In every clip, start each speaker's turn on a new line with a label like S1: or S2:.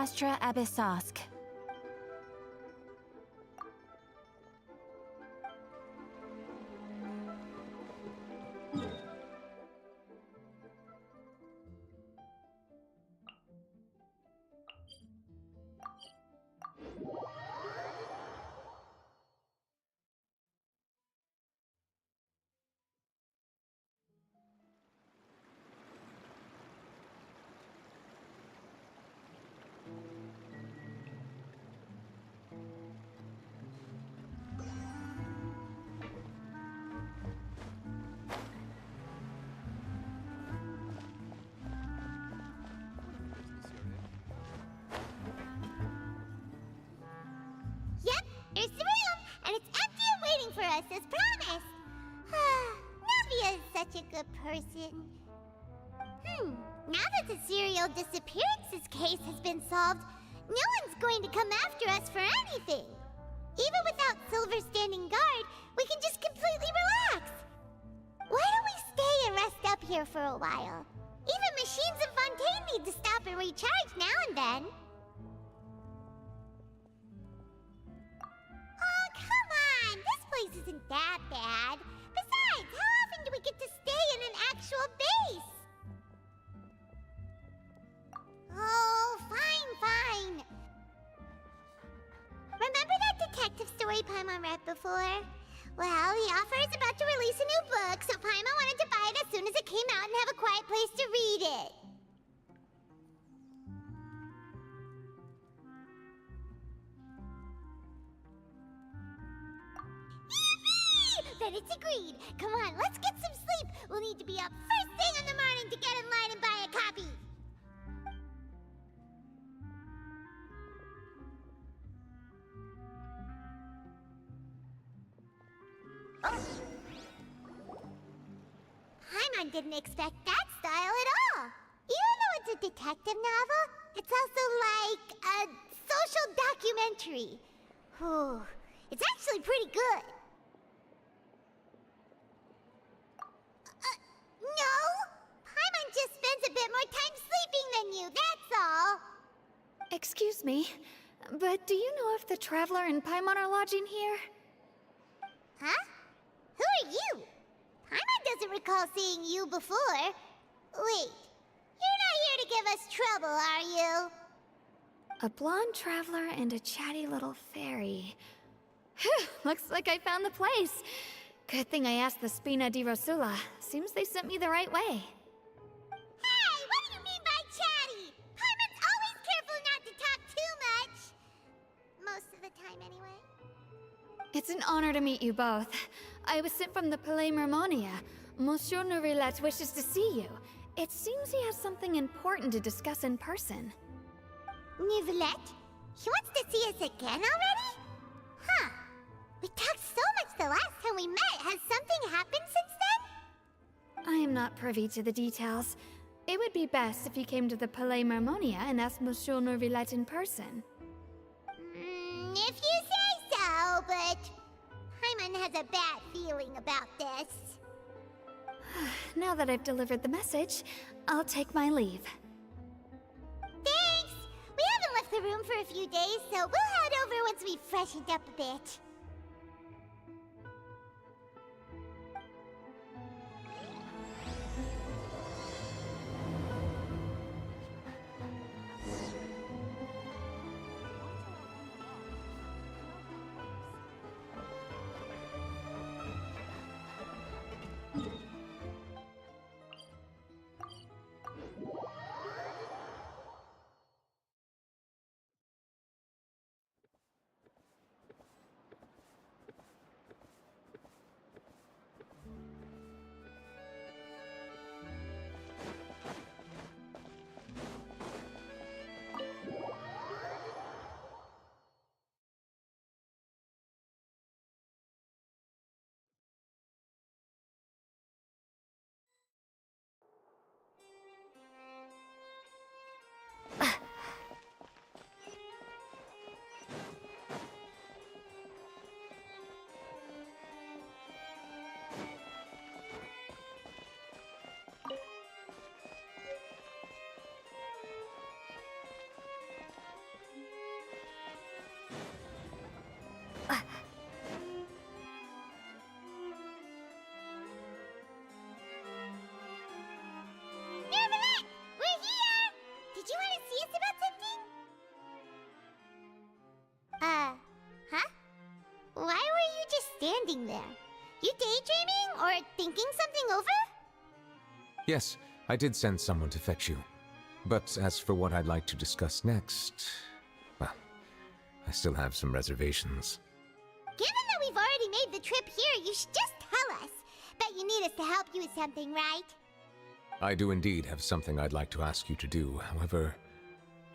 S1: Astra Abyssosk.
S2: Yep, here's the room, and it's empty and waiting for us as promised. Navia is such a good person. Now that the serial disappearances case has been solved, no one's going to come after us for anything. Even without Silver standing guard, we can just completely relax. Why don't we stay and rest up here for a while? Even machines in Fontaine need to stop and recharge now and then. Oh, come on! This place isn't that bad. Besides, how often do we get to stay in an actual base? Oh, fine. Remember that detective story Paimon read before? Well, the author is about to release a new book, so Paimon wanted to buy it as soon as it came out and have a quiet place to read it. Yippee! Then it's agreed. Come on, let's get some sleep. We'll need to be up first thing in the morning to get in line and buy a copy. Paimon didn't expect that style at all. Even though it's a detective novel, it's also like a social documentary. Whew. It's actually pretty good. No! Paimon just spends a bit more time sleeping than you, that's all.
S3: Excuse me, but do you know if the Traveler and Paimon are lodging here?
S2: Huh? Who are you? Paimon doesn't recall seeing you before. Wait, you're not here to give us trouble, are you?
S3: A blonde traveler and a chatty little fairy. Phew, looks like I found the place. Good thing I asked the Spina di Rosula. Seems they sent me the right way.
S2: Hey, what do you mean by chatty? Paimon's always careful not to talk too much. Most of the time, anyway.
S3: It's an honor to meet you both. I was sent from the Palais Mermonia. Monsieur Nourillet wishes to see you. It seems he has something important to discuss in person.
S2: Nourillet? He wants to see us again already? Huh. We talked so much the last time we met. Has something happened since then?
S3: I am not privy to the details. It would be best if you came to the Palais Mermonia and asked Monsieur Nourillet in person.
S2: If you say so, but Paimon has a bad feeling about this.
S3: Now that I've delivered the message, I'll take my leave.
S2: Thanks! We haven't left the room for a few days, so we'll head over once we've freshened up a bit. standing there? You daydreaming or thinking something over?
S1: Yes, I did send someone to fetch you. But as for what I'd like to discuss next, well, I still have some reservations.
S2: Given that we've already made the trip here, you should just tell us. Bet you need us to help you with something, right?
S1: I do indeed have something I'd like to ask you to do. However,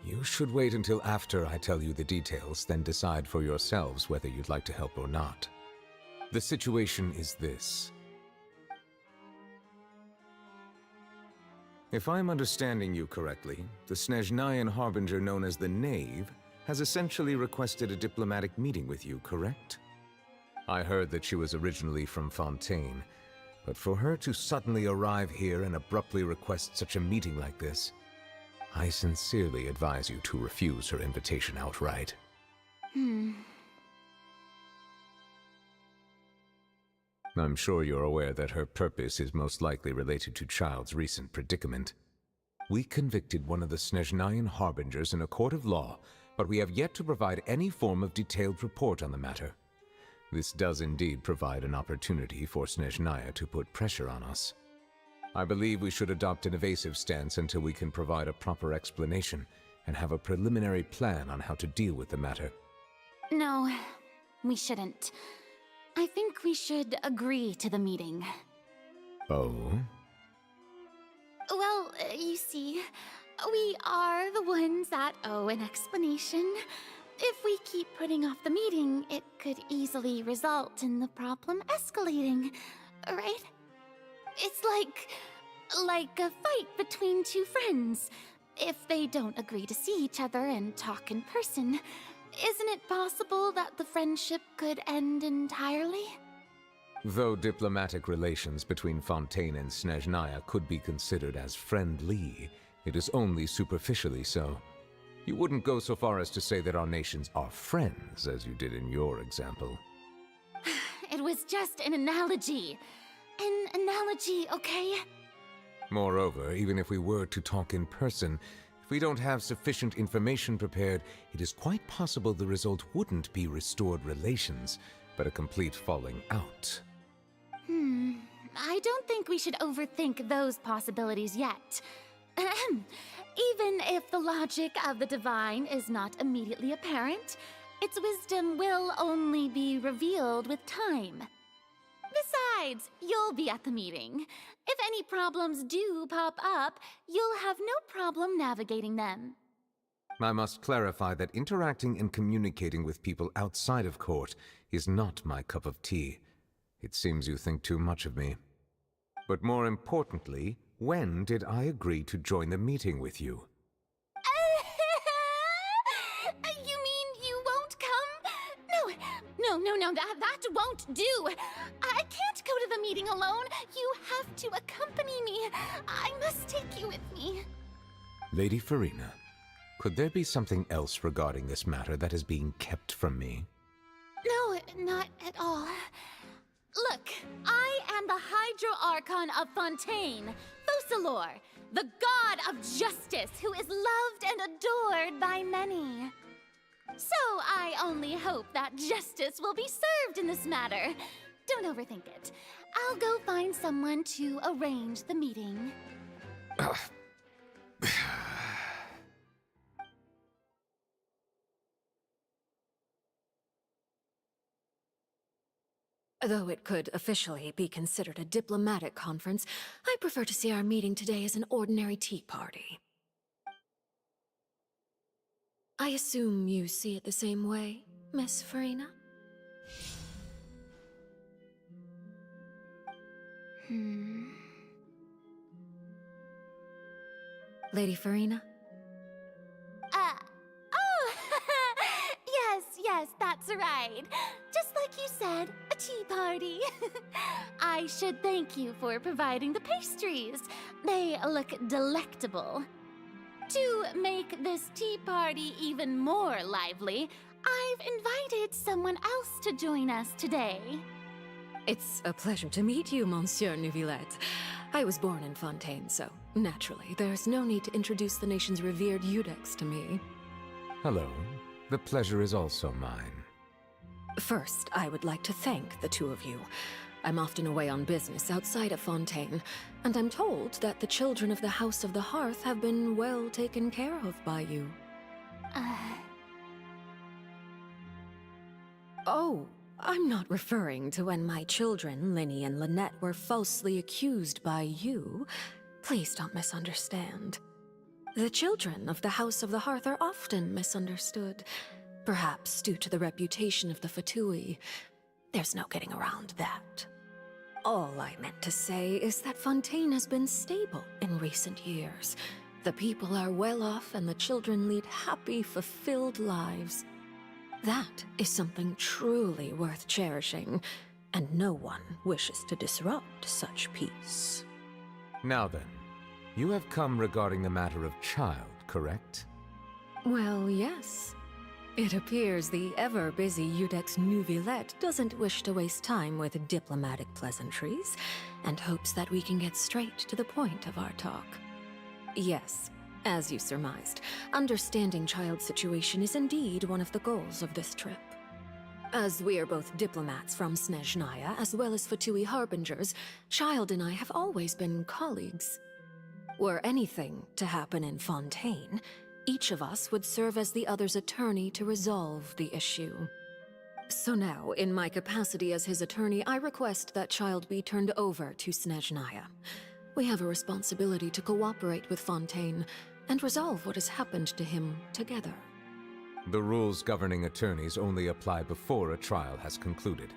S1: you should wait until after I tell you the details, then decide for yourselves whether you'd like to help or not. The situation is this. If I'm understanding you correctly, the Snezhnayan Harbinger known as the Knave has essentially requested a diplomatic meeting with you, correct? I heard that she was originally from Fontaine, but for her to suddenly arrive here and abruptly request such a meeting like this, I sincerely advise you to refuse her invitation outright. I'm sure you're aware that her purpose is most likely related to Child's recent predicament. We convicted one of the Snezhnayan Harbingers in a court of law, but we have yet to provide any form of detailed report on the matter. This does indeed provide an opportunity for Snezhnaya to put pressure on us. I believe we should adopt an evasive stance until we can provide a proper explanation and have a preliminary plan on how to deal with the matter.
S4: No, we shouldn't. I think we should agree to the meeting.
S1: Oh?
S4: Well, you see, we are the ones that owe an explanation. If we keep putting off the meeting, it could easily result in the problem escalating, right? It's like a fight between two friends. If they don't agree to see each other and talk in person, isn't it possible that the friendship could end entirely?
S1: Though diplomatic relations between Fontaine and Snezhnaya could be considered as friendly, it is only superficially so. You wouldn't go so far as to say that our nations are friends, as you did in your example.
S4: It was just an analogy. An analogy, okay?
S1: Moreover, even if we were to talk in person, if we don't have sufficient information prepared, it is quite possible the result wouldn't be restored relations, but a complete falling out.
S4: I don't think we should overthink those possibilities yet. Even if the logic of the divine is not immediately apparent, its wisdom will only be revealed with time. Besides, you'll be at the meeting. If any problems do pop up, you'll have no problem navigating them.
S1: I must clarify that interacting and communicating with people outside of court is not my cup of tea. It seems you think too much of me. But more importantly, when did I agree to join the meeting with you?
S4: You mean you won't come? No, that won't do. I can't go to the meeting alone. You have to accompany me. I must take you with me.
S1: Lady Farina, could there be something else regarding this matter that is being kept from me?
S4: No, not at all. Look, I am the Hydro-Archon of Fontaine, Focalor, the god of justice who is loved and adored by many. So I only hope that justice will be served in this matter. Don't overthink it. I'll go find someone to arrange the meeting.
S5: Though it could officially be considered a diplomatic conference, I prefer to see our meeting today as an ordinary tea party. I assume you see it the same way, Miss Farina? Lady Farina?
S4: Yes, that's right. Just like you said, a tea party. I should thank you for providing the pastries. They look delectable. To make this tea party even more lively, I've invited someone else to join us today.
S5: It's a pleasure to meet you, Monsieur Neuvillette. I was born in Fontaine, so naturally, there's no need to introduce the nation's revered Eudex to me.
S1: Hello. The pleasure is also mine.
S5: First, I would like to thank the two of you. I'm often away on business outside of Fontaine, and I'm told that the children of the House of the Hearth have been well taken care of by you. Oh, I'm not referring to when my children, Linny and Lynette, were falsely accused by you. Please don't misunderstand. The children of the House of the Hearth are often misunderstood, perhaps due to the reputation of the Fatui. There's no getting around that. All I meant to say is that Fontaine has been stable in recent years. The people are well off and the children lead happy, fulfilled lives. That is something truly worth cherishing, and no one wishes to disrupt such peace.
S1: Now then, you have come regarding the matter of child, correct?
S5: Well, yes. It appears the ever-busy Iudex Neuvillette doesn't wish to waste time with diplomatic pleasantries, and hopes that we can get straight to the point of our talk. Yes, as you surmised, understanding Child's situation is indeed one of the goals of this trip. As we are both diplomats from Snezhnaya, as well as Fatui harbingers, Child and I have always been colleagues. Were anything to happen in Fontaine, each of us would serve as the other's attorney to resolve the issue. So now, in my capacity as his attorney, I request that Child be turned over to Snezhnaya. We have a responsibility to cooperate with Fontaine and resolve what has happened to him together.
S1: The rules governing attorneys only apply before a trial has concluded.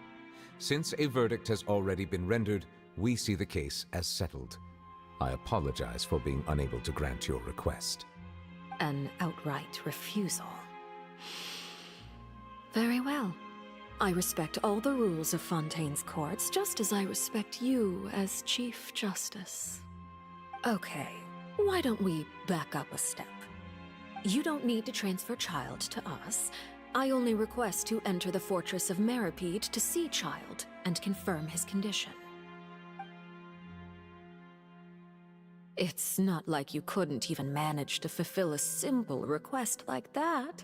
S1: Since a verdict has already been rendered, we see the case as settled. I apologize for being unable to grant your request.
S5: An outright refusal. Very well. I respect all the rules of Fontaine's courts, just as I respect you as Chief Justice. Okay, why don't we back up a step? You don't need to transfer Child to us. I only request to enter the fortress of Meripede to see Child and confirm his condition. It's not like you couldn't even manage to fulfill a simple request like that.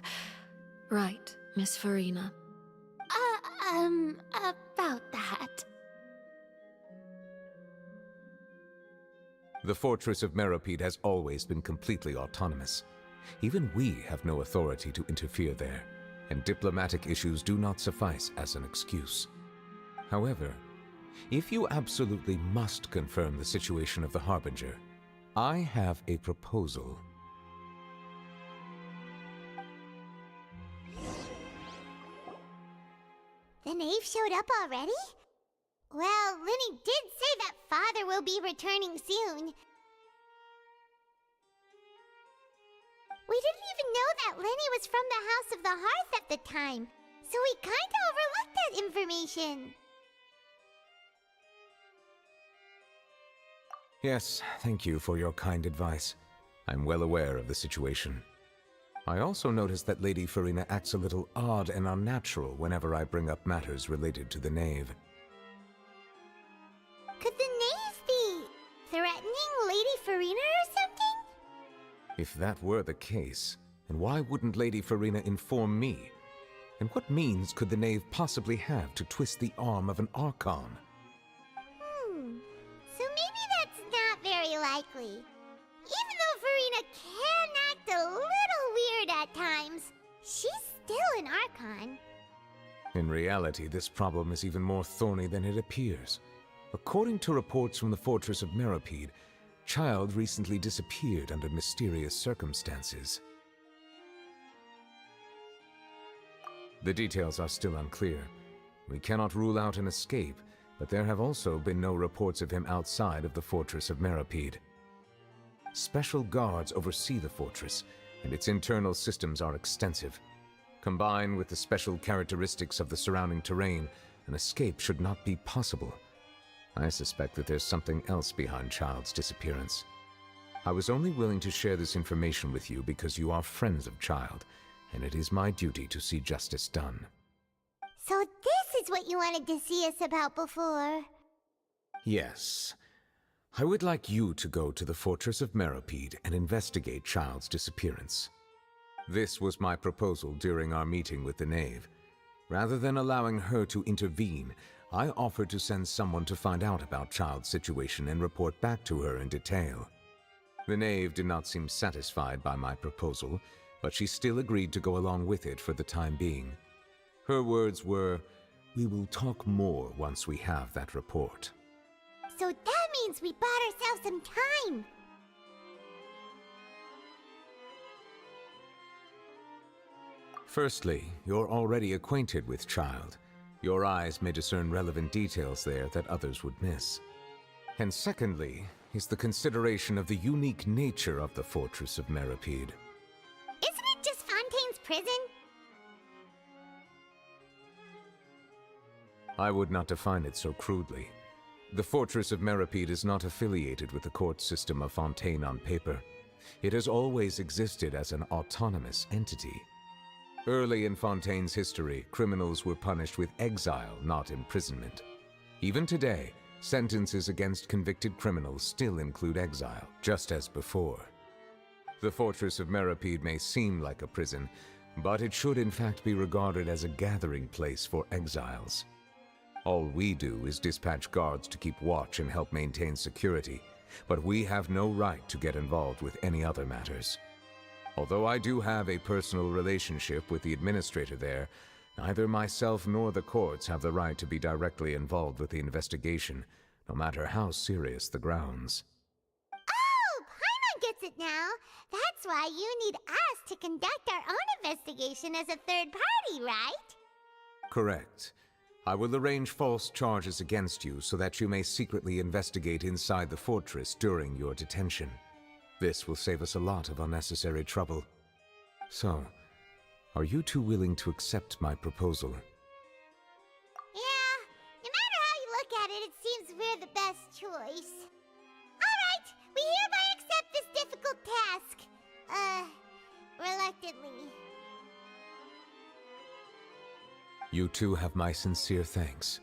S5: Right, Miss Farina?
S4: About that.
S1: The fortress of Meripede has always been completely autonomous. Even we have no authority to interfere there, and diplomatic issues do not suffice as an excuse. However, if you absolutely must confirm the situation of the Harbinger, I have a proposal.
S2: The knave showed up already? Well, Linny did say that Father will be returning soon. We didn't even know that Linny was from the House of the Hearth at the time, so we kinda overlooked that information.
S1: Yes, thank you for your kind advice. I'm well aware of the situation. I also noticed that Lady Farina acts a little odd and unnatural whenever I bring up matters related to the knave.
S2: Could the knave be threatening Lady Farina or something?
S1: If that were the case, then why wouldn't Lady Farina inform me? And what means could the knave possibly have to twist the arm of an Archon?
S2: So maybe that's not very likely. Even though Farina can act a little weird at times, she's still an Archon.
S1: In reality, this problem is even more thorny than it appears. According to reports from the Fortress of Meripede, Child recently disappeared under mysterious circumstances. The details are still unclear. We cannot rule out an escape, but there have also been no reports of him outside of the Fortress of Meripede. Special guards oversee the fortress, and its internal systems are extensive. Combined with the special characteristics of the surrounding terrain, an escape should not be possible. I suspect that there's something else behind Child's disappearance. I was only willing to share this information with you because you are friends of Child, and it is my duty to see justice done.
S2: So this is what you wanted to see us about before.
S1: Yes. I would like you to go to the Fortress of Meripede and investigate Child's disappearance. This was my proposal during our meeting with the knave. Rather than allowing her to intervene, I offered to send someone to find out about Child's situation and report back to her in detail. The knave did not seem satisfied by my proposal, but she still agreed to go along with it for the time being. Her words were, "We will talk more once we have that report."
S2: So that means we bought ourselves some time.
S1: Firstly, you're already acquainted with Child. Your eyes may discern relevant details there that others would miss. And secondly, is the consideration of the unique nature of the Fortress of Meripede.
S2: Isn't it just Fontaine's prison?
S1: I would not define it so crudely. The Fortress of Meripede is not affiliated with the court system of Fontaine on paper. It has always existed as an autonomous entity. Early in Fontaine's history, criminals were punished with exile, not imprisonment. Even today, sentences against convicted criminals still include exile, just as before. The Fortress of Meripede may seem like a prison, but it should in fact be regarded as a gathering place for exiles. All we do is dispatch guards to keep watch and help maintain security, but we have no right to get involved with any other matters. Although I do have a personal relationship with the administrator there, neither myself nor the courts have the right to be directly involved with the investigation, no matter how serious the grounds.
S2: Oh, Paimon gets it now. That's why you need us to conduct our own investigation as a third party, right?
S1: Correct. I will arrange false charges against you so that you may secretly investigate inside the fortress during your detention. This will save us a lot of unnecessary trouble. So, are you two willing to accept my proposal?
S2: Yeah, no matter how you look at it, it seems we're the best choice. Alright, we hereby accept this difficult task. Reluctantly.
S1: You two have my sincere thanks.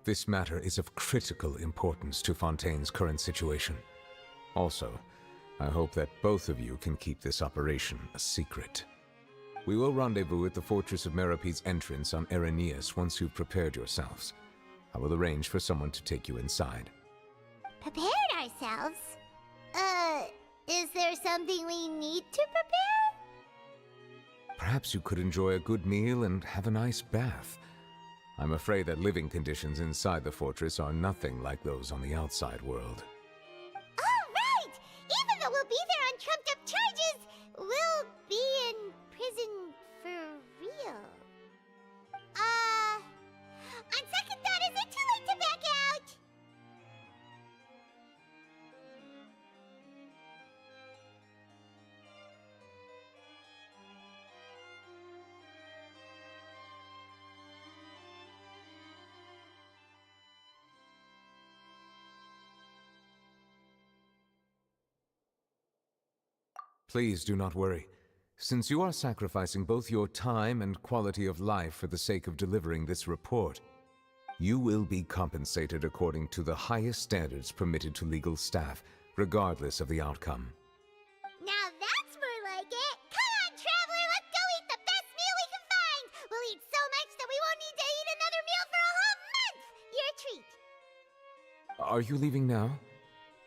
S1: This matter is of critical importance to Fontaine's current situation. Also, I hope that both of you can keep this operation a secret. We will rendezvous at the Fortress of Meripede's entrance on Erinius once you've prepared yourselves. I will arrange for someone to take you inside.
S2: Prepared ourselves? Is there something we need to prepare?
S1: Perhaps you could enjoy a good meal and have a nice bath. I'm afraid that living conditions inside the fortress are nothing like those on the outside world.
S2: Oh, right! Even though we'll be there on trumped-up charges, we'll be in prison for real. On second thought, is it too late to back out?
S1: Please do not worry. Since you are sacrificing both your time and quality of life for the sake of delivering this report, you will be compensated according to the highest standards permitted to legal staff, regardless of the outcome.
S2: Now that's more like it! Come on, traveler, let's go eat the best meal we can find! We'll eat so much that we won't need to eat another meal for a whole month! Your treat!
S1: Are you leaving now?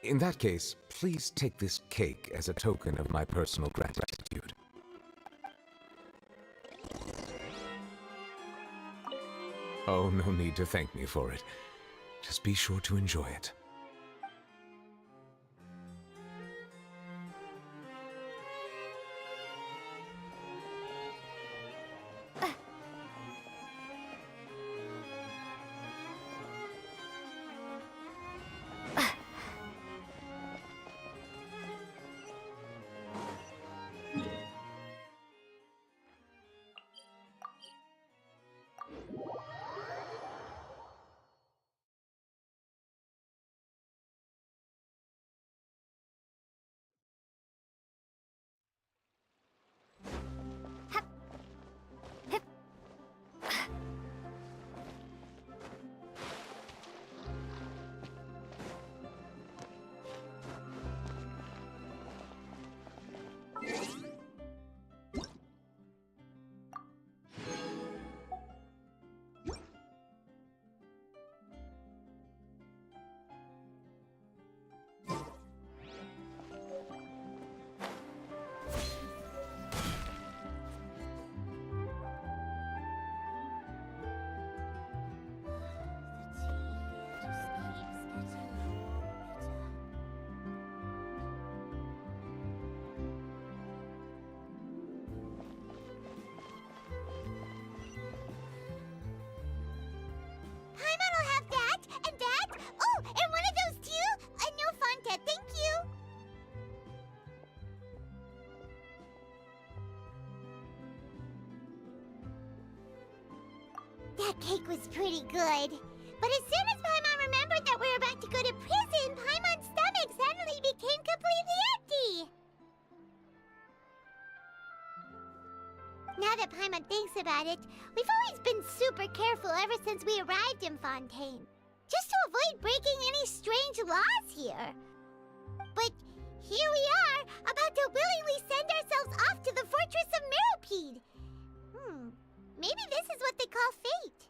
S1: In that case, please take this cake as a token of my personal gratitude. Oh, no need to thank me for it. Just be sure to enjoy it.
S2: That cake was pretty good. But as soon as Paimon remembered that we were about to go to prison, Paimon's stomach suddenly became completely empty. Now that Paimon thinks about it, we've always been super careful ever since we arrived in Fontaine. Just to avoid breaking any strange laws here. But here we are, about to willingly send ourselves off to the Fortress of Meropide. Maybe this is what they call fate.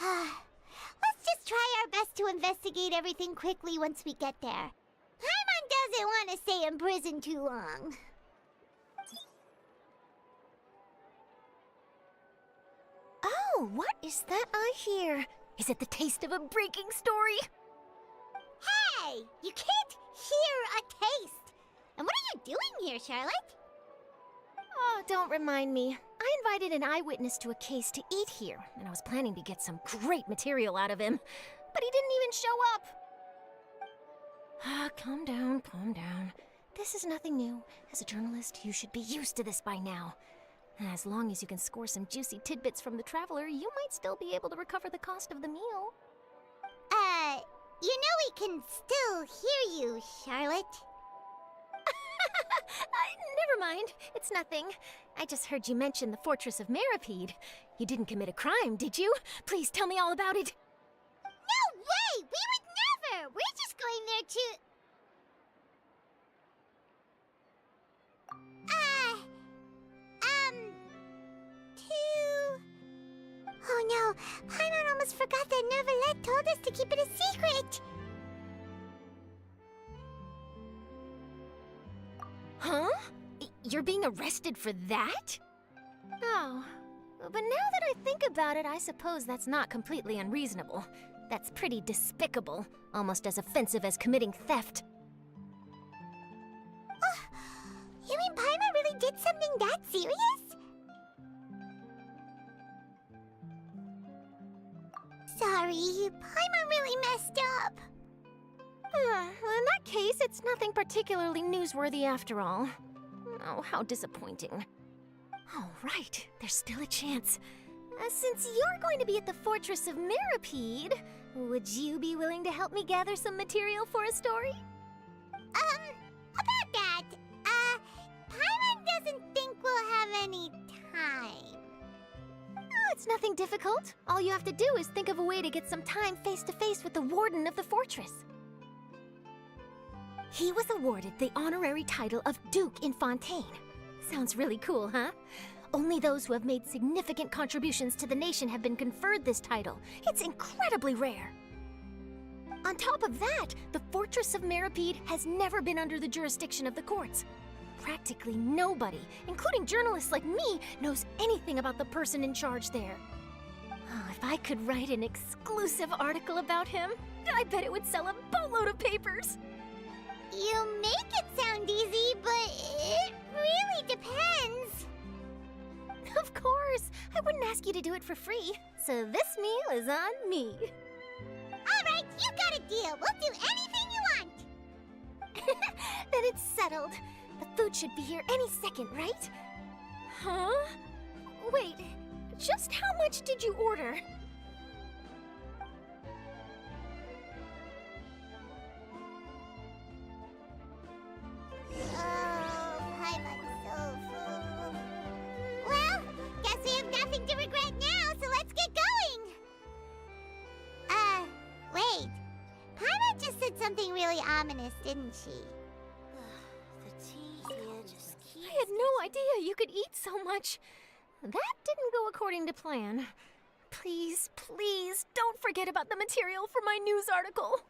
S2: Let's just try our best to investigate everything quickly once we get there. Paimon doesn't want to stay in prison too long.
S6: Oh, what is that I hear? Is it the taste of a breaking story?
S2: Hey! You can't hear a taste! And what are you doing here, Charlotte?
S6: Oh, don't remind me. I invited an eyewitness to a case to eat here, and I was planning to get some great material out of him. But he didn't even show up. Calm down, calm down. This is nothing new. As a journalist, you should be used to this by now. As long as you can score some juicy tidbits from the traveler, you might still be able to recover the cost of the meal.
S2: You know we can still hear you, Charlotte.
S6: Never mind. It's nothing. I just heard you mention the Fortress of Meropide. You didn't commit a crime, did you? Please tell me all about it.
S2: No way! We would never! We're just going there to... Oh no, Paimon almost forgot that Neuvillette told us to keep it a secret!
S6: Huh? You're being arrested for that? Oh, but now that I think about it, I suppose that's not completely unreasonable. That's pretty despicable, almost as offensive as committing theft.
S2: You mean Paimon really did something that serious? Sorry, Paimon really messed up.
S6: Well, in that case, it's nothing particularly newsworthy after all. Oh, how disappointing. All right, there's still a chance. Since you're going to be at the Fortress of Meropide, would you be willing to help me gather some material for a story?
S2: About that, Paimon doesn't think we'll have any time.
S6: Oh, it's nothing difficult. All you have to do is think of a way to get some time face-to-face with the warden of the fortress. He was awarded the honorary title of Duke in Fontaine. Sounds really cool, huh? Only those who have made significant contributions to the nation have been conferred this title. It's incredibly rare. On top of that, the Fortress of Meropide has never been under the jurisdiction of the courts. Practically nobody, including journalists like me, knows anything about the person in charge there. Oh, if I could write an exclusive article about him, I bet it would sell a boatload of papers.
S2: You make it sound easy, but it really depends.
S6: Of course, I wouldn't ask you to do it for free, so this meal is on me.
S2: All right, you got a deal. We'll do anything you want.
S6: Then it's settled. The food should be here any second, right? Huh? Wait, just how much did you order?
S2: Oh, Paimon's so full. Well, guess we have nothing to regret now, so let's get going. Wait. Paimon just said something really ominous, didn't she? The tea here just keeps...
S6: I had no idea you could eat so much. That didn't go according to plan. Please, please, don't forget about the material for my news article.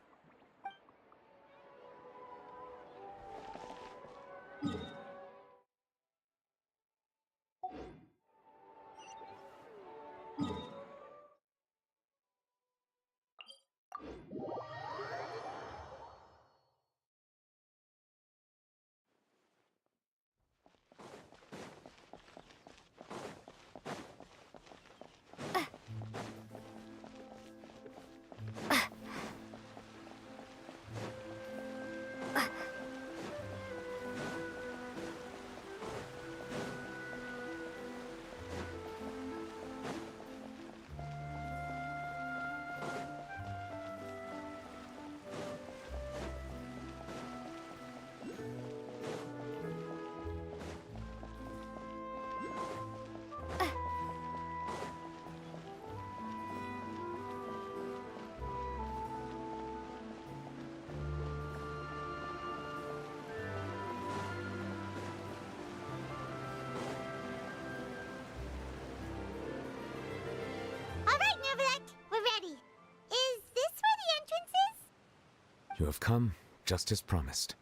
S1: You have come just as promised.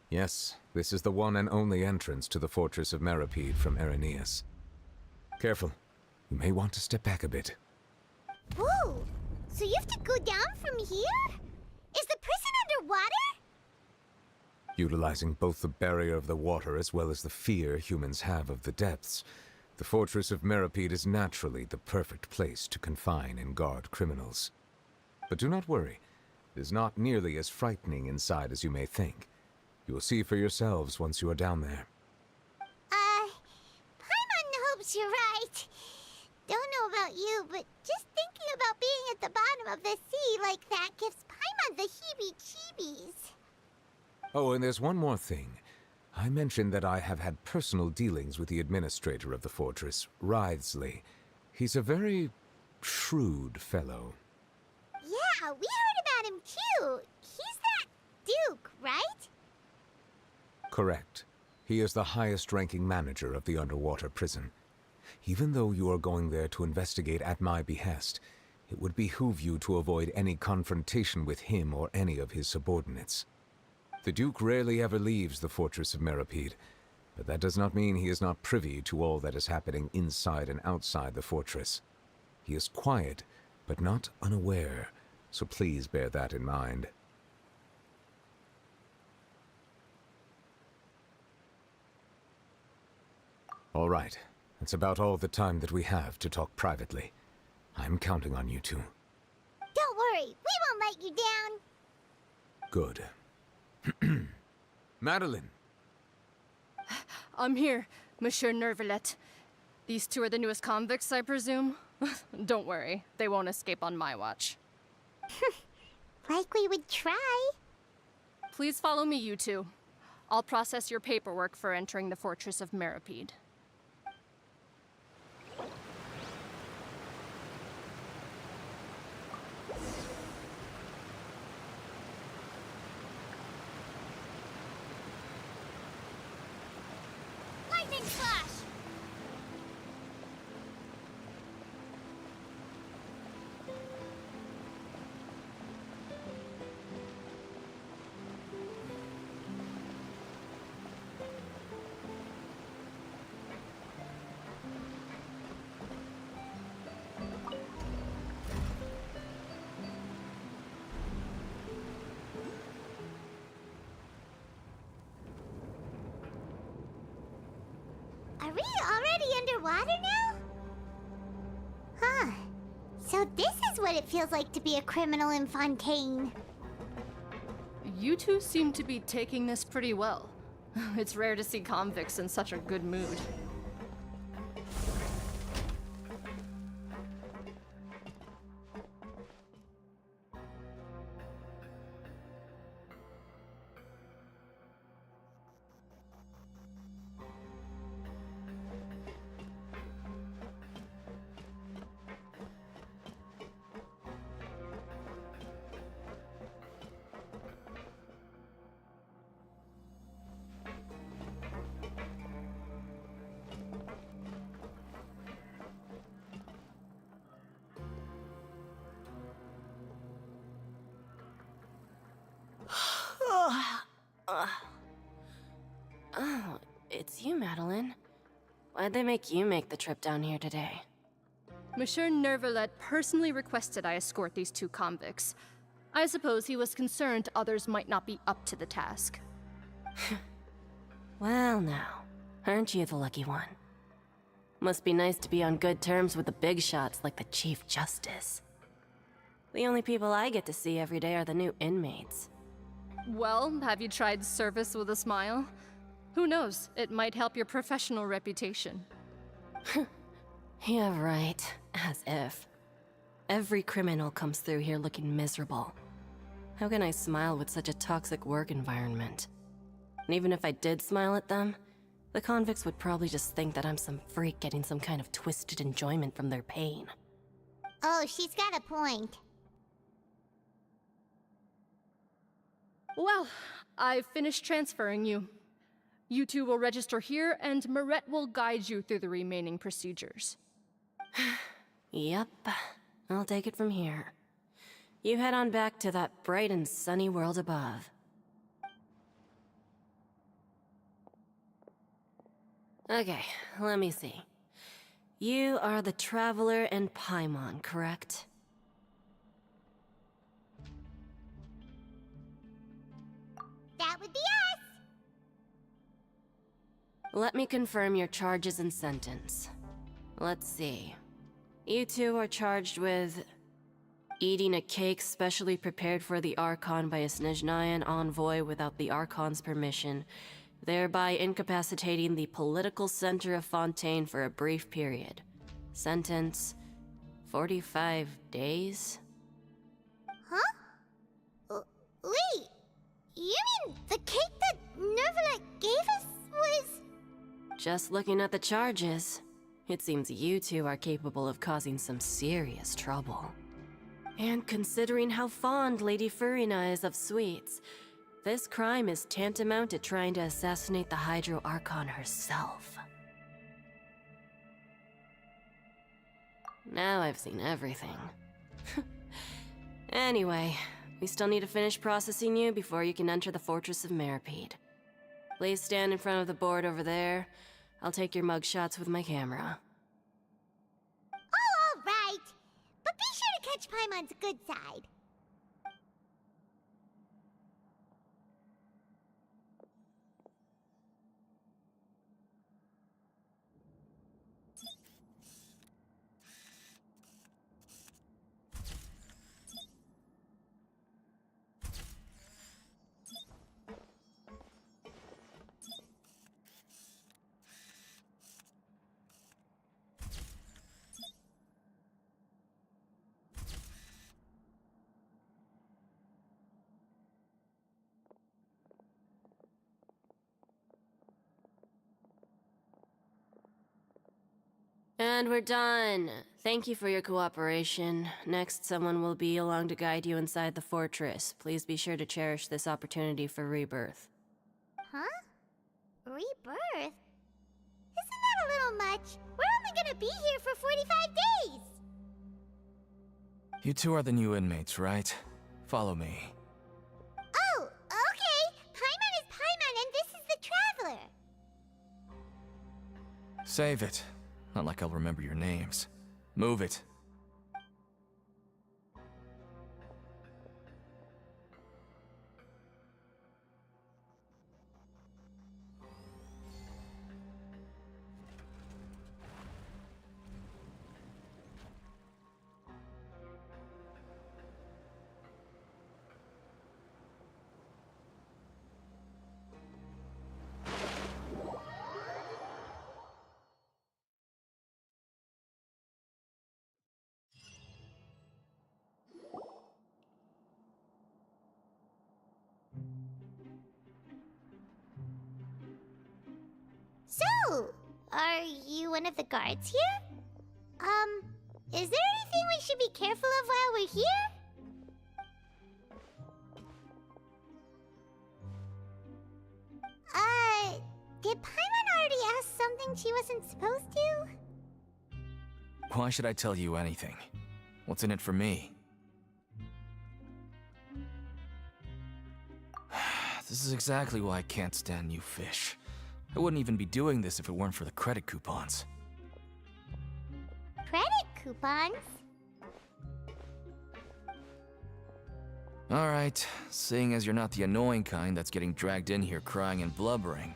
S1: Yes, this is the one and only entrance to the fortress of Meripede from Irenaeus. Careful. You may want to step back a bit.
S2: Whoa! So you have to go down from here? Is the prison underwater?
S1: Utilizing both the barrier of the water as well as the fear humans have of the depths, the fortress of Meripede is naturally the perfect place to confine and guard criminals. But do not worry. It is not nearly as frightening inside as you may think. You will see for yourselves once you are down there.
S2: Paimon hopes you're right. Don't know about you, but just thinking about being at the bottom of the sea like that gives Paimon the heebie-jeebies.
S1: Oh, and there's one more thing. I mentioned that I have had personal dealings with the administrator of the fortress, Writhsley. He's a very shrewd fellow.
S2: Yeah, we heard about him too. He's that Duke, right?
S1: Correct. He is the highest-ranking manager of the underwater prison. Even though you are going there to investigate at my behest, it would behoove you to avoid any confrontation with him or any of his subordinates. The Duke rarely ever leaves the fortress of Meripede, but that does not mean he is not privy to all that is happening inside and outside the fortress. He is quiet, but not unaware, so please bear that in mind. All right, that's about all the time that we have to talk privately. I'm counting on you two.
S2: Don't worry, we won't let you down.
S1: Good. Madeline!
S7: I'm here, Monsieur Nervalet. These two are the newest convicts, I presume? Don't worry, they won't escape on my watch.
S2: Like we would try.
S7: Please follow me, you two. I'll process your paperwork for entering the fortress of Meripede.
S2: Lightning flash! Are we already underwater now? Huh. So this is what it feels like to be a criminal in Fontaine.
S7: You two seem to be taking this pretty well. It's rare to see convicts in such a good mood.
S8: Oh, it's you, Madeline. Why'd they make you make the trip down here today?
S7: Monsieur Nervalet personally requested I escort these two convicts. I suppose he was concerned others might not be up to the task.
S8: Well now, aren't you the lucky one? Must be nice to be on good terms with the big shots like the Chief Justice. The only people I get to see every day are the new inmates.
S7: Well, have you tried service with a smile? Who knows, it might help your professional reputation.
S8: Yeah, right. As if. Every criminal comes through here looking miserable. How can I smile with such a toxic work environment? And even if I did smile at them, the convicts would probably just think that I'm some freak getting some kind of twisted enjoyment from their pain.
S2: Oh, she's got a point.
S7: Well, I've finished transferring you. You two will register here, and Marette will guide you through the remaining procedures.
S8: Yep, I'll take it from here. You head on back to that bright and sunny world above. Okay, let me see. You are the Traveler and Paimon, correct?
S2: That would be us!
S8: Let me confirm your charges and sentence. Let's see. You two are charged with eating a cake specially prepared for the Archon by a Snezhnayan envoy without the Archon's permission, thereby incapacitating the political center of Fontaine for a brief period. Sentence: 45 days?
S2: Huh? Wait, you mean the cake that Nervalet gave us was...
S8: Just looking at the charges, it seems you two are capable of causing some serious trouble. And considering how fond Lady Furina is of sweets, this crime is tantamount to trying to assassinate the Hydro Archon herself. Now I've seen everything. Anyway, we still need to finish processing you before you can enter the Fortress of Meripede. Please stand in front of the board over there. I'll take your mug shots with my camera.
S2: Oh, all right. But be sure to catch Paimon's good side.
S8: And we're done. Thank you for your cooperation. Next, someone will be along to guide you inside the fortress. Please be sure to cherish this opportunity for rebirth.
S2: Huh? Rebirth? Isn't that a little much? We're only gonna be here for 45 days!
S9: You two are the new inmates, right? Follow me.
S2: Oh, okay! Paimon is Paimon and this is the Traveler!
S9: Save it. Not like I'll remember your names. Move it.
S2: So, are you one of the guards here? Is there anything we should be careful of while we're here? Did Paimon already ask something she wasn't supposed to?
S9: Why should I tell you anything? What's in it for me? This is exactly why I can't stand you fish. I wouldn't even be doing this if it weren't for the credit coupons.
S2: Credit coupons?
S9: Alright, seeing as you're not the annoying kind that's getting dragged in here crying and blubbering,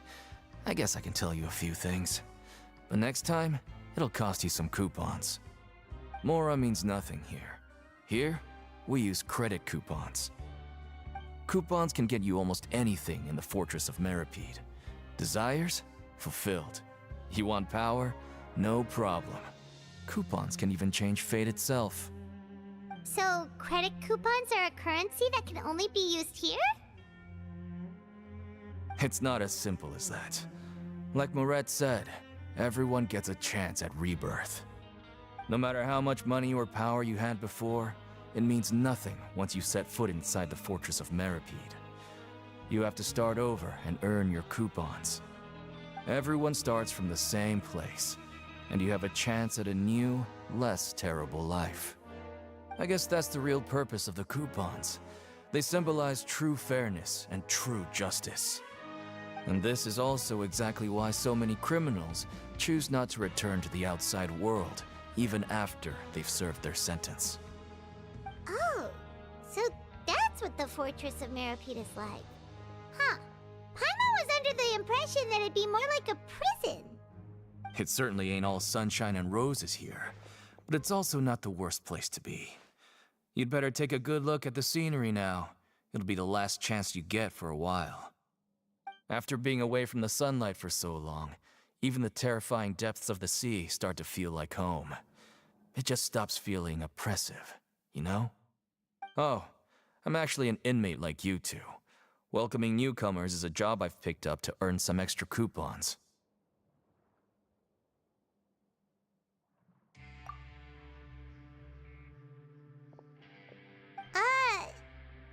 S9: I guess I can tell you a few things. But next time, it'll cost you some coupons. Mora means nothing here. Here, we use credit coupons. Coupons can get you almost anything in the Fortress of Meripede. Desires? Fulfilled. You want power? No problem. Coupons can even change fate itself.
S2: So, credit coupons are a currency that can only be used here?
S9: It's not as simple as that. Like Moret said, everyone gets a chance at rebirth. No matter how much money or power you had before, it means nothing once you set foot inside the Fortress of Meripede. You have to start over and earn your coupons. Everyone starts from the same place, and you have a chance at a new, less terrible life. I guess that's the real purpose of the coupons. They symbolize true fairness and true justice. And this is also exactly why so many criminals choose not to return to the outside world, even after they've served their sentence.
S2: Oh, so that's what the Fortress of Meripede is like. Huh. Paimon was under the impression that it'd be more like a prison.
S9: It certainly ain't all sunshine and roses here, but it's also not the worst place to be. You'd better take a good look at the scenery now. It'll be the last chance you get for a while. After being away from the sunlight for so long, even the terrifying depths of the sea start to feel like home. It just stops feeling oppressive, you know? Oh, I'm actually an inmate like you two. Welcoming newcomers is a job I've picked up to earn some extra coupons.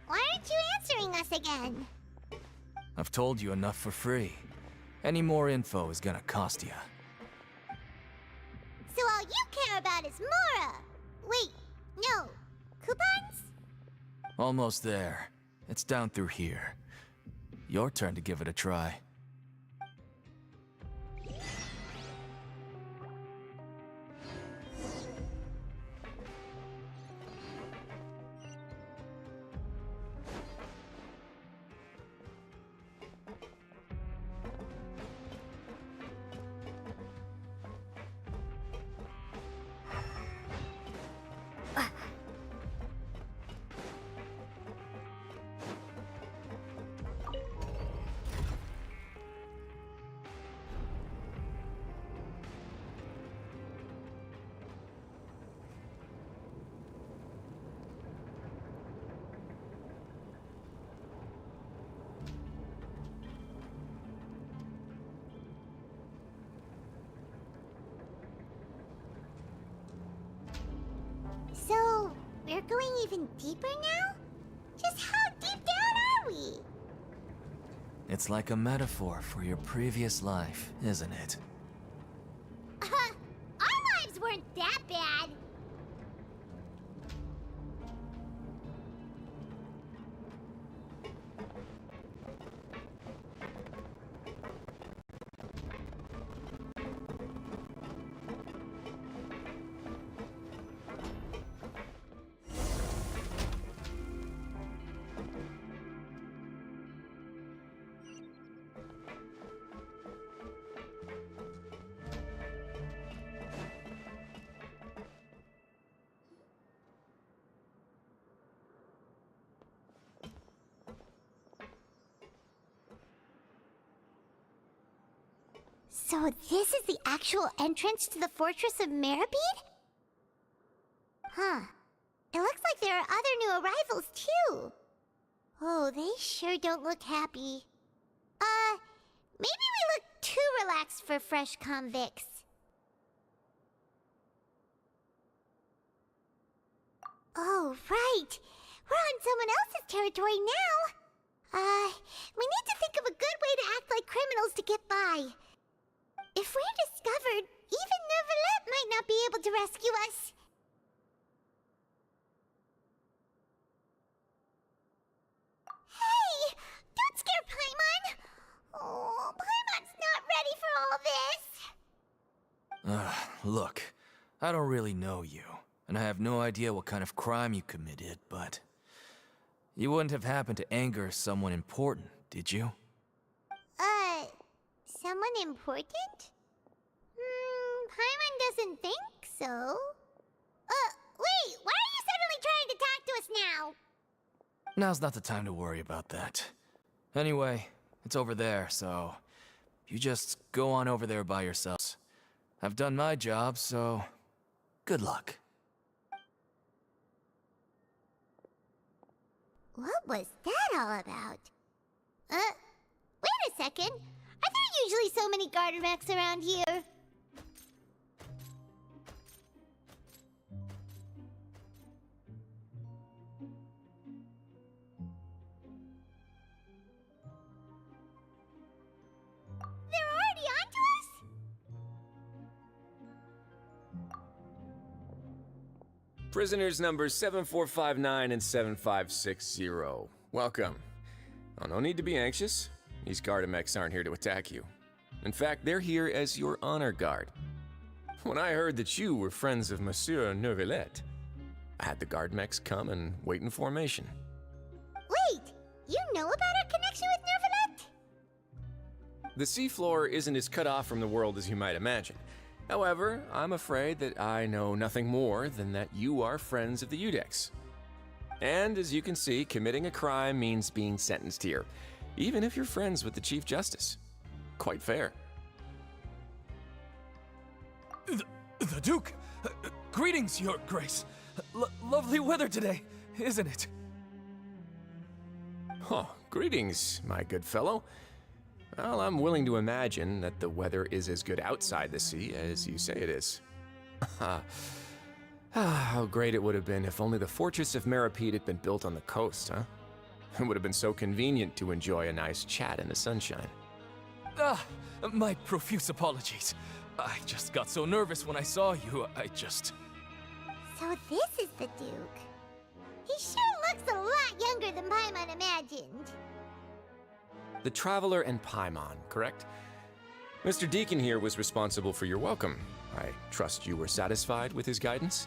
S2: Why aren't you answering us again?
S9: I've told you enough for free. Any more info is gonna cost you.
S2: So all you care about is Mora! Wait, no. Coupons?
S9: Almost there. It's down through here. Your turn to give it a try.
S2: So, we're going even deeper now? Just how deep down are we?
S9: It's like a metaphor for your previous life, isn't it?
S2: Our lives weren't that bad. So this is the actual entrance to the Fortress of Meripede? Huh. It looks like there are other new arrivals, too. Oh, they sure don't look happy. Maybe we look too relaxed for fresh convicts. Oh, right. We're on someone else's territory now. We need to think of a good way to act like criminals to get by. If we're discovered, even Neuvillette might not be able to rescue us. Hey! Don't scare Paimon! Oh, Paimon's not ready for all this!
S9: Look, I don't really know you, and I have no idea what kind of crime you committed, but... You wouldn't have happened to anger someone important, did you?
S2: Someone important? Paimon doesn't think so. Wait, why are you suddenly trying to talk to us now?
S9: Now's not the time to worry about that. Anyway, it's over there, so... You just go on over there by yourselves. I've done my job, so... Good luck.
S2: What was that all about? Wait a second. Are there usually so many Gardermechs around here? They're already onto us?
S10: Prisoners numbers 7459 and 7560. Welcome. Oh, no need to be anxious. These Gardamex aren't here to attack you. In fact, they're here as your honor guard. When I heard that you were friends of Monsieur Neuvillette, I had the Gardamex come and wait in formation.
S2: Wait, you know about our connection with Neuvillette?
S10: The seafloor isn't as cut off from the world as you might imagine. However, I'm afraid that I know nothing more than that you are friends of the Udex. And as you can see, committing a crime means being sentenced here, even if you're friends with the Chief Justice. Quite fair.
S11: The Duke! Greetings, Your Grace. Lovely weather today, isn't it?
S10: Oh, greetings, my good fellow. Well, I'm willing to imagine that the weather is as good outside the sea as you say it is. How great it would have been if only the Fortress of Meripede had been built on the coast, huh? It would have been so convenient to enjoy a nice chat in the sunshine.
S11: My profuse apologies. I just got so nervous when I saw you,
S2: So this is the Duke. He sure looks a lot younger than Paimon imagined.
S10: The Traveler and Paimon, correct? Mr. Deacon here was responsible for your welcome. I trust you were satisfied with his guidance?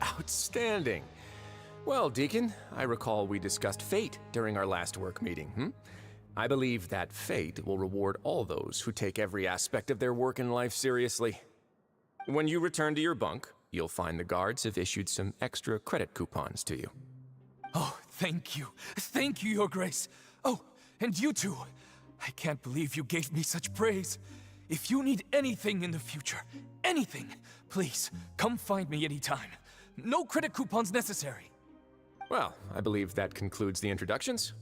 S10: Outstanding. Well, Deacon, I recall we discussed fate during our last work meeting, I believe that fate will reward all those who take every aspect of their work in life seriously. When you return to your bunk, you'll find the guards have issued some extra credit coupons to you.
S11: Oh, thank you. Thank you, Your Grace. Oh, and you too. I can't believe you gave me such praise. If you need anything in the future, anything, please, come find me anytime. No credit coupons necessary.
S10: Well, I believe that concludes the introductions.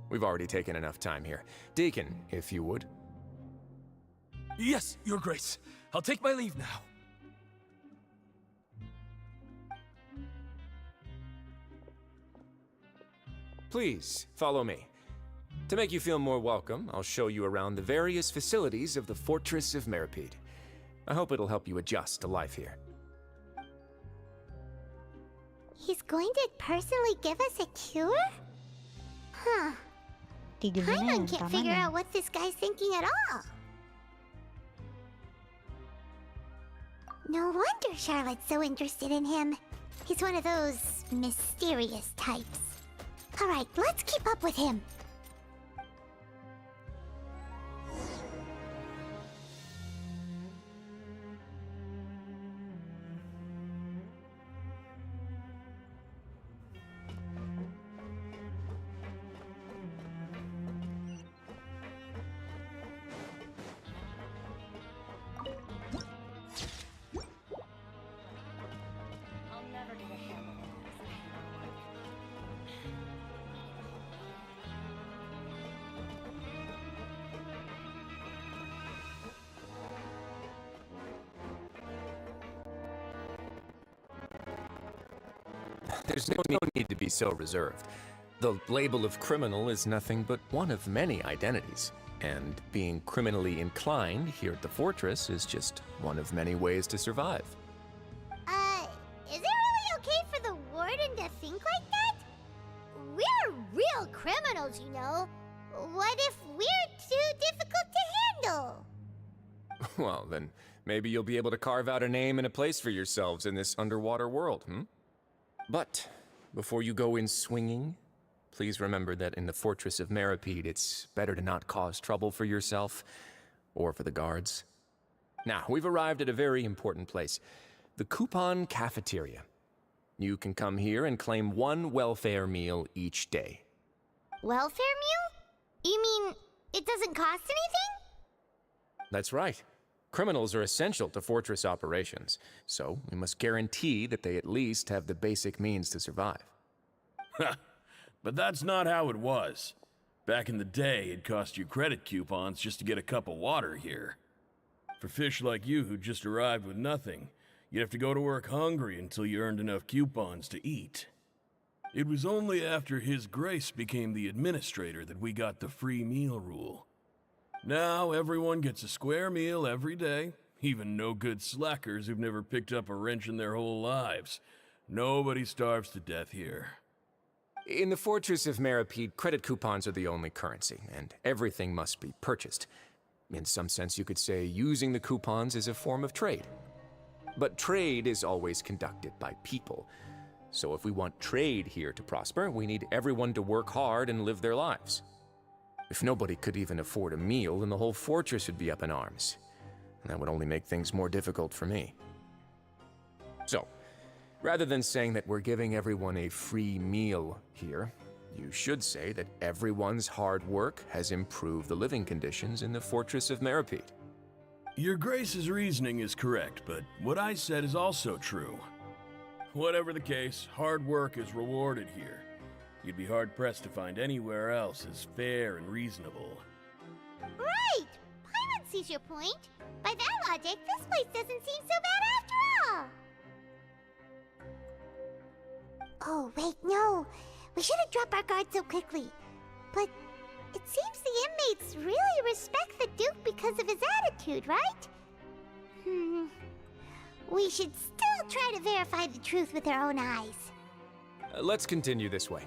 S10: We've already taken enough time here. Deacon, if you would.
S11: Yes, Your Grace. I'll take my leave now.
S10: Please, follow me. To make you feel more welcome, I'll show you around the various facilities of the Fortress of Meripede. I hope it'll help you adjust to life here.
S2: He's going to personally give us a cure? Huh. Paimon can't figure out what this guy's thinking at all. No wonder Charlotte's so interested in him. He's one of those mysterious types. Alright, let's keep up with him.
S10: There's no need to be so reserved. The label of criminal is nothing but one of many identities, and being criminally inclined here at the Fortress is just one of many ways to survive.
S2: Is it really okay for the Warden to think like that? We're real criminals, you know. What if we're too difficult to handle?
S10: Well, then maybe you'll be able to carve out a name and a place for yourselves in this underwater world, But before you go in swinging, please remember that in the Fortress of Meripede, it's better to not cause trouble for yourself or for the guards. Now, we've arrived at a very important place, the Coupon Cafeteria. You can come here and claim one welfare meal each day.
S2: Welfare meal? You mean it doesn't cost anything?
S10: That's right. Criminals are essential to Fortress operations, so we must guarantee that they at least have the basic means to survive.
S12: But that's not how it was. Back in the day, it cost you credit coupons just to get a cup of water here. For fish like you who just arrived with nothing, you'd have to go to work hungry until you earned enough coupons to eat. It was only after His Grace became the administrator that we got the free meal rule. Now everyone gets a square meal every day, even no good slackers who've never picked up a wrench in their whole lives. Nobody starves to death here.
S10: In the Fortress of Meripede, credit coupons are the only currency, and everything must be purchased. In some sense, you could say using the coupons is a form of trade. But trade is always conducted by people. So if we want trade here to prosper, we need everyone to work hard and live their lives. If nobody could even afford a meal, then the whole fortress would be up in arms. And that would only make things more difficult for me. So, rather than saying that we're giving everyone a free meal here, you should say that everyone's hard work has improved the living conditions in the Fortress of Meripede.
S12: Your Grace's reasoning is correct, but what I said is also true. Whatever the case, hard work is rewarded here. You'd be hard-pressed to find anywhere else as fair and reasonable.
S2: Right! Paimon sees your point. By that logic, this place doesn't seem so bad after all. Oh, wait, no. We shouldn't drop our guard so quickly. But it seems the inmates really respect the Duke because of his attitude, right? We should still try to verify the truth with our own eyes.
S10: Let's continue this way.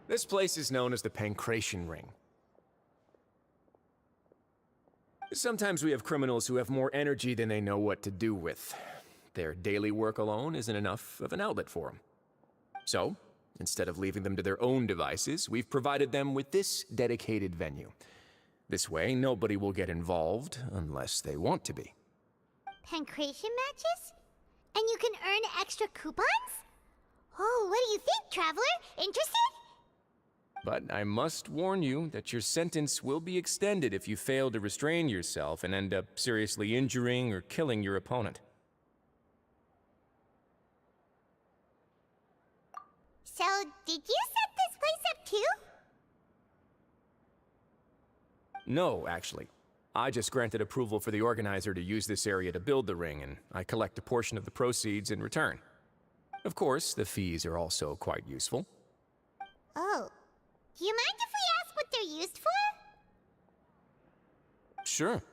S10: This place is known as the Pancration Ring. Sometimes we have criminals who have more energy than they know what to do with. Their daily work alone isn't enough of an outlet for them. So, instead of leaving them to their own devices, we've provided them with this dedicated venue. This way, nobody will get involved unless they want to be.
S2: Pancration matches? And you can earn extra coupons? Oh, what do you think, Traveler? Interested?
S10: But I must warn you that your sentence will be extended if you fail to restrain yourself and end up seriously injuring or killing your opponent.
S2: So, did you set this place up too?
S10: No, actually. I just granted approval for the organizer to use this area to build the ring, and I collect a portion of the proceeds in return. Of course, the fees are also quite useful.
S2: Oh. Do you mind if we ask what they're used for?
S10: Sure.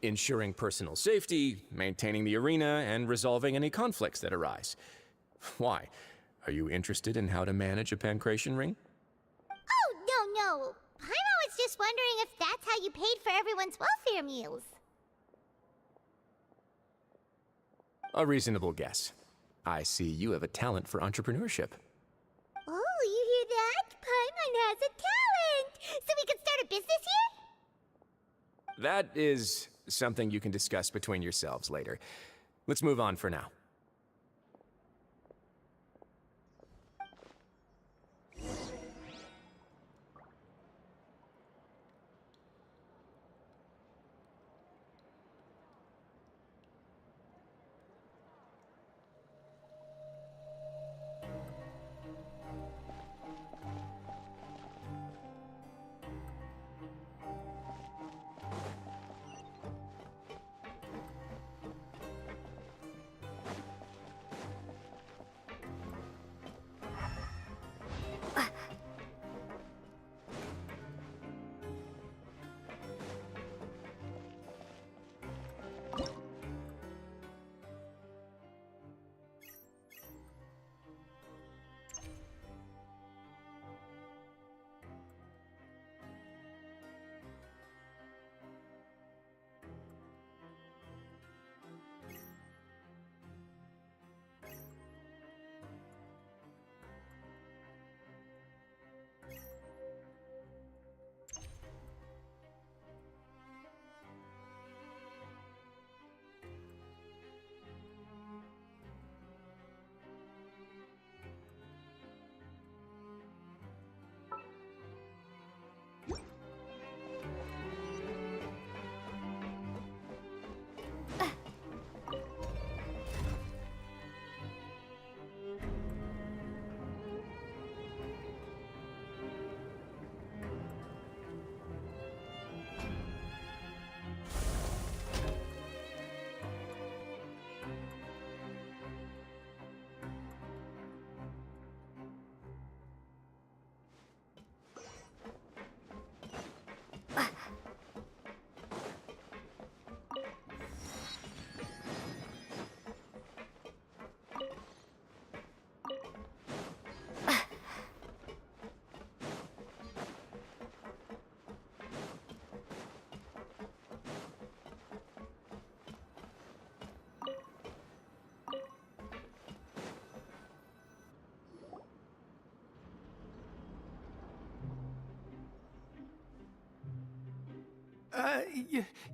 S10: Ensuring personal safety, maintaining the arena, and resolving any conflicts that arise. Why? Are you interested in how to manage a pancration ring?
S2: Oh, no. Paimon was just wondering if that's how you paid for everyone's welfare meals.
S10: A reasonable guess. I see you have a talent for entrepreneurship.
S2: Oh, you hear that? Paimon has a talent! So we can start a business here?
S10: That is something you can discuss between yourselves later. Let's move on for now.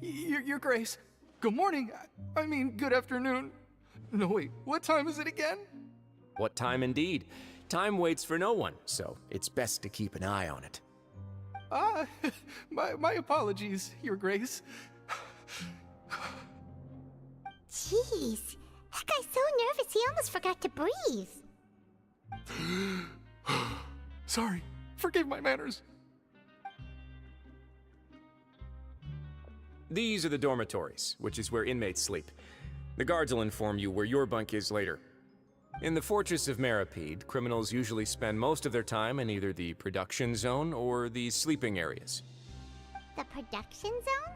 S11: Your Grace. Good morning. I mean, good afternoon. No, wait, what time is it again?
S10: What time indeed? Time waits for no one, so it's best to keep an eye on it.
S11: My apologies, Your Grace.
S2: Jeez, that guy's so nervous he almost forgot to breathe.
S11: Sorry, forgive my manners.
S10: These are the dormitories, which is where inmates sleep. The guards will inform you where your bunk is later. In the Fortress of Meripede, criminals usually spend most of their time in either the production zone or the sleeping areas.
S2: The production zone?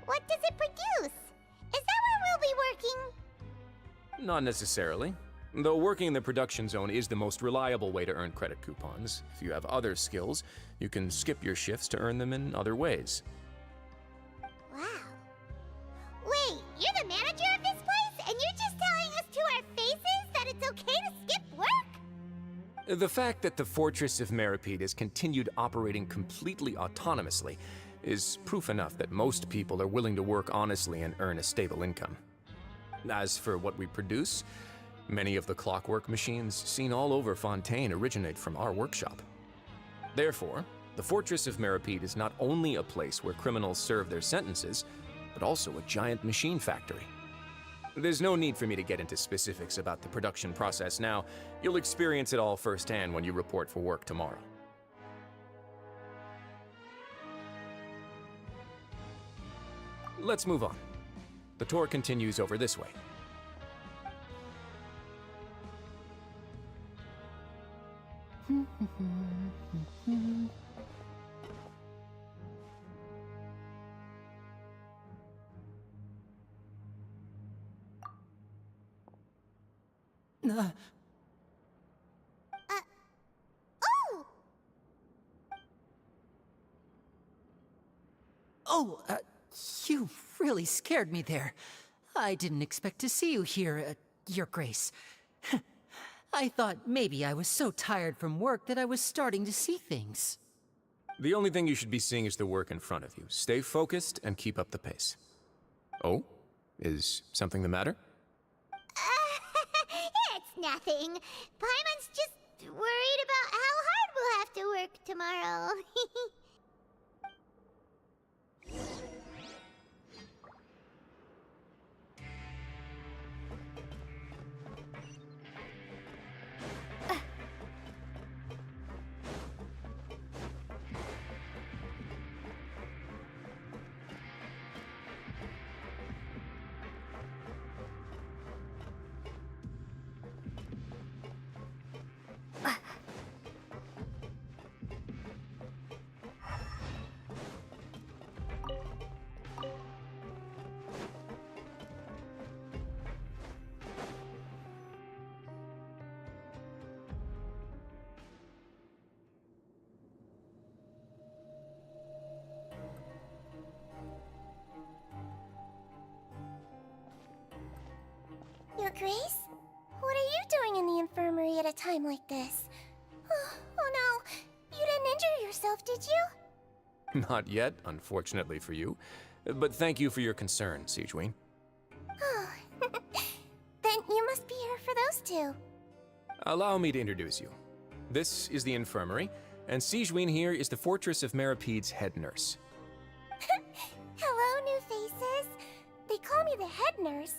S2: What does it produce? Is that where we'll be working?
S10: Not necessarily. Though working in the production zone is the most reliable way to earn credit coupons. If you have other skills, you can skip your shifts to earn them in other ways.
S2: Wow. Wait, you're the manager of this place, and you're just telling us to our faces that it's okay to skip work?
S10: The fact that the Fortress of Meripede has continued operating completely autonomously is proof enough that most people are willing to work honestly and earn a stable income. As for what we produce, many of the clockwork machines seen all over Fontaine originate from our workshop. Therefore, the Fortress of Meripede is not only a place where criminals serve their sentences, but also a giant machine factory. There's no need for me to get into specifics about the production process now. You'll experience it all firsthand when you report for work tomorrow. Let's move on. The tour continues over this way.
S2: Oh!
S13: You really scared me there. I didn't expect to see you here, Your Grace. I thought maybe I was so tired from work that I was starting to see things.
S10: The only thing you should be seeing is the work in front of you. Stay focused and keep up the pace. Oh? Is something the matter?
S2: It's nothing. Paimon's just worried about how hard we'll have to work tomorrow. Your Grace? What are you doing in the infirmary at a time like this? Oh no, you didn't injure yourself, did you?
S10: Not yet, unfortunately for you. But thank you for your concern, Sigewin.
S2: Oh, then you must be here for those two.
S10: Allow me to introduce you. This is the infirmary, and Sigewin here is the Fortress of Meripede's head nurse.
S2: Hello, new faces. They call me the head nurse,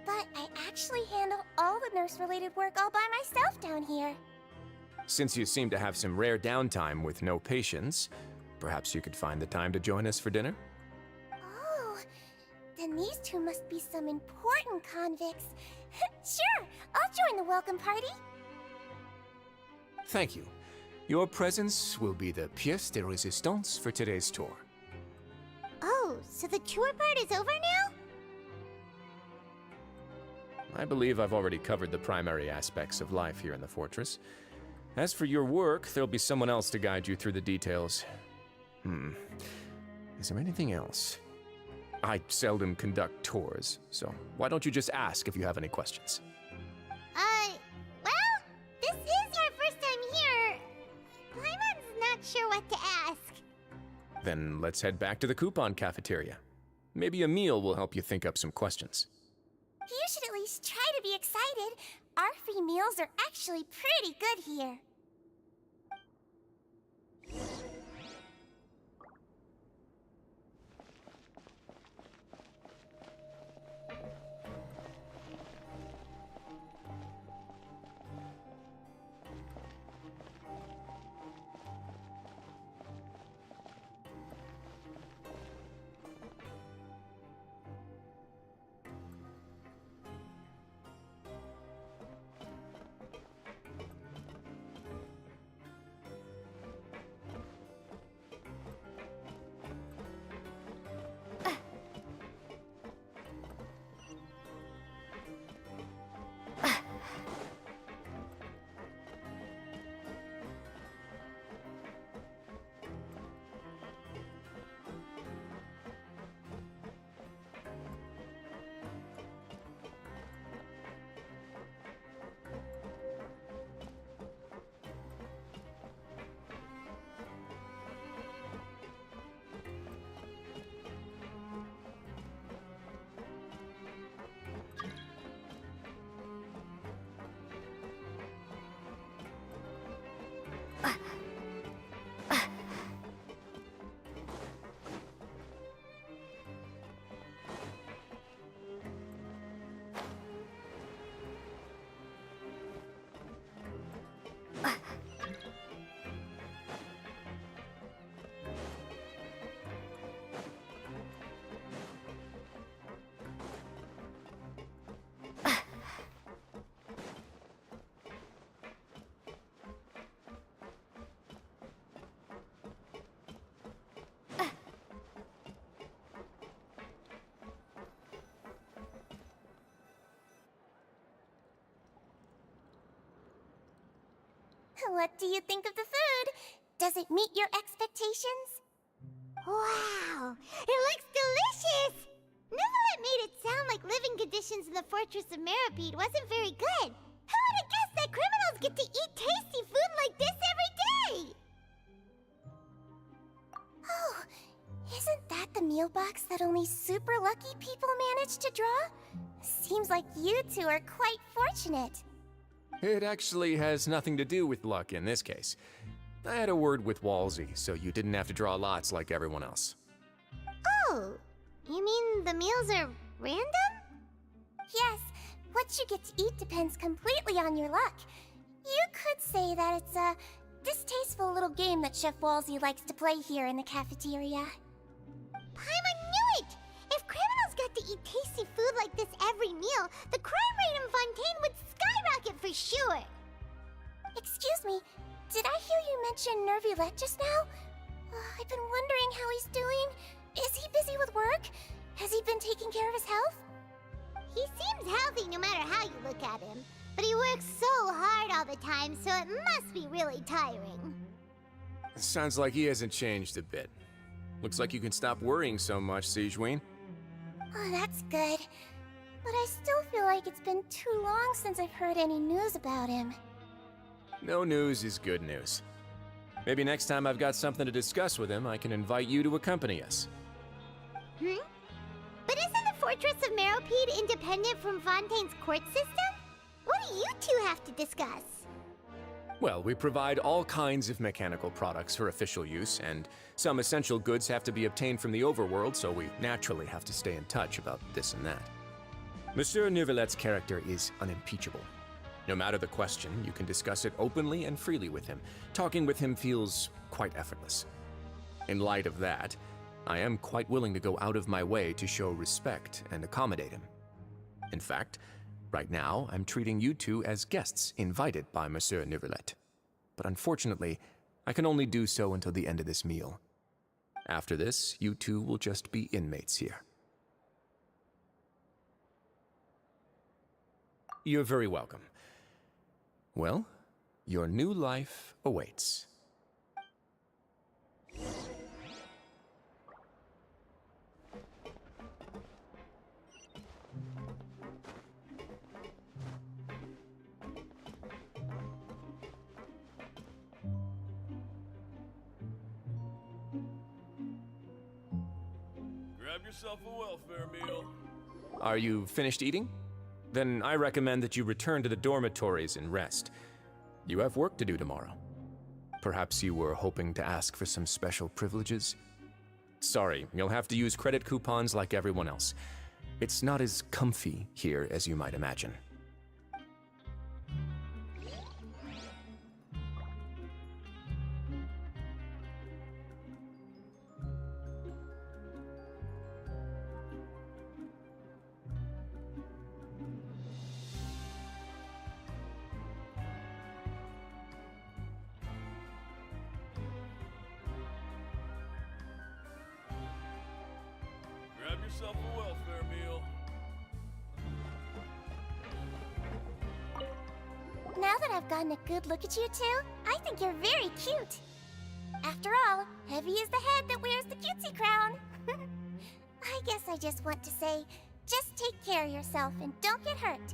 S2: but I actually handle all the nurse-related work all by myself down here.
S10: Since you seem to have some rare downtime with no patients, perhaps you could find the time to join us for dinner?
S2: Oh, then these two must be some important convicts. Sure, I'll join the welcome party.
S10: Thank you. Your presence will be the pièce de résistance for today's tour.
S2: Oh, so the tour part is over now?
S10: I believe I've already covered the primary aspects of life here in the fortress. As for your work, there'll be someone else to guide you through the details. Is there anything else? I seldom conduct tours, so why don't you just ask if you have any questions?
S2: Well, this is our first time here. Paimon's not sure what to ask.
S10: then let's head back to the coupon cafeteria. Maybe a meal will help you think up some questions.
S2: You should at least try to be excited. Our free meals are actually pretty good here. What do you think of the food? Does it meet your expectations? Wow, it looks delicious! Neverlet made it sound like living conditions in the Fortress of Meripede wasn't very good. Who would have guessed that criminals get to eat tasty food like this every day? Oh, isn't that the meal box that only super lucky people manage to draw? Seems like you two are quite fortunate.
S10: It actually has nothing to do with luck in this case. I had a word with Walsey, so you didn't have to draw lots like everyone else.
S2: Oh, you mean the meals are random? Yes, what you get to eat depends completely on your luck. You could say that it's a distasteful little game that Chef Walsey likes to play here in the cafeteria. Paimon knew it! If criminals got to eat tasty food like this every meal, the crime rate in Fontaine would skyrocket for sure! Excuse me, did I hear you mention Nervulette just now? I've been wondering how he's doing. Is he busy with work? Has he been taking care of his health? He seems healthy no matter how you look at him. But he works so hard all the time, so it must be really tiring.
S10: Sounds like he hasn't changed a bit. Looks like you can stop worrying so much, Sigewinne.
S2: Oh, that's good. But I still feel like it's been too long since I've heard any news about him.
S10: No news is good news. Maybe next time I've got something to discuss with him, I can invite you to accompany us.
S2: But isn't the Fortress of Meripede independent from Fontaine's court system? What do you two have to discuss?
S10: Well, we provide all kinds of mechanical products for official use, and some essential goods have to be obtained from the overworld, so we naturally have to stay in touch about this and that. Monsieur Nervulette's character is unimpeachable. No matter the question, you can discuss it openly and freely with him. Talking with him feels quite effortless. In light of that, I am quite willing to go out of my way to show respect and accommodate him. In fact, right now, I'm treating you two as guests invited by Monsieur Nervulette. But unfortunately, I can only do so until the end of this meal. After this, you two will just be inmates here. You're very welcome. Well, your new life awaits.
S12: Grab yourself a welfare meal.
S10: Are you finished eating? Then I recommend that you return to the dormitories and rest. You have work to do tomorrow. Perhaps you were hoping to ask for some special privileges? Sorry, you'll have to use credit coupons like everyone else. It's not as comfy here as you might imagine.
S12: Grab yourself a welfare meal.
S2: Now that I've gotten a good look at you two, I think you're very cute. After all, heavy is the head that wears the cutesy crown. I guess I just want to say, just take care of yourself and don't get hurt.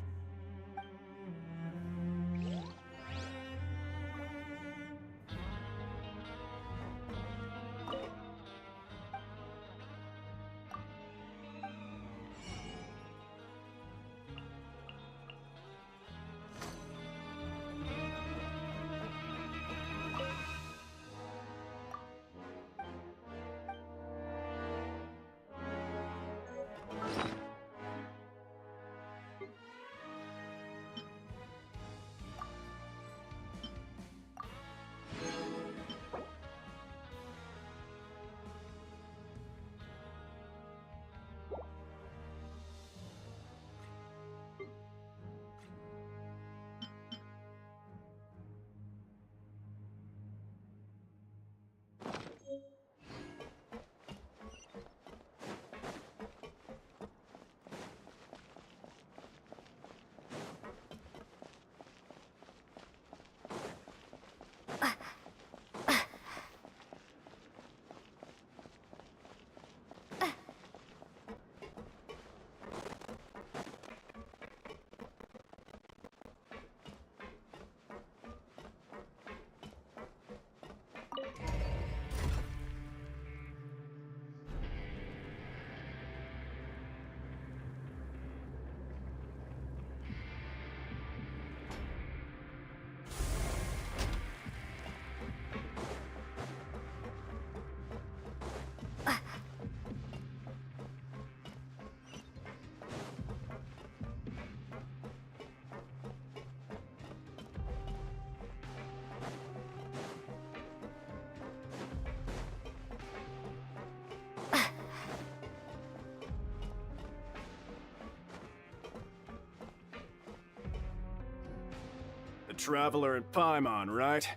S14: The Traveler and Paimon, right?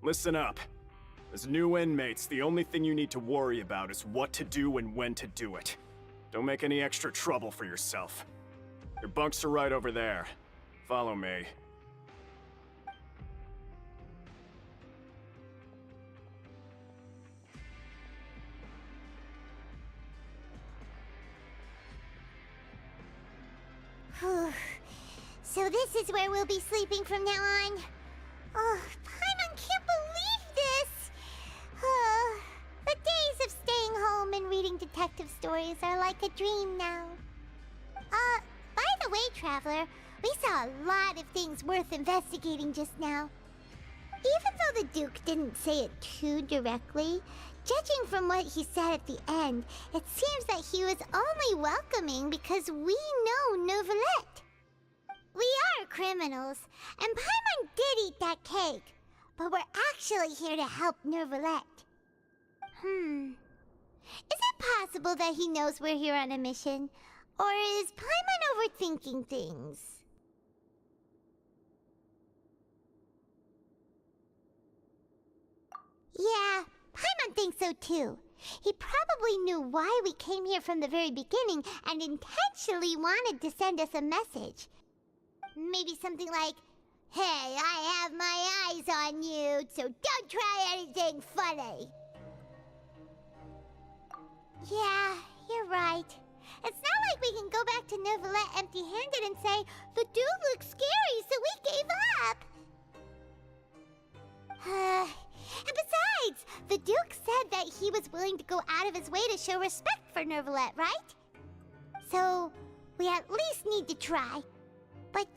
S14: Listen up. As new inmates, the only thing you need to worry about is what to do and when to do it. Don't make any extra trouble for yourself. Your bunks are right over there. Follow me.
S2: So this is where we'll be sleeping from now on. Oh, Paimon can't believe this! The days of staying home and reading detective stories are like a dream now. By the way, Traveler, we saw a lot of things worth investigating just now. Even though the Duke didn't say it too directly, judging from what he said at the end, it seems that he was only welcoming because we know Neuvillette. We are criminals, and Paimon did eat that cake, but we're actually here to help Neuvillette. Is it possible that he knows we're here on a mission? Or is Paimon overthinking things? Yeah, Paimon thinks so too. He probably knew why we came here from the very beginning and intentionally wanted to send us a message. Maybe something like, "Hey, I have my eyes on you, so don't try anything funny." Yeah, you're right. It's not like we can go back to Neuvillette empty-handed and say, "The dude looks scary, so we gave up." And besides, the Duke said that he was willing to go out of his way to show respect for Nervalette, right? So, we at least need to try. But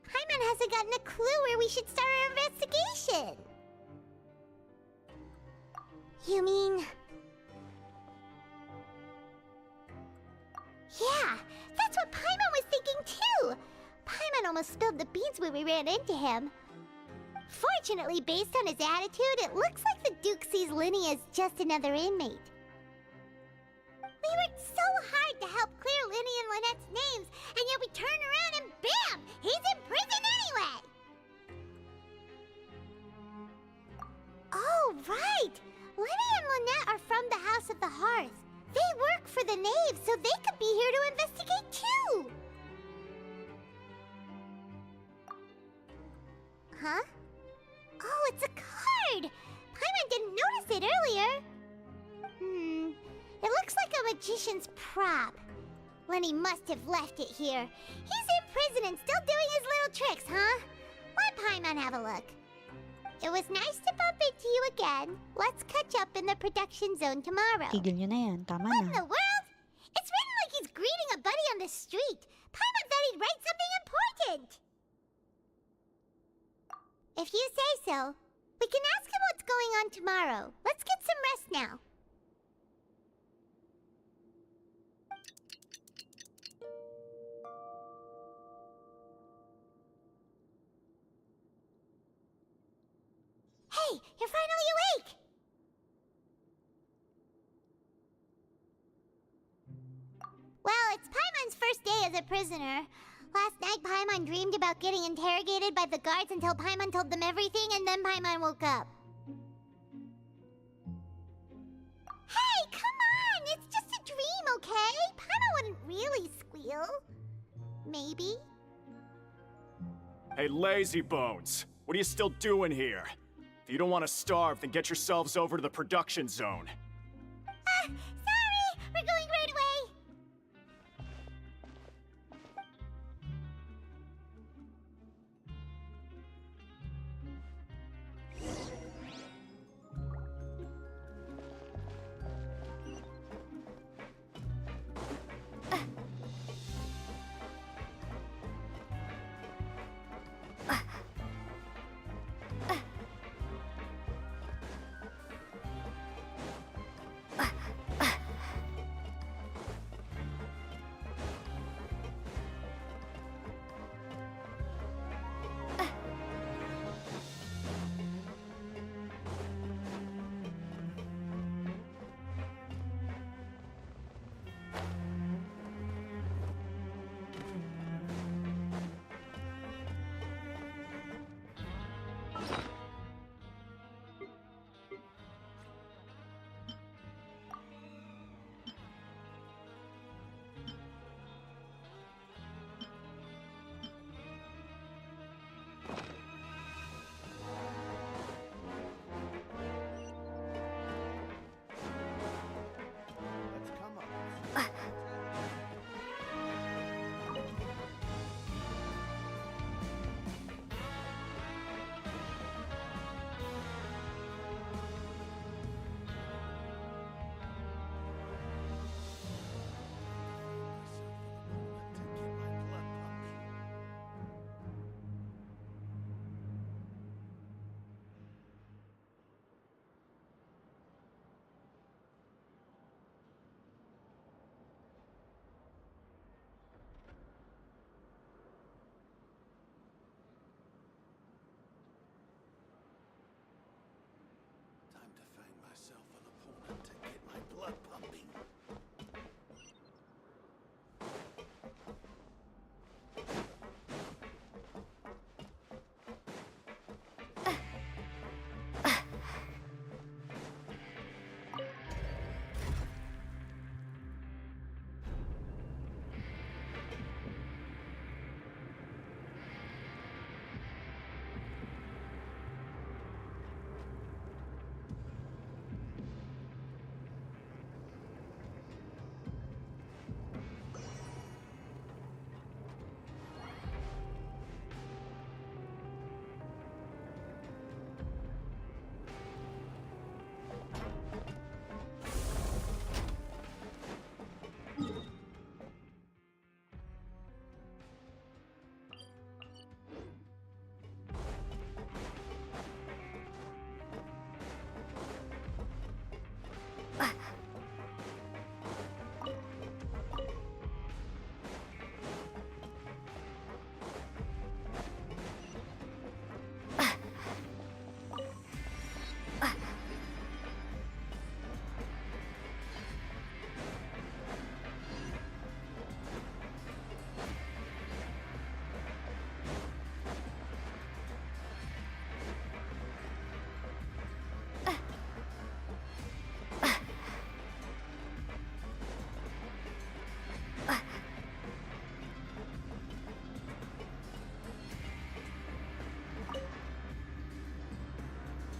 S2: Paimon hasn't gotten a clue where we should start our investigation. You mean... Yeah, that's what Paimon was thinking too! Paimon almost spilled the beans when we ran into him. Fortunately, based on his attitude, it looks like the Duke sees Linny as just another inmate. We worked so hard to help clear Linny and Lynette's names, and yet we turn around and BAM! He's in prison anyway! Oh, right! Linny and Lynette are from the House of the Hearth. They work for the Knave, so they could be here to investigate too! Huh? Oh, it's a card! Paimon didn't notice it earlier. It looks like a magician's prop. Lenny must have left it here. He's in prison and still doing his little tricks, huh? Let Paimon have a look. It was nice to bump into you again. Let's catch up in the production zone tomorrow.
S15: Tigil nyo na yan. Tama
S2: What in
S15: na.
S2: the world? It's written like he's greeting a buddy on the street. Paimon thought he'd write something important. If you say so, we can ask him what's going on tomorrow. Let's get some rest now. Hey, you're finally awake! Well, it's Paimon's first day as a prisoner. Last night, Paimon dreamed about getting interrogated by the guards until Paimon told them everything, and then Paimon woke up. Hey, come on! It's just a dream, okay? Paimon wouldn't really squeal. Maybe.
S14: Hey, lazy bones! What are you still doing here? If you don't want to starve, then get yourselves over to the production zone.
S2: Sorry! We're going right away!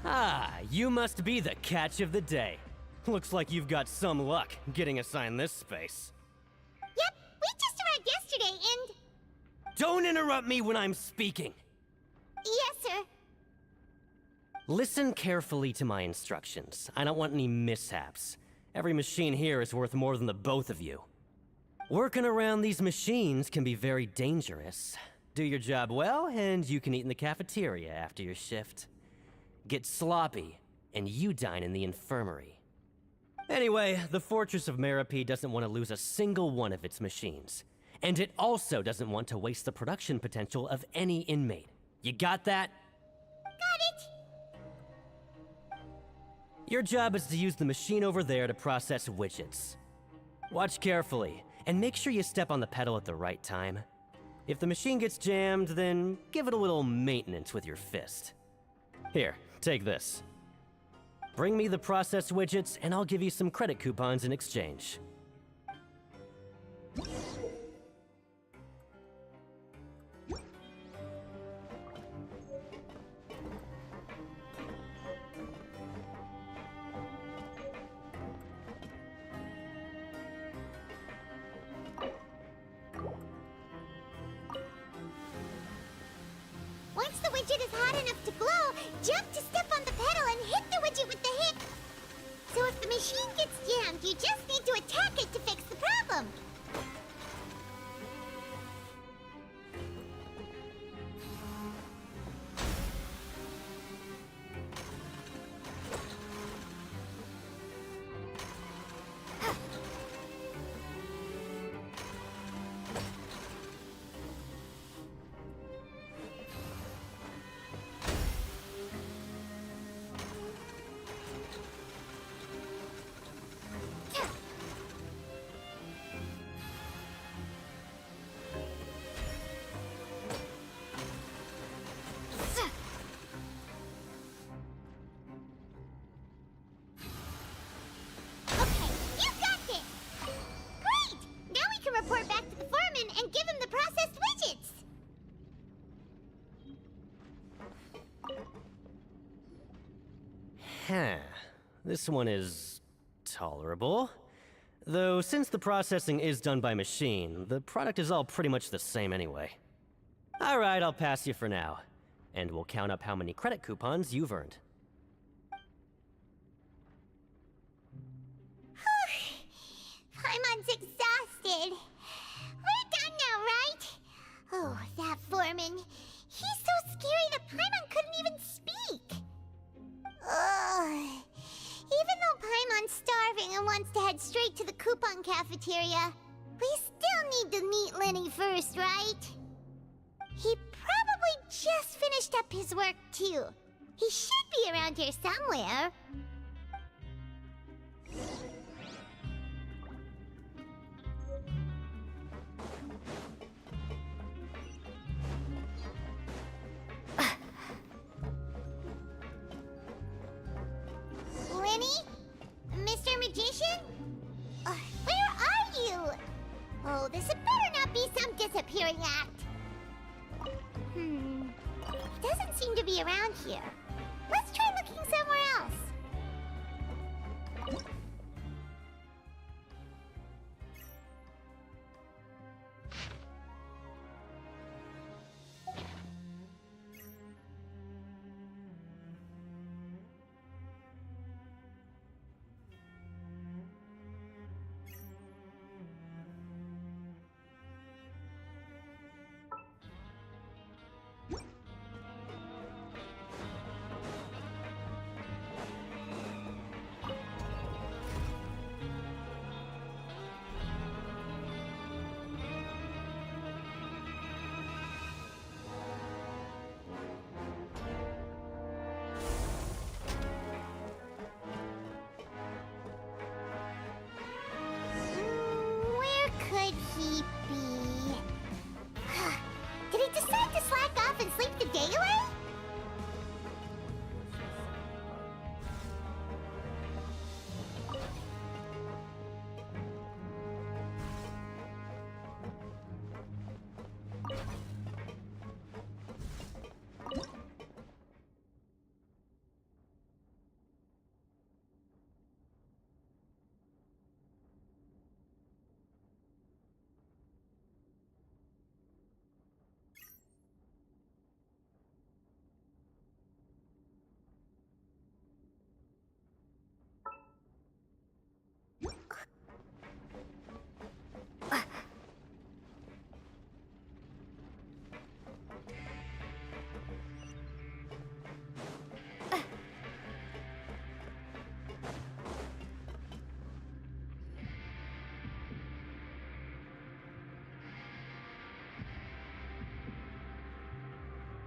S15: Ah, you must be the catch of the day. Looks like you've got some luck getting assigned this space.
S2: Yep, we just arrived yesterday and...
S15: Don't interrupt me when I'm speaking!
S2: Yes, sir.
S15: Listen carefully to my instructions. I don't want any mishaps. Every machine here is worth more than the both of you. Working around these machines can be very dangerous. Do your job well, and you can eat in the cafeteria after your shift. Get sloppy, and you dine in the infirmary. Anyway, the Fortress of Meropide doesn't want to lose a single one of its machines. And it also doesn't want to waste the production potential of any inmate. You got that?
S2: Got it.
S15: Your job is to use the machine over there to process widgets. Watch carefully, and make sure you step on the pedal at the right time. If the machine gets jammed, then give it a little maintenance with your fist. Here, take this. Bring me the processed widgets, and I'll give you some credit coupons in exchange.
S2: Once the widget is hot enough to glow, jump to step on the pedal and hit the widget with the hip. So if the machine gets jammed, you just need to attack it to fix the problem. Okay, you got this! Great! Now we can report back to the foreman and give him the processed widgets!
S15: Huh. This one is tolerable. Though, since the processing is done by machine, the product is all pretty much the same anyway. Alright, I'll pass you for now. And we'll count up how many credit coupons you've earned.
S2: Paimon's exhausted. We're done now, right? Oh, that foreman. He's so scary that Paimon couldn't even speak. Ugh. Even though Paimon's starving and wants to head straight to the coupon cafeteria, we still need to meet Lenny first, right? He probably just finished up his work, too. He should be around here somewhere. Lenny? Mr. Magician? Where are you? Oh, this had better not be some disappearing act. He doesn't seem to be around here. Let's try looking somewhere else.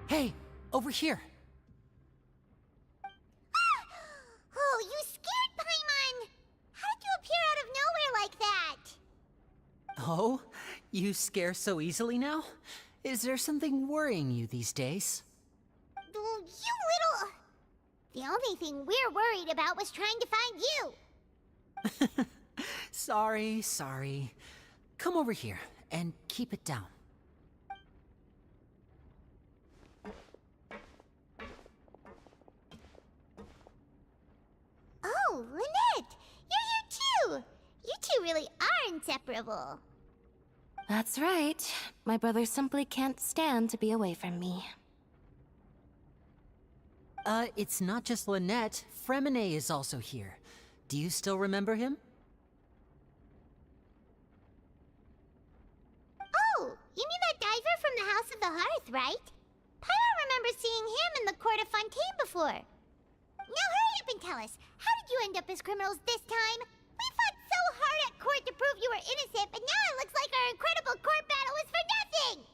S13: Hey, over here.
S2: Oh, you scared Paimon! How did you appear out of nowhere like that?
S13: Oh, you scare so easily now? Is there something worrying you these days?
S2: Oh, you little... The only thing we're worried about was trying to find you.
S13: Sorry. Come over here and keep it down.
S2: Oh, Lynette! You're here too! You two really are inseparable.
S4: That's right. My brother simply can't stand to be away from me.
S13: It's not just Lynette. Fremine is also here. Do you still remember him?
S2: Oh, you mean that diver from the House of the Hearth, right? Paimon remembers seeing him in the Court of Fontaine before. Now hurry up and tell us, how did you end up as criminals this time? We fought so hard at court to prove you were innocent, but now it looks like our incredible court battle was for nothing!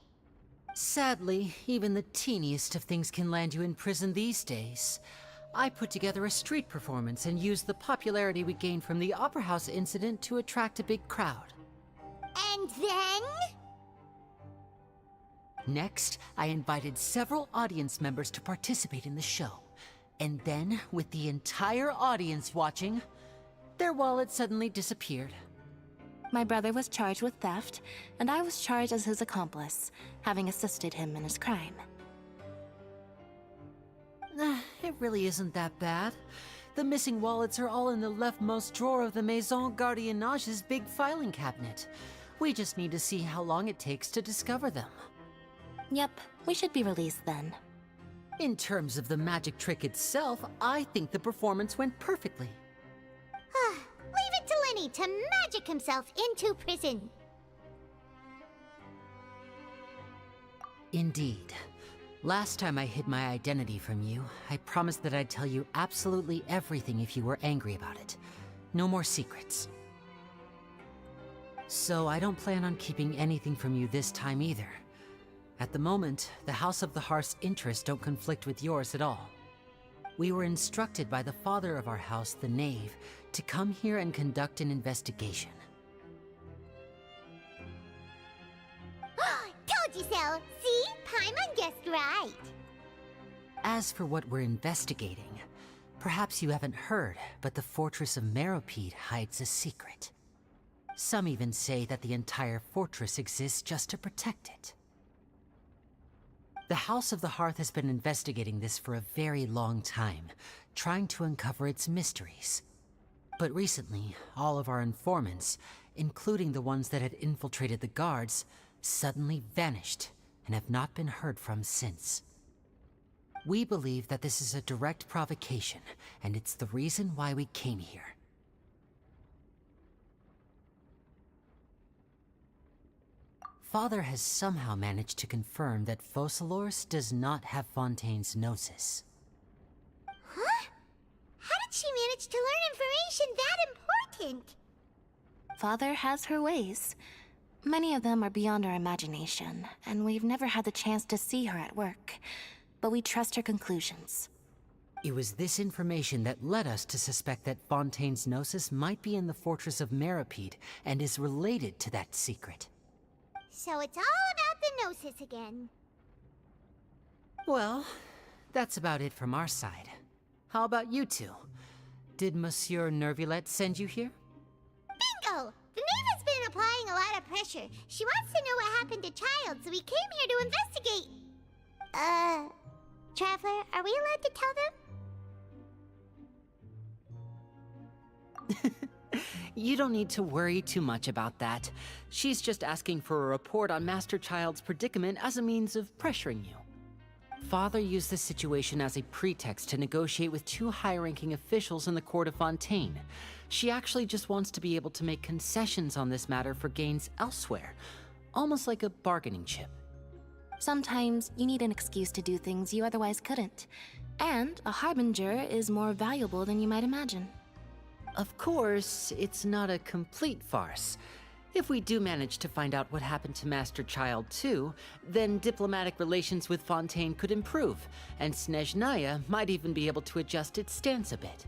S13: Sadly, even the teeniest of things can land you in prison these days. I put together a street performance and used the popularity we gained from the Opera House incident to attract a big crowd.
S2: And then?
S13: Next, I invited several audience members to participate in the show. And then, with the entire audience watching, their wallet suddenly disappeared.
S4: My brother was charged with theft, and I was charged as his accomplice, having assisted him in his crime.
S13: It really isn't that bad. The missing wallets are all in the leftmost drawer of the Maison Gardiennage's big filing cabinet. We just need to see how long it takes to discover them.
S4: Yep, we should be released then.
S13: In terms of the magic trick itself, I think the performance went perfectly.
S2: Leave it to Lenny to magic himself into prison.
S13: Indeed. Last time I hid my identity from you, I promised that I'd tell you absolutely everything if you were angry about it. No more secrets. So I don't plan on keeping anything from you this time either. At the moment, the House of the Hearth's interests don't conflict with yours at all. We were instructed by the father of our house, the Knave, to come here and conduct an investigation.
S2: Told you so! See? Paimon guessed right.
S13: As for what we're investigating, perhaps you haven't heard, but the fortress of Meropide hides a secret. Some even say that the entire fortress exists just to protect it. The House of the Hearth has been investigating this for a very long time, trying to uncover its mysteries. But recently, all of our informants, including the ones that had infiltrated the guards, suddenly vanished and have not been heard from since. We believe that this is a direct provocation, and it's the reason why we came here. Father has somehow managed to confirm that Focalors does not have Fontaine's gnosis.
S2: Huh? How did she manage to learn information that important?
S4: Father has her ways. Many of them are beyond our imagination, and we've never had the chance to see her at work. But we trust her conclusions.
S13: It was this information that led us to suspect that Fontaine's gnosis might be in the fortress of Meropide and is related to that secret.
S2: So it's all about the Gnosis again.
S13: Well, that's about it from our side. How about you two? Did Monsieur Nervulette send you here?
S2: Bingo! The Knave has been applying a lot of pressure. She wants to know what happened to Child, so we came here to investigate. Traveler, are we allowed to tell them?
S13: You don't need to worry too much about that. She's just asking for a report on Master Child's predicament as a means of pressuring you. Father used the situation as a pretext to negotiate with two high-ranking officials in the court of Fontaine. She actually just wants to be able to make concessions on this matter for gains elsewhere, almost like a bargaining chip.
S4: Sometimes you need an excuse to do things you otherwise couldn't. And a harbinger is more valuable than you might imagine.
S13: Of course, it's not a complete farce. If we do manage to find out what happened to Master Child too, then diplomatic relations with Fontaine could improve, and Snezhnaya might even be able to adjust its stance a bit.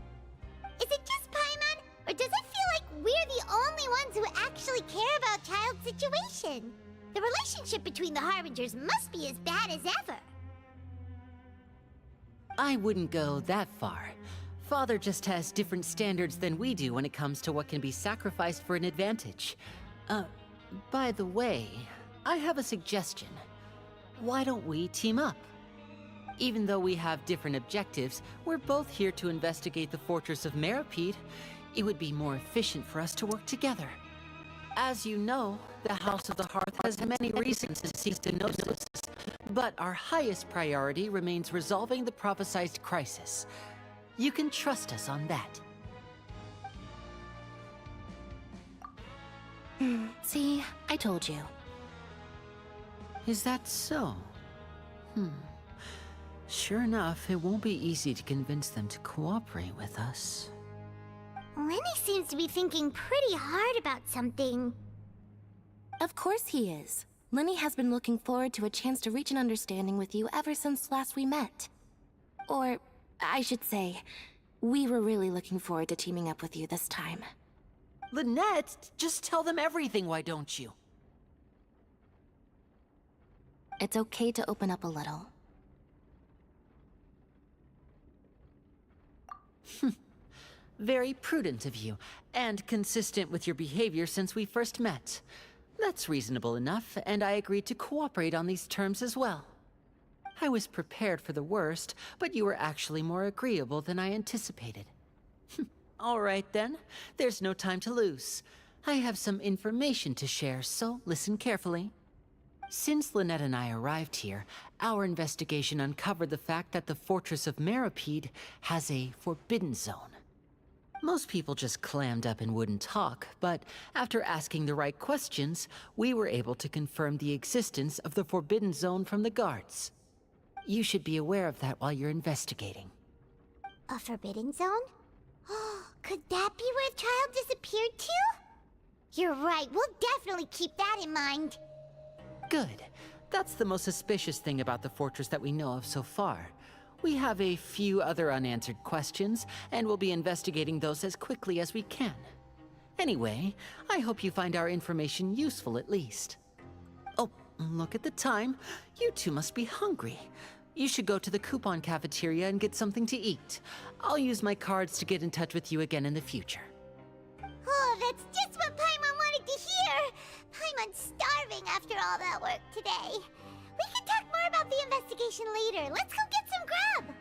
S2: Is it just Paimon, or does it feel like we're the only ones who actually care about Child's situation? The relationship between the Harbingers must be as bad as ever.
S13: I wouldn't go that far. Father just has different standards than we do when it comes to what can be sacrificed for an advantage. By the way, I have a suggestion. Why don't we team up? Even though we have different objectives, we're both here to investigate the fortress of Meripede. It would be more efficient for us to work together. As you know, the House of the Hearth has many reasons to seek Gnosis, but our highest priority remains resolving the prophesized crisis. You can trust us on that.
S4: See, I told you.
S13: Is that so? Sure enough, it won't be easy to convince them to cooperate with us.
S2: Lenny seems to be thinking pretty hard about something.
S4: Of course he is. Lenny has been looking forward to a chance to reach an understanding with you ever since last we met. Or, I should say, we were really looking forward to teaming up with you this time.
S13: Lynette, just tell them everything, why don't you?
S4: It's okay to open up a little.
S13: Very prudent of you, and consistent with your behavior since we first met. That's reasonable enough, and I agreed to cooperate on these terms as well. I was prepared for the worst, but you were actually more agreeable than I anticipated. All right then, there's no time to lose. I have some information to share, so listen carefully. Since Lynette and I arrived here, our investigation uncovered the fact that the Fortress of Meripede has a forbidden zone. Most people just clammed up and wouldn't talk, but after asking the right questions, we were able to confirm the existence of the forbidden zone from the guards. You should be aware of that while you're investigating.
S2: A forbidden zone? Could that be where Child disappeared to? You're right, we'll definitely keep that in mind.
S13: Good. That's the most suspicious thing about the fortress that we know of so far. We have a few other unanswered questions, and we'll be investigating those as quickly as we can. Anyway, I hope you find our information useful at least. Oh, look at the time. You two must be hungry. You should go to the coupon cafeteria and get something to eat. I'll use my cards to get in touch with you again in the future.
S2: Oh, that's just what Paimon wanted to hear! Paimon's starving after all that work today. We can talk more about the investigation later. Let's go get some grub!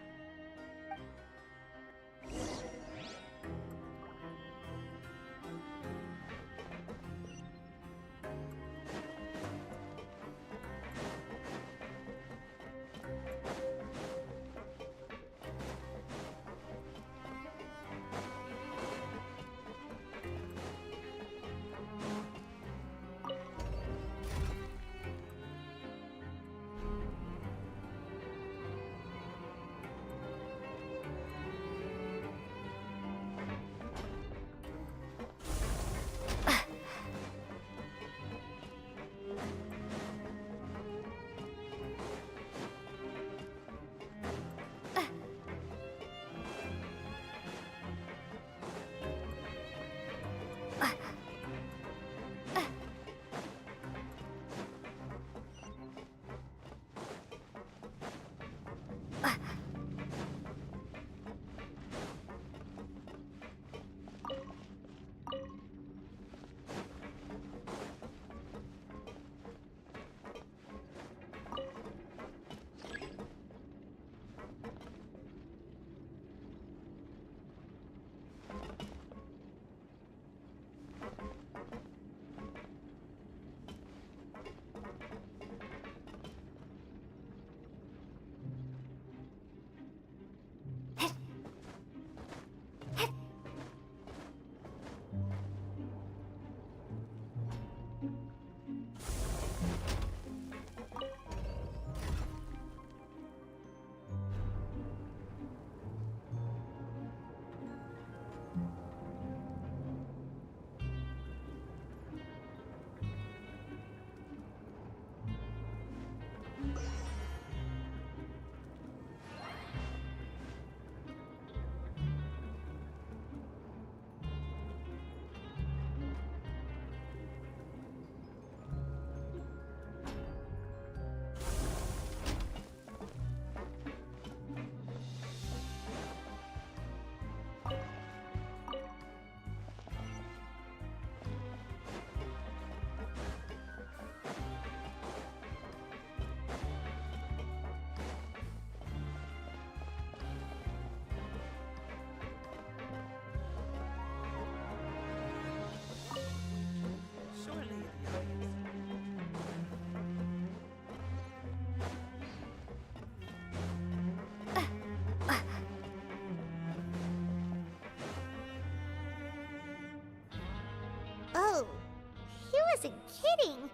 S2: wasn't kidding.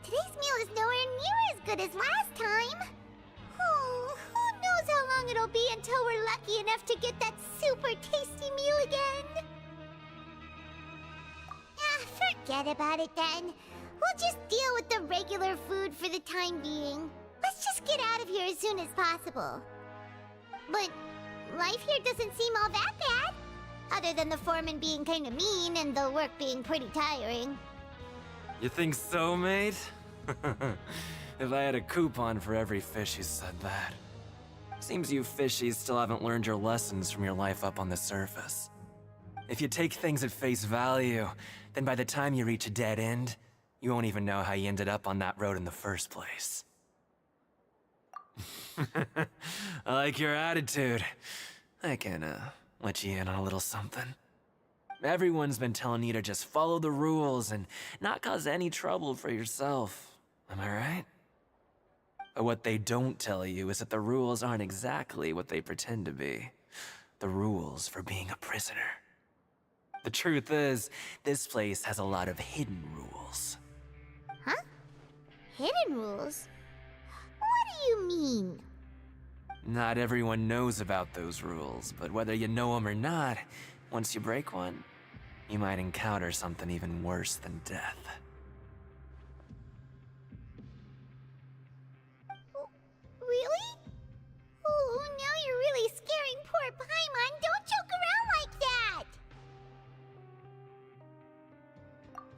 S2: Today's meal is nowhere near as good as last time. Oh, who knows how long it'll be until we're lucky enough to get that super tasty meal again. Ah, forget about it then. We'll just deal with the regular food for the time being. Let's just get out of here as soon as possible. But life here doesn't seem all that bad. Other than the foreman being kinda mean and the work being pretty tiring.
S16: You think so, mate? If I had a coupon for every fish who said that. Seems you fishies still haven't learned your lessons from your life up on the surface. If you take things at face value, then by the time you reach a dead end, you won't even know how you ended up on that road in the first place. I like your attitude. I can, let you in on a little something. Everyone's been telling you to just follow the rules and not cause any trouble for yourself. Am I right? But what they don't tell you is that the rules aren't exactly what they pretend to be. The rules for being a prisoner. The truth is, this place has a lot of hidden rules.
S2: Huh? Hidden rules? What do you mean?
S16: Not everyone knows about those rules, but whether you know them or not, once you break one, you might encounter something even worse than death.
S2: Really? Oh, now you're really scaring poor Paimon. Don't joke around like that!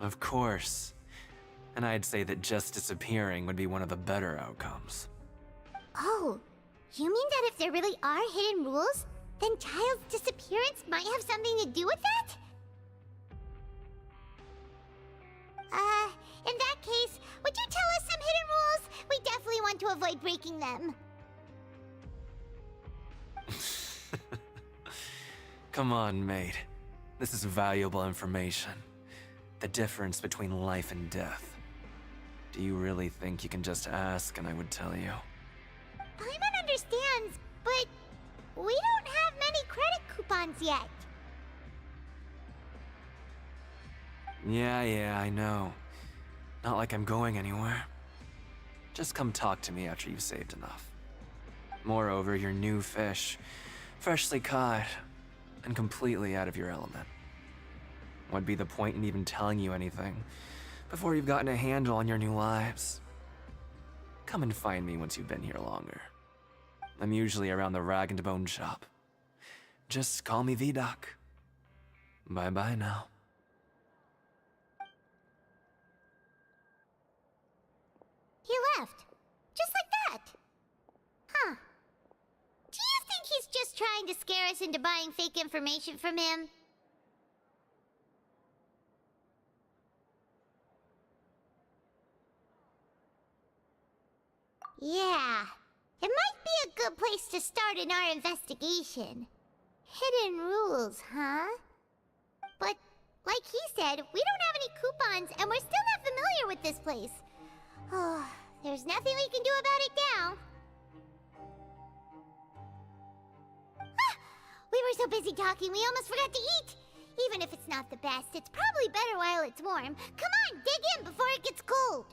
S16: Of course. And I'd say that just disappearing would be one of the better outcomes.
S2: Oh, you mean that if there really are hidden rules, then Child's disappearance might have something to do with that? In that case, would you tell us some hidden rules? We definitely want to avoid breaking them.
S16: Come on, mate. This is valuable information. The difference between life and death. Do you really think you can just ask and I would tell you?
S2: Paimon understands, but we don't have many credit coupons yet.
S16: Yeah, I know. Not like I'm going anywhere. Just come talk to me after you've saved enough. Moreover, you're new fish, freshly caught, and completely out of your element. What'd be the point in even telling you anything before you've gotten a handle on your new lives? Come and find me once you've been here longer. I'm usually around the rag and bone shop. Just call me V-Doc. Bye-bye now.
S2: He left. Just like that. Huh. Do you think he's just trying to scare us into buying fake information from him? Yeah. It might be a good place to start in our investigation. Hidden rules, huh? But, like he said, we don't have any coupons, and we're still not familiar with this place. Oh, there's nothing we can do about it now. Ah! We were so busy talking, we almost forgot to eat. Even if it's not the best, it's probably better while it's warm. Come on, dig in before it gets cold.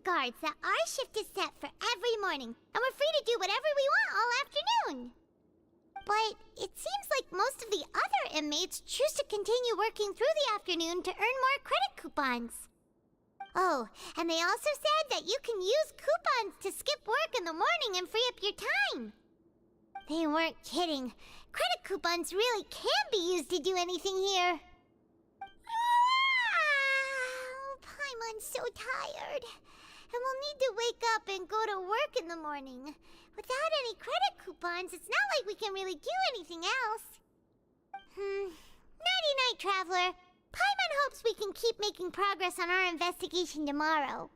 S2: guards that our shift is set for every morning, and we're free to do whatever we want all afternoon. But it seems like most of the other inmates choose to continue working through the afternoon to earn more credit coupons. Oh, and they also said that you can use coupons to skip work in the morning and free up your time. They weren't kidding. Credit coupons really can be used to do anything here. Paimon's so tired. And we'll need to wake up and go to work in the morning. Without any credit coupons, it's not like we can really do anything else. Nighty-night, Traveler. Paimon hopes we can keep making progress on our investigation tomorrow.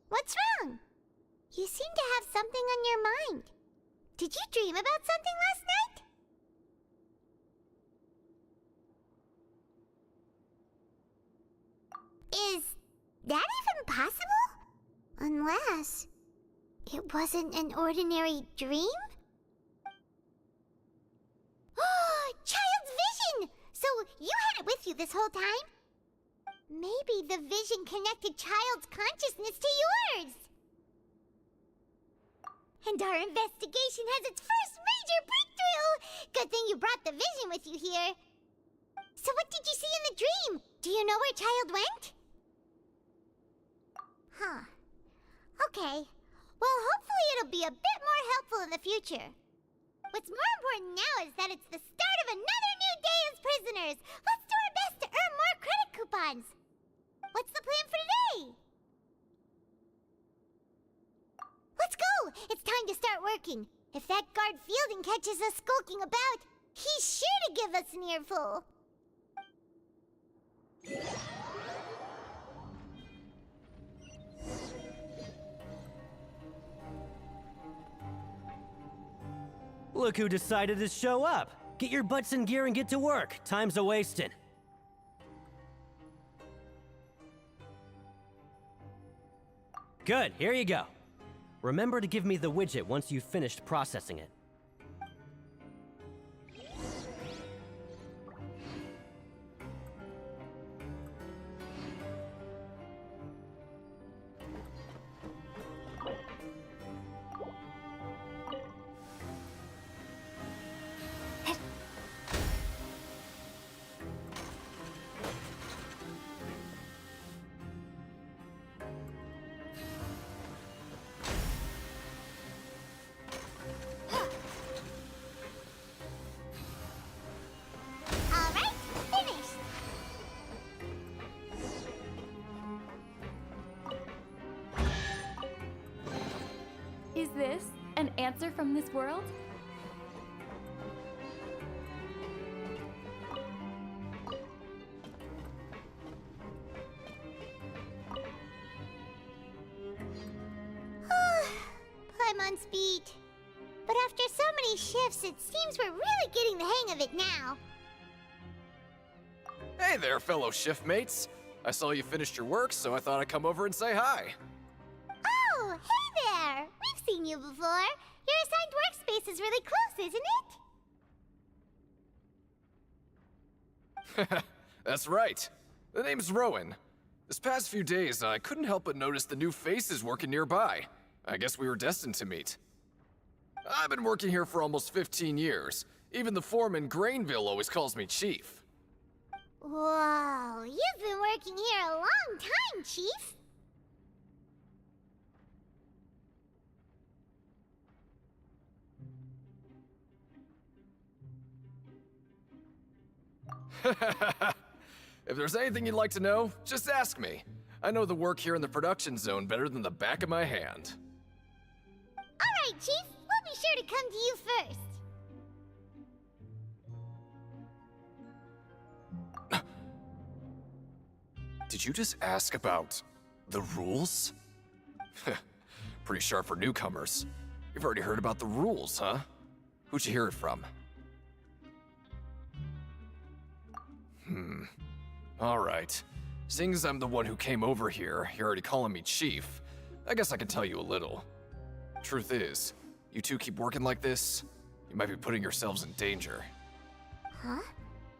S2: What's wrong? You seem to have something on your mind. Did you dream about something last night? Is that even possible? Unless it wasn't an ordinary dream? Oh, child's vision! So you had it with you this whole time? Maybe the vision connected child's consciousness to yours. And our investigation has its first major breakthrough! Good thing you brought the vision with you here. So what did you see in the dream? Do you know where child went? Huh. Okay. Well, hopefully it'll be a bit more helpful in the future. What's more important now is that it's the start of another new day as prisoners. Let's do our best to earn more credit coupons. What's the plan for today? Let's go! It's time to start working. If that guard Fielding catches us skulking about, he's sure to give us an earful.
S15: Look who decided to show up. Get your butts in gear and get to work. Time's a-wasting. Good, here you go. Remember to give me the widget once you've finished processing it.
S17: Is this an answer from this world?
S2: Paimon's beat. But after so many shifts, it seems we're really getting the hang of it now.
S18: Hey there, fellow shiftmates. I saw you finished your work, so I thought I'd come over and say hi.
S2: Oh, hey there! We've seen you before. Your assigned workspace is really close, isn't it?
S18: That's right. The name's Rowan. This past few days, I couldn't help but notice the new faces working nearby. I guess we were destined to meet. I've been working here for almost 15 years. Even the foreman, Grainville, always calls me Chief.
S2: Whoa, you've been working here a long time, Chief.
S18: If there's anything you'd like to know, just ask me. I know the work here in the production zone better than the back of my hand.
S2: All right, Chief. We'll be sure to come to you first.
S18: Did you just ask about the rules? Pretty sharp for newcomers. You've already heard about the rules, huh? Who'd you hear it from? Alright. Seeing as I'm the one who came over here, you're already calling me Chief, I guess I can tell you a little. Truth is, you two keep working like this, you might be putting yourselves in danger.
S2: Huh?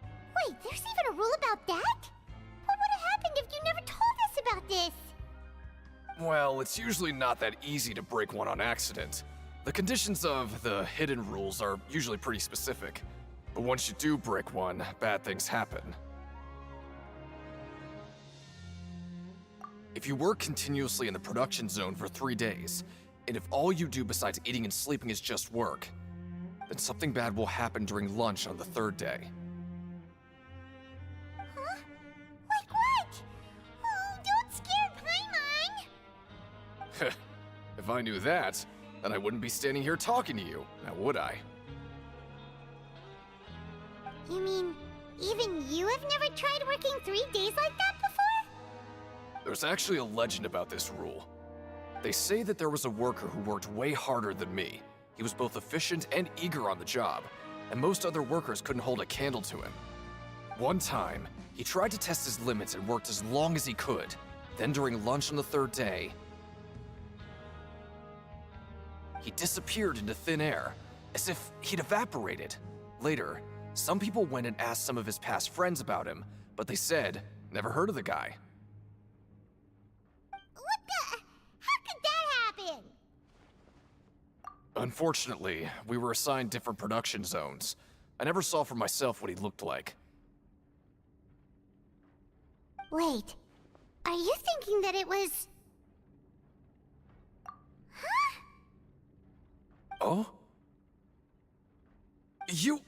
S2: Wait, there's even a rule about that? What would have happened if you never told us about this?
S18: Well, it's usually not that easy to break one on accident. The conditions of the hidden rules are usually pretty specific. But once you do break one, bad things happen. If you work continuously in the production zone for 3 days, and if all you do besides eating and sleeping is just work, then something bad will happen during lunch on the 3rd day.
S2: Huh? Like what? Oh, don't scare Paimon!
S18: If I knew that, then I wouldn't be standing here talking to you, now would I?
S2: You mean, even you have never tried working 3 days like that before?
S18: There's actually a legend about this rule. They say that there was a worker who worked way harder than me. He was both efficient and eager on the job, and most other workers couldn't hold a candle to him. One time, he tried to test his limits and worked as long as he could. Then during lunch on the 3rd day, he disappeared into thin air, as if he'd evaporated. Later, some people went and asked some of his past friends about him, but they said, never heard of the guy.
S2: What the? How could that happen?
S18: Unfortunately, we were assigned different production zones. I never saw for myself what he looked like.
S2: Wait, are you thinking that it was... Huh?
S18: Oh? You...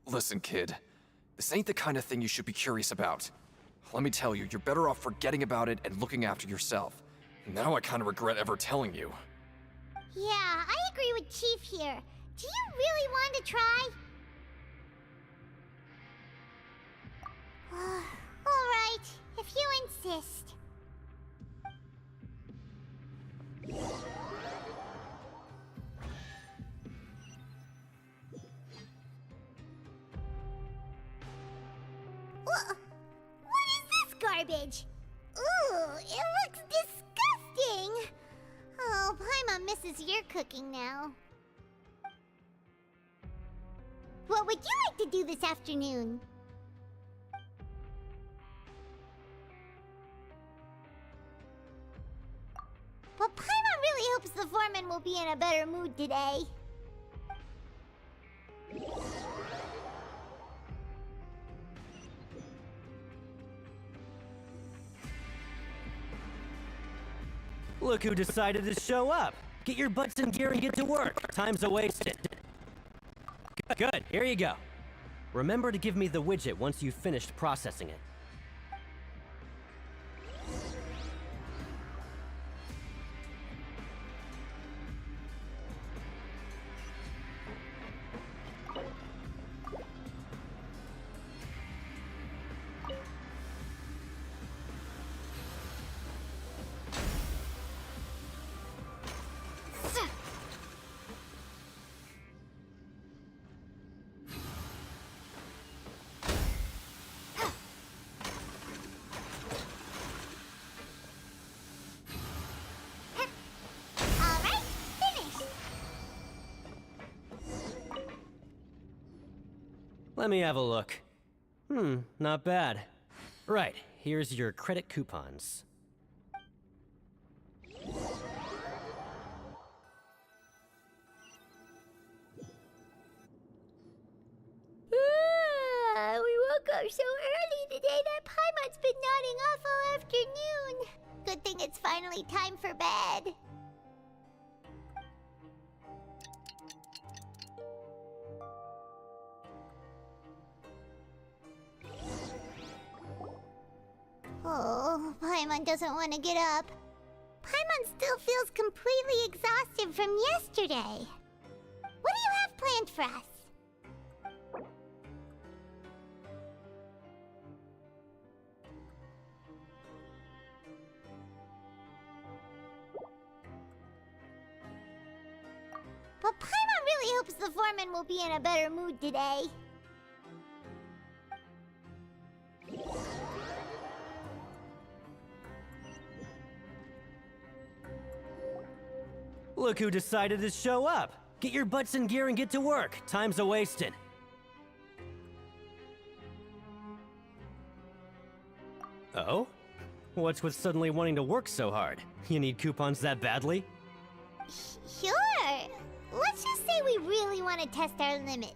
S18: Listen, kid. This ain't the kind of thing you should be curious about. Let me tell you, you're better off forgetting about it and looking after yourself. Now I kind of regret ever telling you.
S2: Yeah, I agree with Chief here. Do you really want to try? Alright, if you insist. What is this garbage? Ooh, it looks disgusting! Oh, Paimon misses your cooking now. What would you like to do this afternoon? But Paimon really hopes the foreman will be in a better mood today.
S15: Look who decided to show up. Get your butts in gear and get to work. Time's a wasted. Good, here you go. Remember to give me the widget once you've finished processing it. Let me have a look. Not bad. Right, here's your credit coupons.
S2: We woke up so early today that Paimon's been nodding off all afternoon. Good thing it's finally time for bed. Oh, Paimon doesn't want to get up. Paimon still feels completely exhausted from yesterday. What do you have planned for us? But Paimon really hopes the foreman will be in a better mood today.
S15: Look who decided to show up! Get your butts in gear and get to work. Time's a-wasting. Oh? What's with suddenly wanting to work so hard? You need coupons that badly?
S2: Sure. Let's just say we really want to test our limits.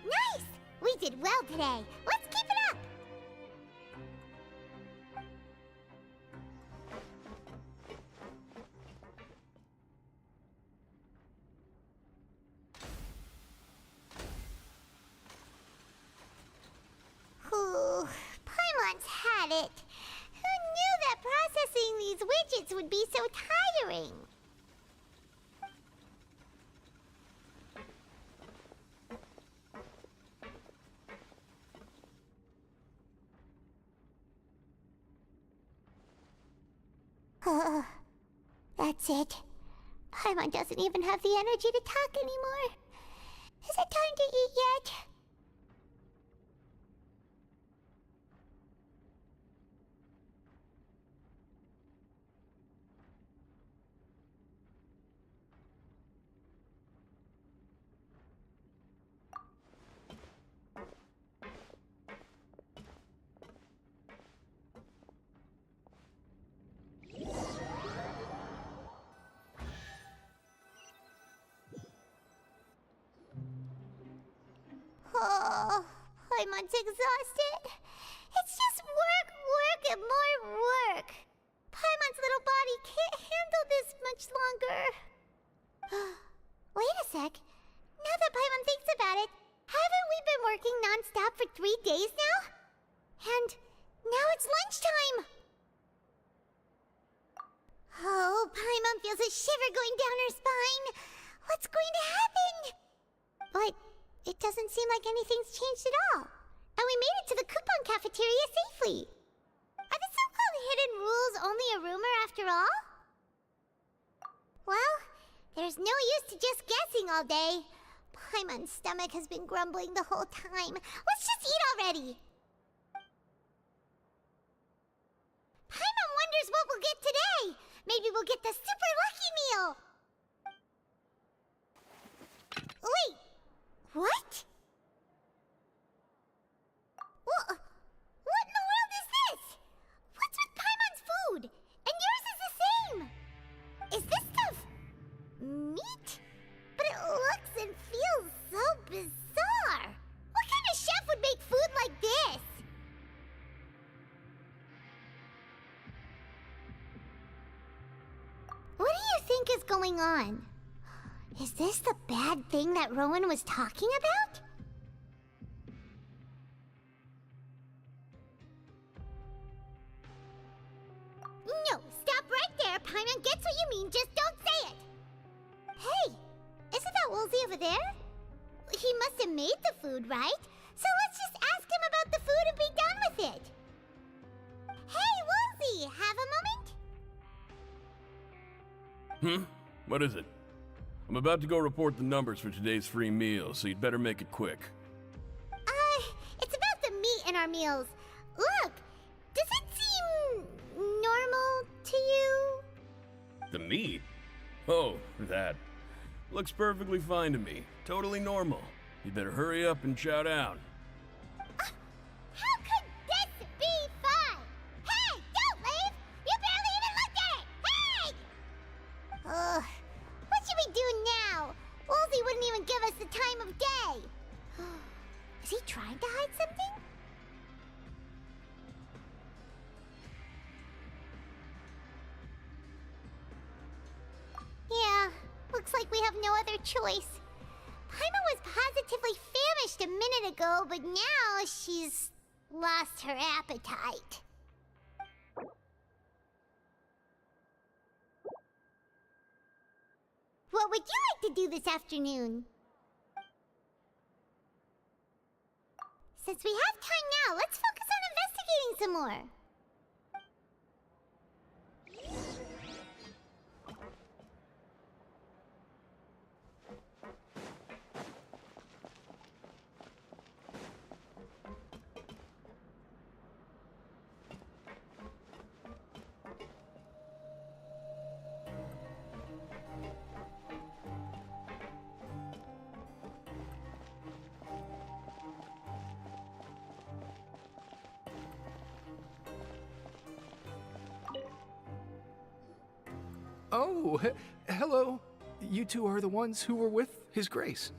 S2: Nice! We did well today. Let's keep it up! Ooh, Paimon's had it. Who knew that processing these widgets would be so tiring? That's it. Paimon doesn't even have the energy to talk anymore. Is it time to eat yet? Oh, Paimon's exhausted. It's just work, and more work. Paimon's little body can't handle this much longer. Wait a sec. Now that Paimon thinks about it, haven't we been working non-stop for 3 days now? And now it's lunchtime. Oh, Paimon feels a shiver going down her spine. What's going to happen? But it doesn't seem like anything's changed at all. And we made it to the coupon cafeteria safely. Are the so-called hidden rules only a rumor after all? Well, there's no use to just guessing all day. Paimon's stomach has been grumbling the whole time. Let's just eat already. Paimon wonders what we'll get today. Maybe we'll get the super lucky meal. Wait. What? What in the world is this? What's with Paimon's food? And yours is the same. Is this stuff meat? But it looks and feels so bizarre. What kind of chef would make food like this? What do you think is going on? Is this the bad thing that Rowan was talking about? No, stop right there. Paimon gets what you mean, just don't say it. Hey, isn't that Woolsey over there? He must have made the food, right? So let's just ask him about the food and be done with it. Hey, Woolsey, have a moment?
S12: What is it? I'm about to go report the numbers for today's free meal, so you'd better make it quick.
S2: It's about the meat in our our meals. Look, does it seem normal to you?
S12: The meat? Oh, that. Looks perfectly fine to me. Totally normal. You better hurry up and chow down.
S2: How could this be fun? Hey, don't leave! You barely even looked at it! Hey! What should we do now? Woolsey wouldn't even give us the time of day. Is he trying to hide something? Yeah, looks like we have no other choice. Paima was positively famished a minute ago, but now she's lost her appetite. What would you like to do this afternoon? Since we have time now, let's focus on investigating some more.
S11: Oh, hello. You two are the ones who were with His Grace.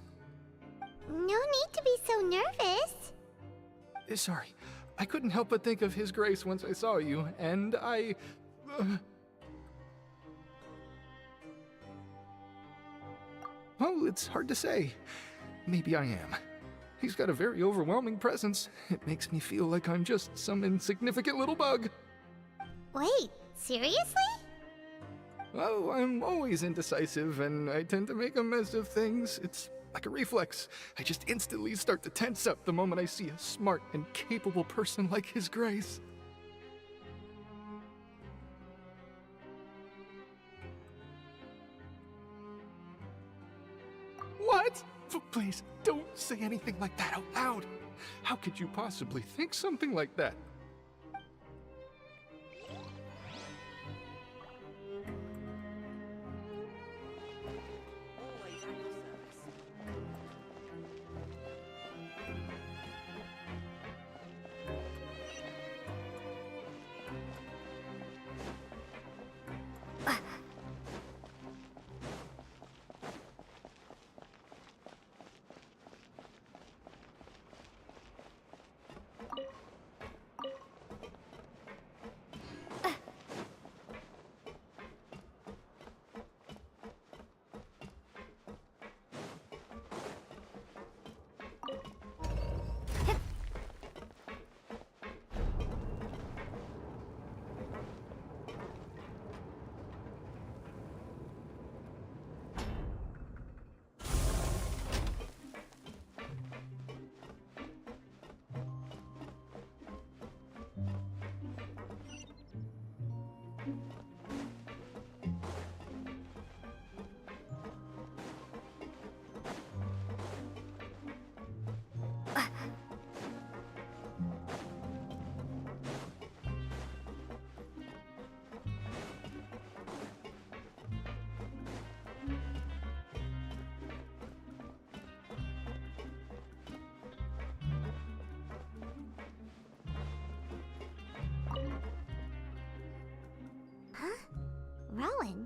S2: No need to be so nervous.
S11: Sorry, I couldn't help but think of His Grace once I saw you, and I... Well, it's hard to say. Maybe I am. He's got a very overwhelming presence. It makes me feel like I'm just some insignificant little bug.
S2: Wait, seriously?
S11: Oh, I'm always indecisive, and I tend to make a mess of things. It's like a reflex. I just instantly start to tense up the moment I see a smart and capable person like His Grace. What? Please, don't say anything like that out loud. How could you possibly think something like that?
S2: Rowan?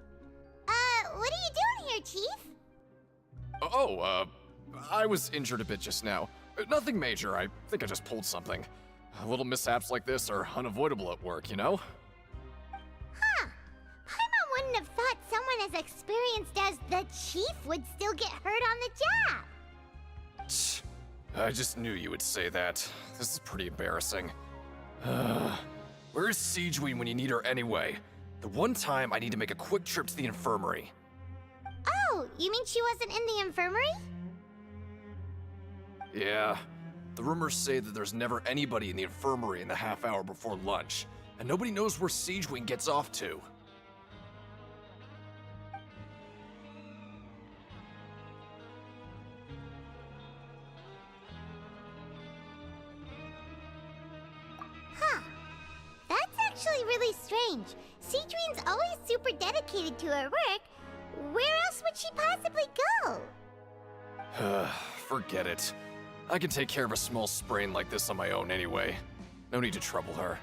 S2: What are you doing here, Chief?
S18: I was injured a bit just now. Nothing major, I think I just pulled something. Little mishaps like this are unavoidable at work, you know?
S2: Huh. Paimon wouldn't have thought someone as experienced as the Chief would still get hurt on the job.
S18: I just knew you would say that. This is pretty embarrassing. Where's Siegeween when you need her anyway? The one time I need to make a quick trip to the infirmary.
S2: Oh, you mean she wasn't in the infirmary?
S18: Yeah. The rumors say that there's never anybody in the infirmary in the half hour before lunch, and nobody knows where Siegeween gets off to.
S2: actually really strange. Cedrine's always super dedicated to her work. Where else would she possibly go?
S18: Forget it. I can take care of a small sprain like this on my own anyway. No need to trouble her.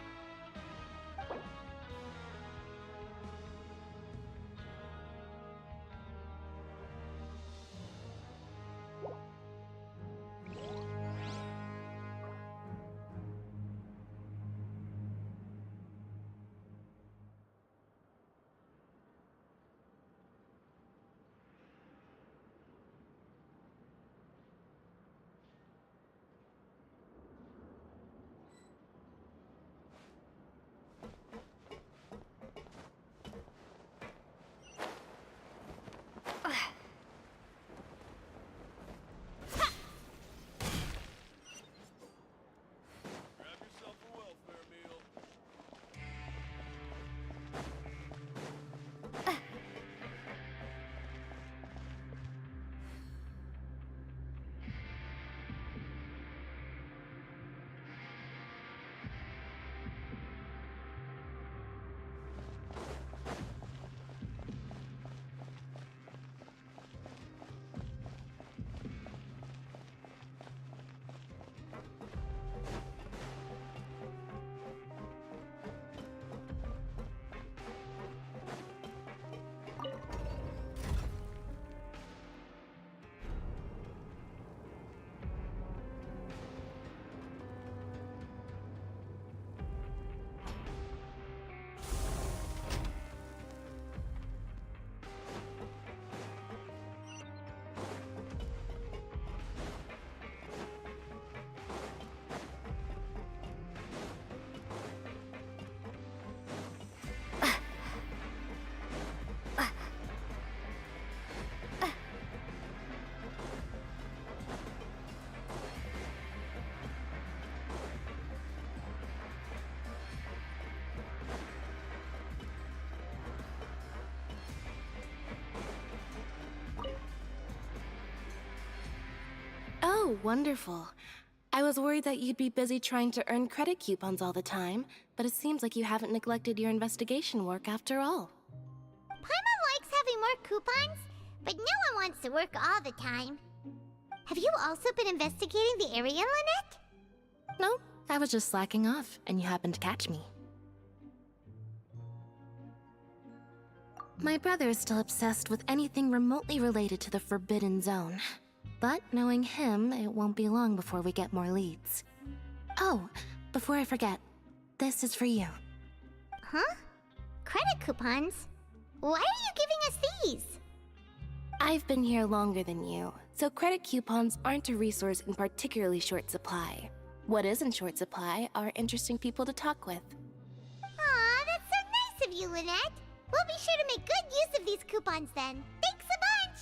S19: Oh, wonderful. I was worried that you'd be busy trying to earn credit coupons all the time, but it seems like you haven't neglected your investigation work after all.
S2: Paimon likes having more coupons, but no one wants to work all the time. Have you also been investigating the area, Lynette?
S19: No, I was just slacking off, and you happened to catch me. My brother is still obsessed with anything remotely related to the Forbidden Zone. But knowing him, it won't be long before we get more leads. Oh, before I forget, this is for you.
S2: Huh? Credit coupons? Why are you giving us these?
S19: I've been here longer than you, so credit coupons aren't a resource in particularly short supply. What is in short supply are interesting people to talk with.
S2: Aw, that's so nice of you, Lynette. We'll be sure to make good use of these coupons then. Thanks a bunch!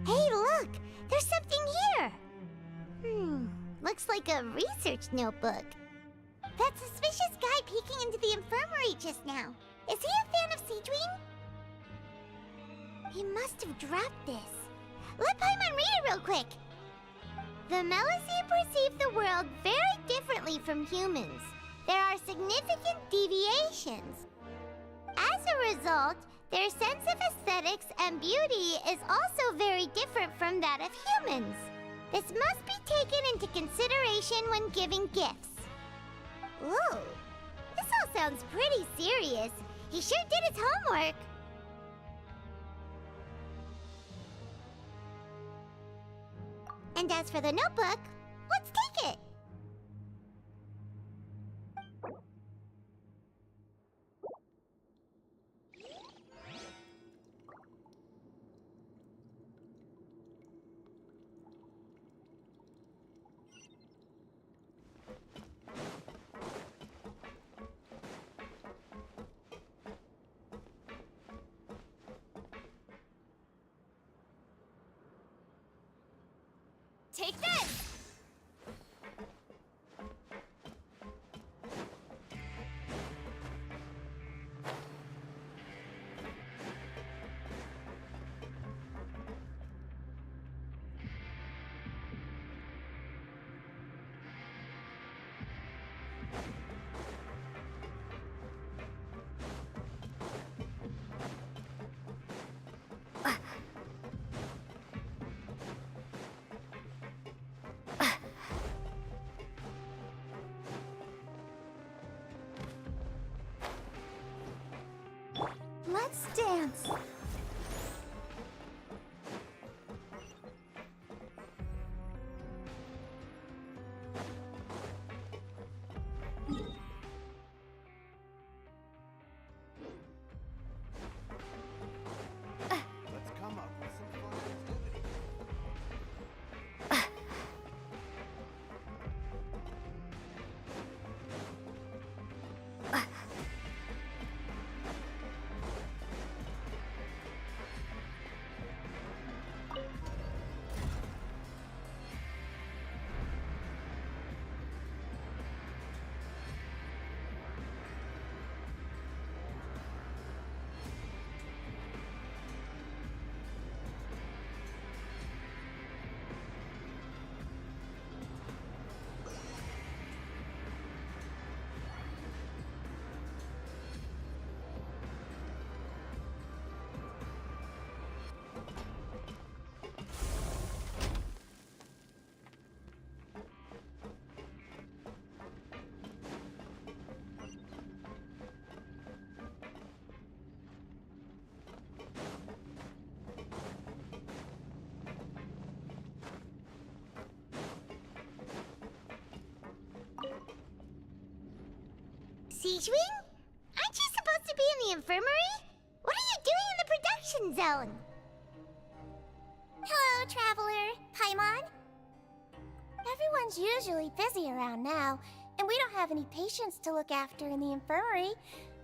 S2: Hey, look! There's something here! Looks like a research notebook. That suspicious guy peeking into the infirmary just now. Is he a fan of Cedrine? He must have dropped this. Let Paimon read it real quick. The Melusine perceive the world very differently from humans. There are significant deviations. As a result, their sense of aesthetics and beauty is also very different from that of humans. This must be taken into consideration when giving gifts. Whoa, this all sounds pretty serious. He sure did his homework. And as for the notebook, let's take it.
S17: Take this!
S4: Let's dance.
S20: Let's come up with some fun activities.
S2: Siegewing? Aren't you supposed to be in the infirmary? What are you doing in the production zone?
S21: Hello, Traveler. Paimon? Everyone's usually busy around now, and we don't have any patients to look after in the infirmary.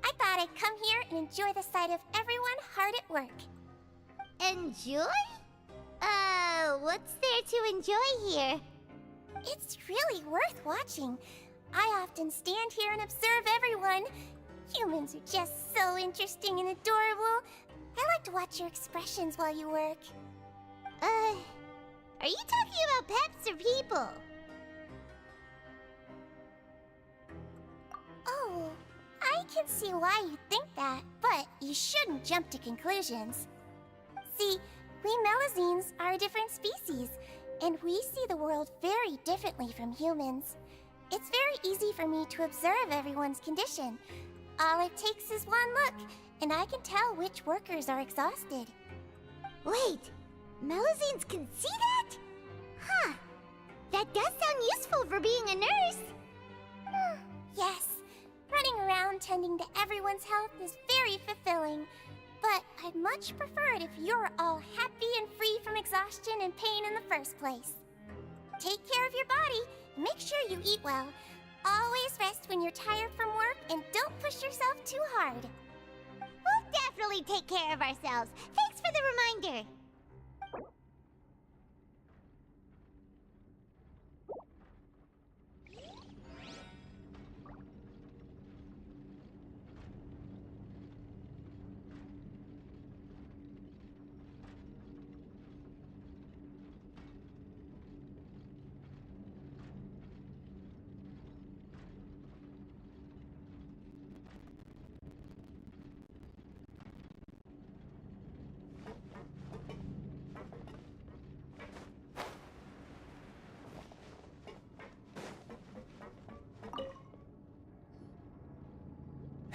S21: I thought I'd come here and enjoy the sight of everyone hard at work.
S2: Enjoy? What's there to enjoy here?
S21: It's really worth watching. I often stand here and observe everyone. Humans are just so interesting and adorable. I like to watch your expressions while you work.
S2: Are you talking about pets or people?
S21: Oh, I can see why you think that, but you shouldn't jump to conclusions. See, we Melazines are a different species, and we see the world very differently from humans. It's very easy for me to observe everyone's condition. All it takes is one look, and I can tell which workers are exhausted.
S2: Wait, Melazines can see that? Huh. That does sound useful for being a nurse.
S21: Yes, running around tending to everyone's health is very fulfilling. But I'd much prefer it if you're all happy and free from exhaustion and pain in the first place. Take care of your body, and make sure you eat well. Always rest when you're tired from work, and don't push yourself too hard.
S2: We'll definitely take care of ourselves. Thanks for the reminder.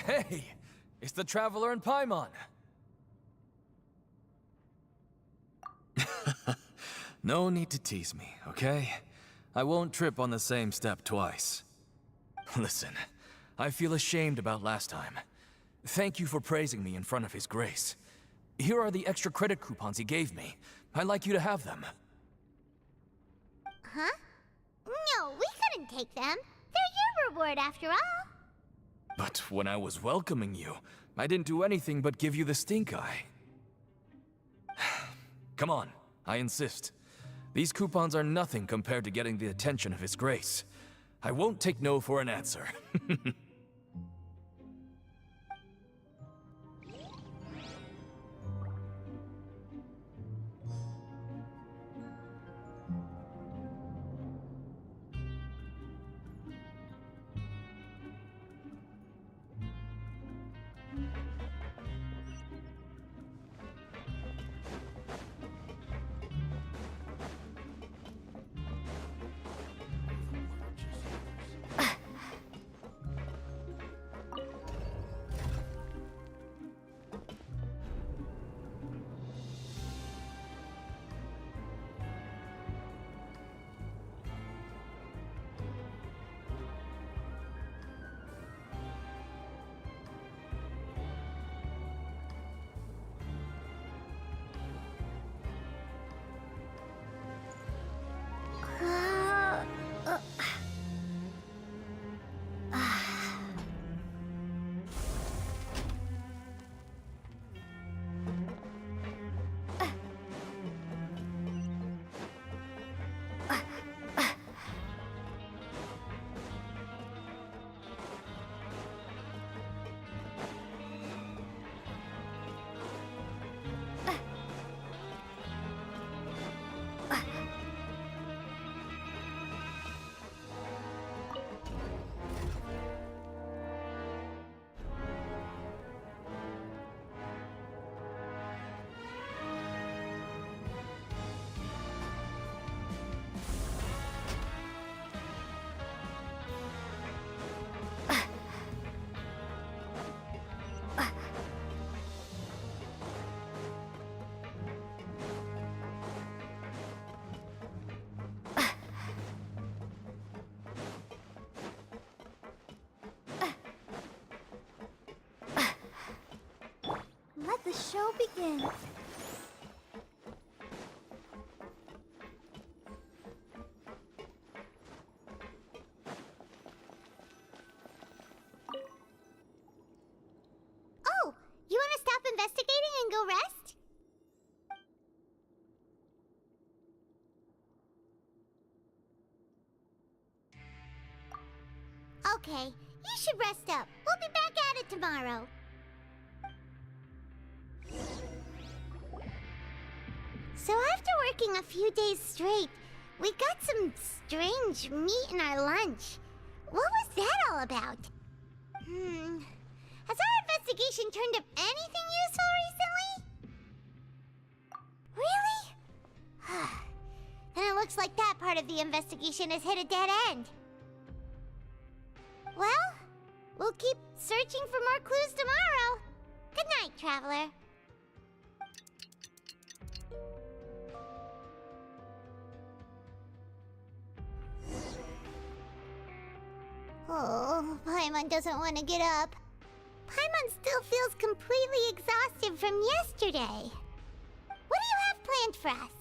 S11: Hey! It's the Traveler and Paimon!
S9: No need to tease me, okay? I won't trip on the same step twice. Listen, I feel ashamed about last time. Thank you for praising me in front of His Grace. Here are the extra credit coupons he gave me. I'd like you to have them.
S2: Huh? No, we couldn't take them. They're your reward after all.
S9: But when I was welcoming you, I didn't do anything but give you the stink eye. Come on, I insist. These coupons are nothing compared to getting the attention of His Grace. I won't take no for an answer.
S2: Let the show begin. Oh, you want to stop investigating and go rest? Okay, you should rest up. We'll be back at it tomorrow. So after working a few days straight, we got some strange meat in our lunch. What was that all about? Has our investigation turned up anything useful recently? Really? Then it looks like that part of the investigation has hit a dead end. Well, we'll keep searching for more clues tomorrow. Good night, Traveler. Oh, Paimon doesn't want to get up. Paimon still feels completely exhausted from yesterday. What do you have planned for us?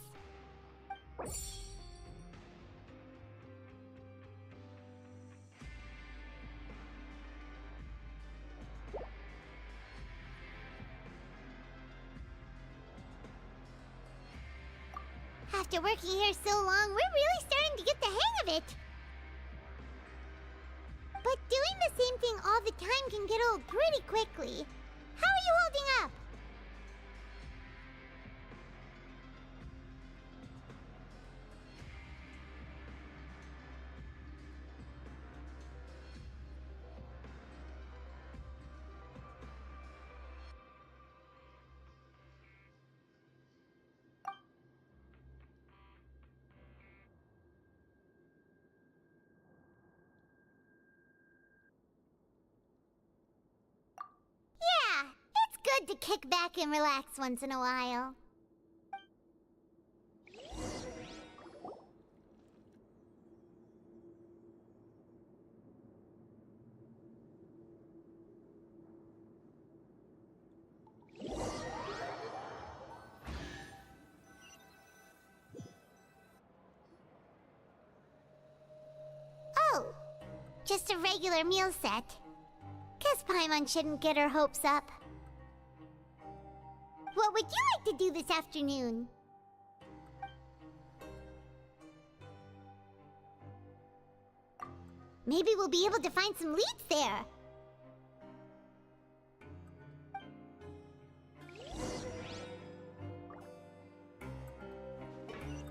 S2: After working here so long, we're really starting to get the hang of it. But doing the same thing all the time can get old pretty quickly. How are you holding up? Yeah, it's good to kick back and relax once in a while. Oh, just a regular meal set. Guess Paimon shouldn't get her hopes up. What would you like to do this afternoon? Maybe we'll be able to find some leads there.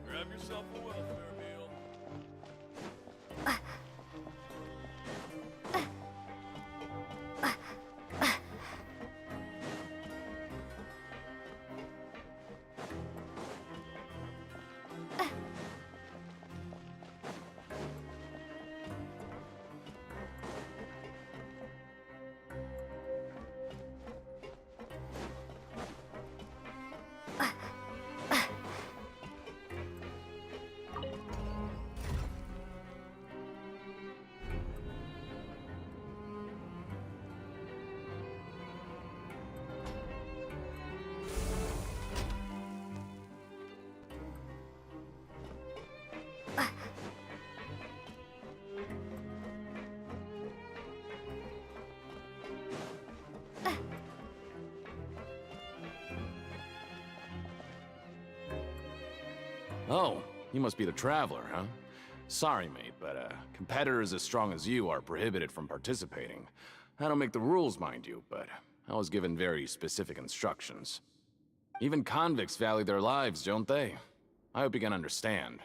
S12: Grab yourself a welfare meal.
S18: Oh, you must be the Traveler, huh? Sorry, mate, but competitors as strong as you are prohibited from participating. I don't make the rules, mind you, but I was given very specific instructions. Even convicts value their lives, don't they? I hope you can understand.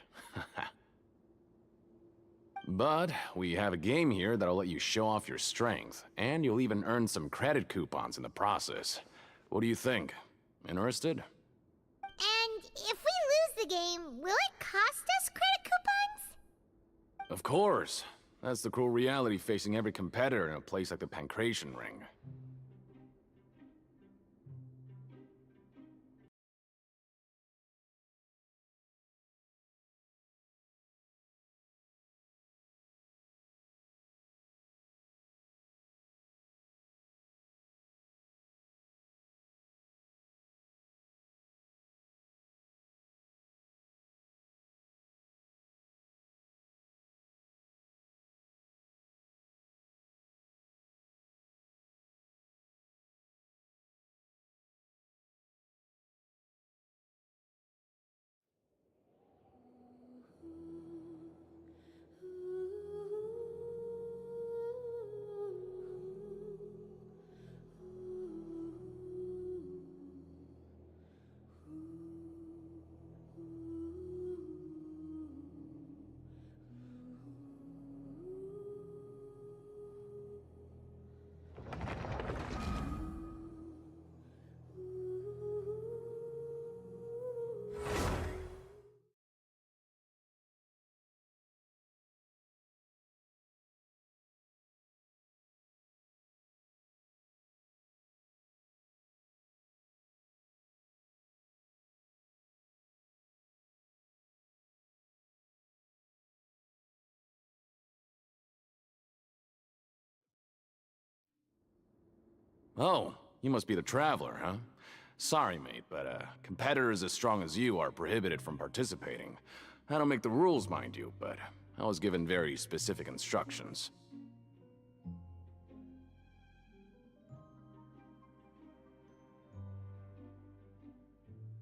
S18: But we have a game here that'll let you show off your strength, and you'll even earn some credit coupons in the process. What do you think? Interested?
S2: And if we lose the game, will it cost us credit coupons?
S18: Of course. That's the cruel reality facing every competitor in a place like the Pancration Ring. Oh, you must be the Traveler, huh? Sorry, mate, but competitors as strong as you are prohibited from participating. I don't make the rules, mind you, but I was given very specific instructions.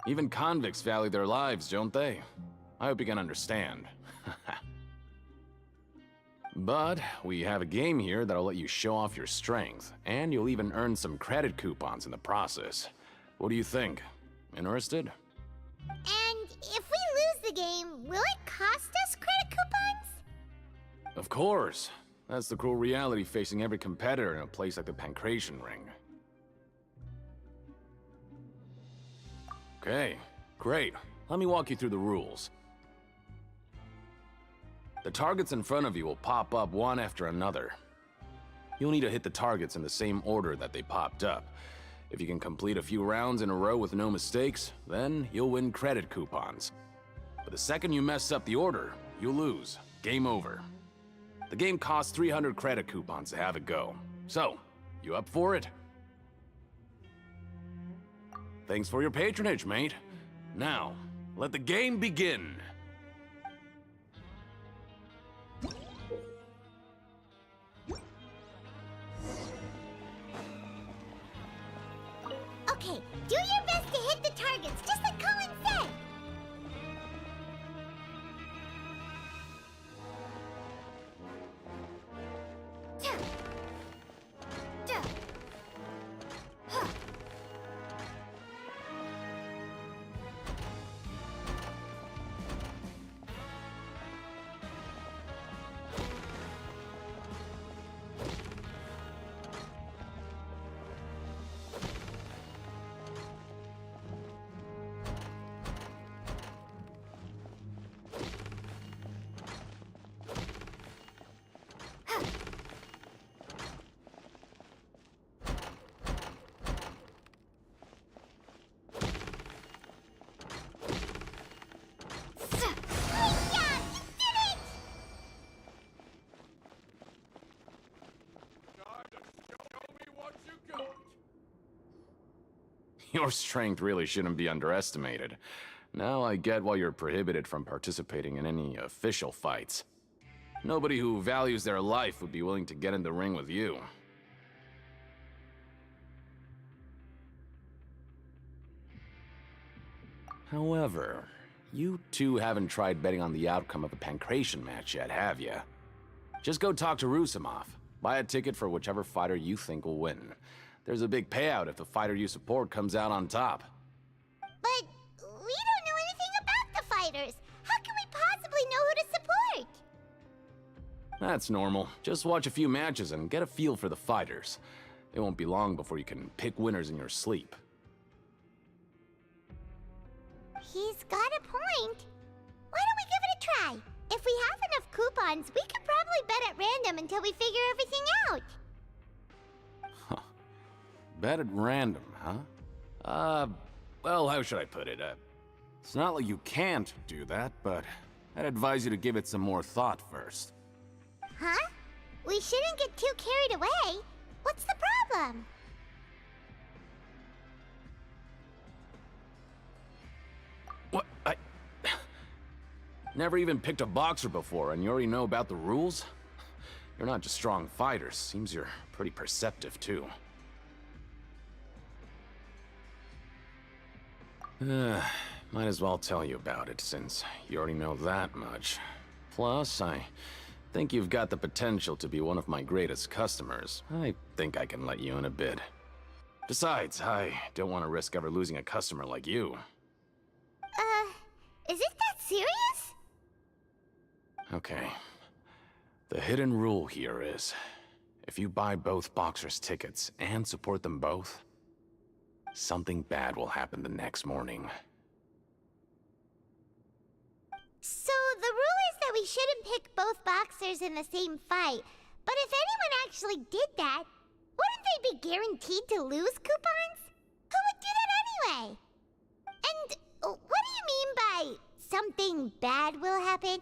S18: Even convicts value their lives, don't they? I hope you can understand. But we have a game here that'll let you show off your strength, and you'll even earn some credit coupons in the process. What do you think? Interested?
S2: And if we lose the game, will it cost us credit coupons?
S18: Of course. That's the cruel reality facing every competitor in a place like the Pancration Ring. Okay, great. Let me walk you through the rules. The targets in front of you will pop up one after another. You'll need to hit the targets in the same order that they popped up. If you can complete a few rounds in a row with no mistakes, then you'll win credit coupons. But the second you mess up the order, you'll lose. Game over. The game costs 300 credit coupons to have a go. So, you up for it? Thanks for your patronage, mate. Now, let the game begin.
S2: Okay, do your best to hit the targets, just like Colin said!
S3: Your strength really shouldn't be underestimated. Now I get why you're prohibited from participating in any official fights. Nobody who values their life would be willing to get in the ring with you. However, you two haven't tried betting on the outcome of a pancration match yet, have you? Just go talk to Rusimov. Buy a ticket for whichever fighter you think will win. There's a big payout if the fighter you support comes out on top.
S2: But we don't know anything about the fighters. How can we possibly know who to support?
S3: That's normal. Just watch a few matches and get a feel for the fighters. It won't be long before you can pick winners in your sleep.
S2: He's got a point. Why don't we give it a try? If we have enough coupons, we could probably bet at random until we figure everything out.
S3: Bet at random, huh? Well, how should I put it? It's not like you can't do that, but I'd advise you to give it some more thought first.
S2: Huh? We shouldn't get too carried away. What's the problem?
S3: What? I never even picked a boxer before, and you already know about the rules? You're not just strong fighters. Seems you're pretty perceptive, too. Might as well tell you about it, since you already know that much. Plus, I think you've got the potential to be one of my greatest customers. I think I can let you in a bid. Besides, I don't want to risk ever losing a customer like you.
S2: Is it that serious?
S3: Okay. The hidden rule here is, if you buy both boxers' tickets and support them both, something bad will happen the next morning.
S2: So the rule is that we shouldn't pick both boxers in the same fight, but if anyone actually did that, wouldn't they be guaranteed to lose coupons? Who would do that anyway? And what do you mean by something bad will happen?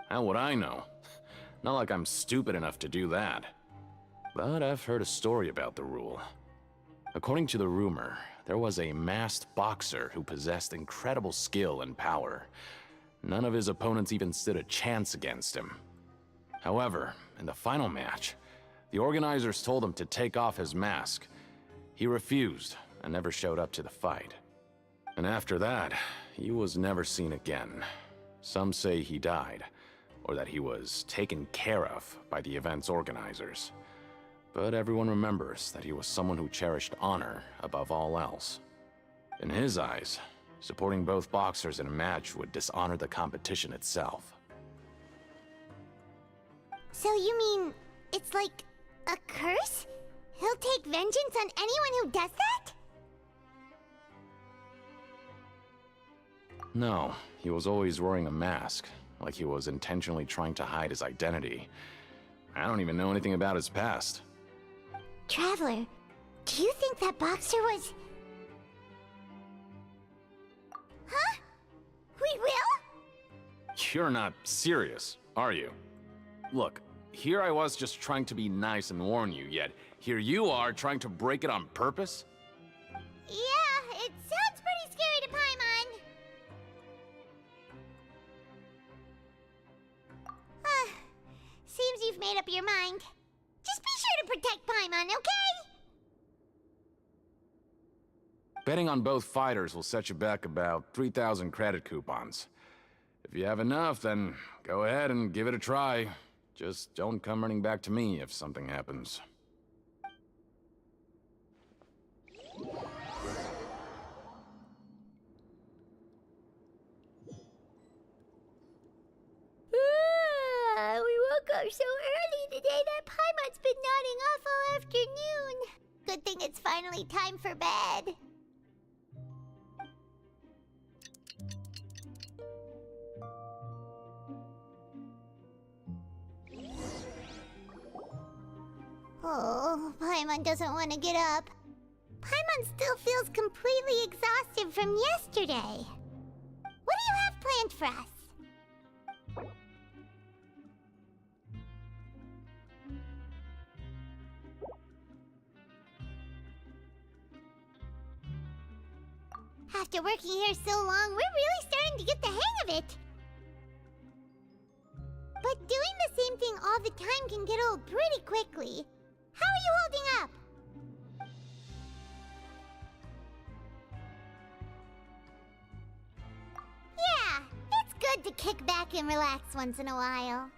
S3: How would I know? Not like I'm stupid enough to do that. But I've heard a story about the rule. According to the rumor, there was a masked boxer who possessed incredible skill and power. None of his opponents even stood a chance against him. However, in the final match, the organizers told him to take off his mask. He refused and never showed up to the fight. And after that, he was never seen again. Some say he died, or that he was taken care of by the event's organizers. But everyone remembers that he was someone who cherished honor above all else. In his eyes, supporting both boxers in a match would dishonor the competition itself.
S2: So you mean it's like a curse? He'll take vengeance on anyone who does that?
S3: No, he was always wearing a mask, like he was intentionally trying to hide his identity. I don't even know anything about his past.
S2: Traveler, do you think that boxer was... Huh? We will?
S3: You're not serious, are you? Look, here I was just trying to be nice and warn you, yet here you are trying to break it on purpose?
S2: Yeah, it sounds pretty scary to Paimon. Seems you've made up your mind. Just be sure to protect Paimon, okay?
S3: Betting on both fighters will set you back about 3,000 credit coupons. If you have enough, then go ahead and give it a try. Just don't come running back to me if something happens.
S2: We woke up so early today that Paimon's been nodding off all afternoon. Good thing it's finally time for bed. Oh, Paimon doesn't want to get up. Paimon still feels completely exhausted from yesterday. What do you have planned for us? After working here so long, we're really starting to get the hang of it. But doing the same thing all the time can get old pretty quickly. How are you holding up? Yeah, it's good to kick back and relax once in a while.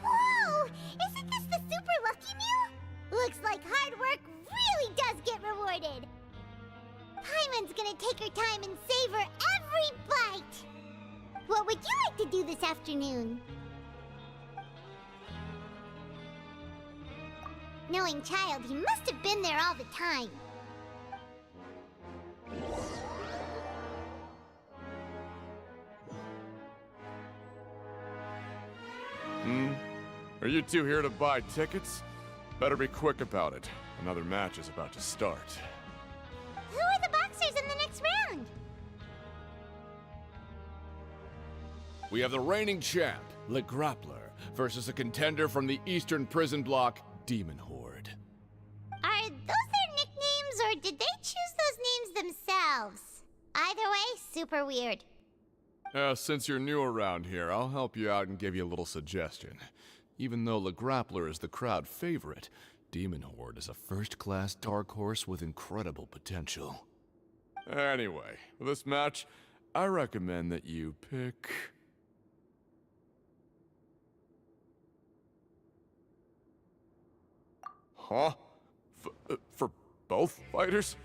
S2: Whoa! Isn't this the super lucky meal? Looks like hard work really does get rewarded. Paimon's gonna take her time and savor every bite. What would you like to do this afternoon? Knowing Child, he must have been there all the time.
S5: Are you two here to buy tickets? Better be quick about it. Another match is about to start.
S2: Who are the boxers in the next round?
S5: We have the reigning champ, Le Grappler, versus a contender from the Eastern Prison Block, Demon Horde.
S2: Are those their nicknames, or did they choose those names themselves? Either way, super weird.
S5: Since you're new around here, I'll help you out and give you a little suggestion. Even though Le Grappler is the crowd favorite, Demon Horde is a first-class dark horse with incredible potential. Anyway, for this match, I recommend that you pick... Huh? For both fighters?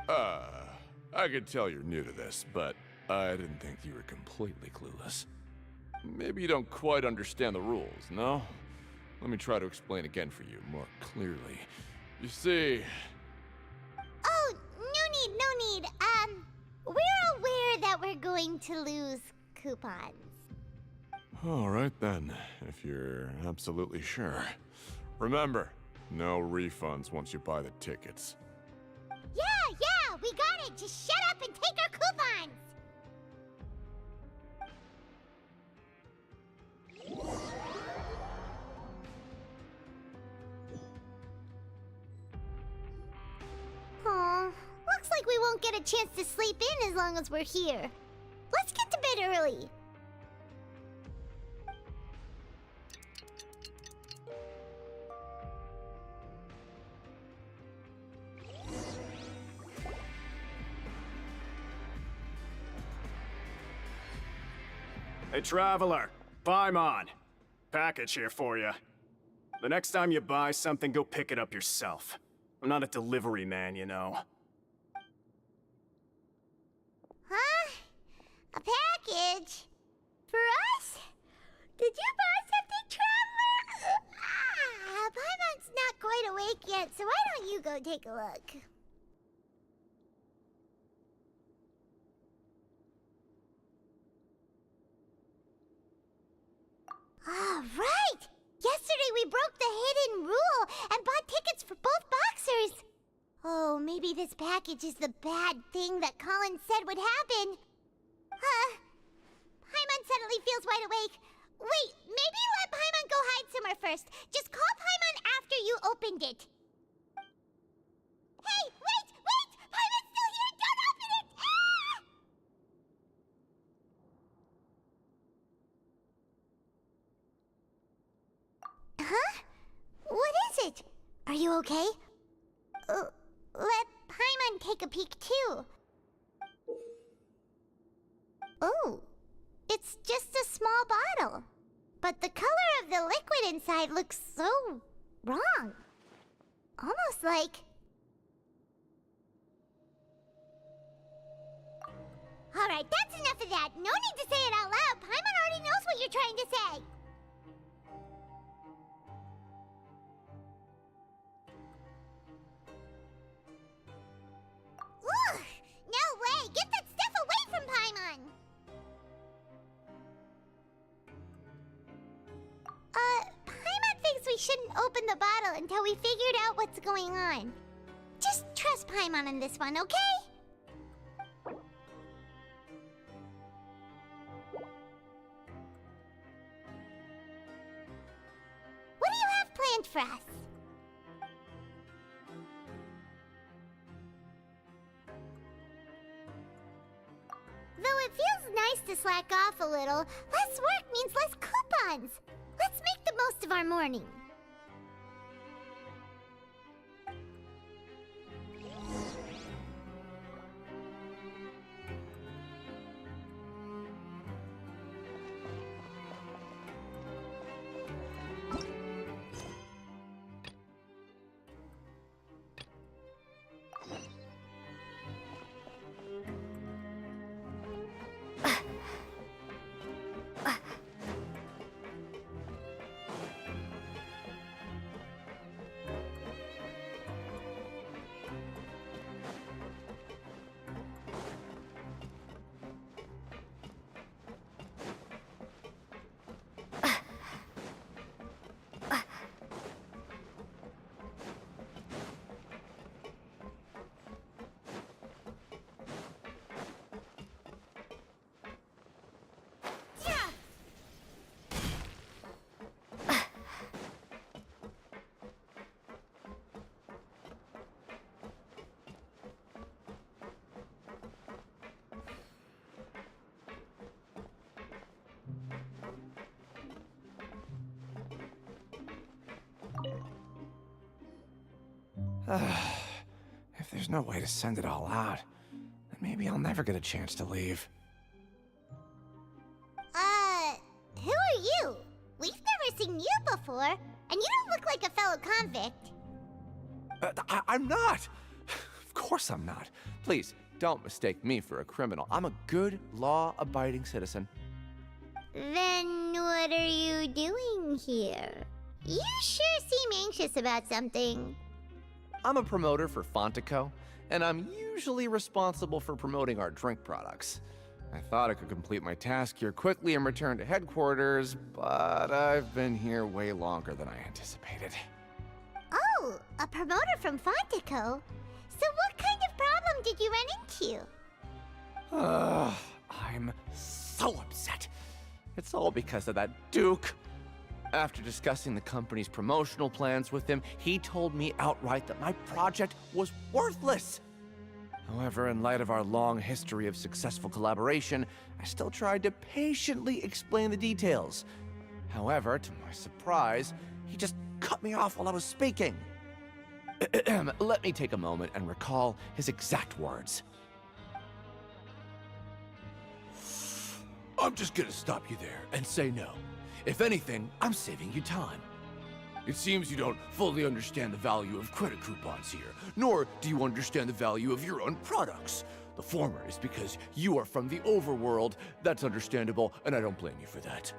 S5: I could tell you're new to this, but I didn't think you were completely clueless. Maybe you don't quite understand the rules, no? Let me try to explain again for you more clearly. You see...
S2: Oh, no need. We're aware that we're going to lose coupons.
S5: All right then, if you're absolutely sure. Remember, no refunds once you buy the tickets.
S2: Yeah, we got it! Just shut up and take our coupons! Aw, looks like we won't get a chance to sleep in as long as we're here. Let's get to bed early.
S14: Hey, Traveler, Paimon. Package here for you. The next time you buy something, go pick it up yourself. I'm not a delivery man, you know.
S2: Huh? A package? For us? Did you buy something, Traveler? Paimon's not quite awake yet, so why don't you go take a look? Ah, right! Yesterday we broke the hidden rule and bought tickets for both boxers. Oh, maybe this package is the bad thing that Colin said would happen. Paimon suddenly feels wide awake. Wait, maybe let Paimon go hide somewhere first. Just call Paimon after you opened it. Hey, wait! Paimon's still here! Don't open it! Ah! Huh? What is it? Are you okay? Let Paimon take a peek too. Oh, it's just a small bottle. But the color of the liquid inside looks so wrong. Almost like... Alright, that's enough of that. No need to say it out loud. Paimon already knows what you're trying to say. Ugh! No way! Get that stuff away from Paimon! Paimon thinks we shouldn't open the bottle until we figured out what's going on. Just trust Paimon on this one, okay? What do you have planned for us? Though it feels nice to slack off a little, less work means less coupons. Let's make the most of our morning.
S5: If there's no way to send it all out, then maybe I'll never get a chance to leave.
S2: Who are you? We've never seen you before, and you don't look like a fellow convict.
S5: I'm not! Of course I'm not. Please, don't mistake me for a criminal. I'm a good, law-abiding citizen.
S2: Then what are you doing here? You sure seem anxious about something.
S5: I'm a promoter for Fontico, and I'm usually responsible for promoting our drink products. I thought I could complete my task here quickly and return to headquarters, but I've been here way longer than I anticipated.
S2: Oh, a promoter from Fontico? So what kind of problem did you run into?
S5: I'm so upset. It's all because of that Duke. After discussing the company's promotional plans with him, he told me outright that my project was worthless. However, in light of our long history of successful collaboration, I still tried to patiently explain the details. However, to my surprise, he just cut me off while I was speaking. Let me take a moment and recall his exact words. I'm just gonna stop you there and say no. If anything, I'm saving you time. It seems you don't fully understand the value of credit coupons here, nor do you understand the value of your own products. The former is because you are from the overworld. That's understandable, and I don't blame you for that.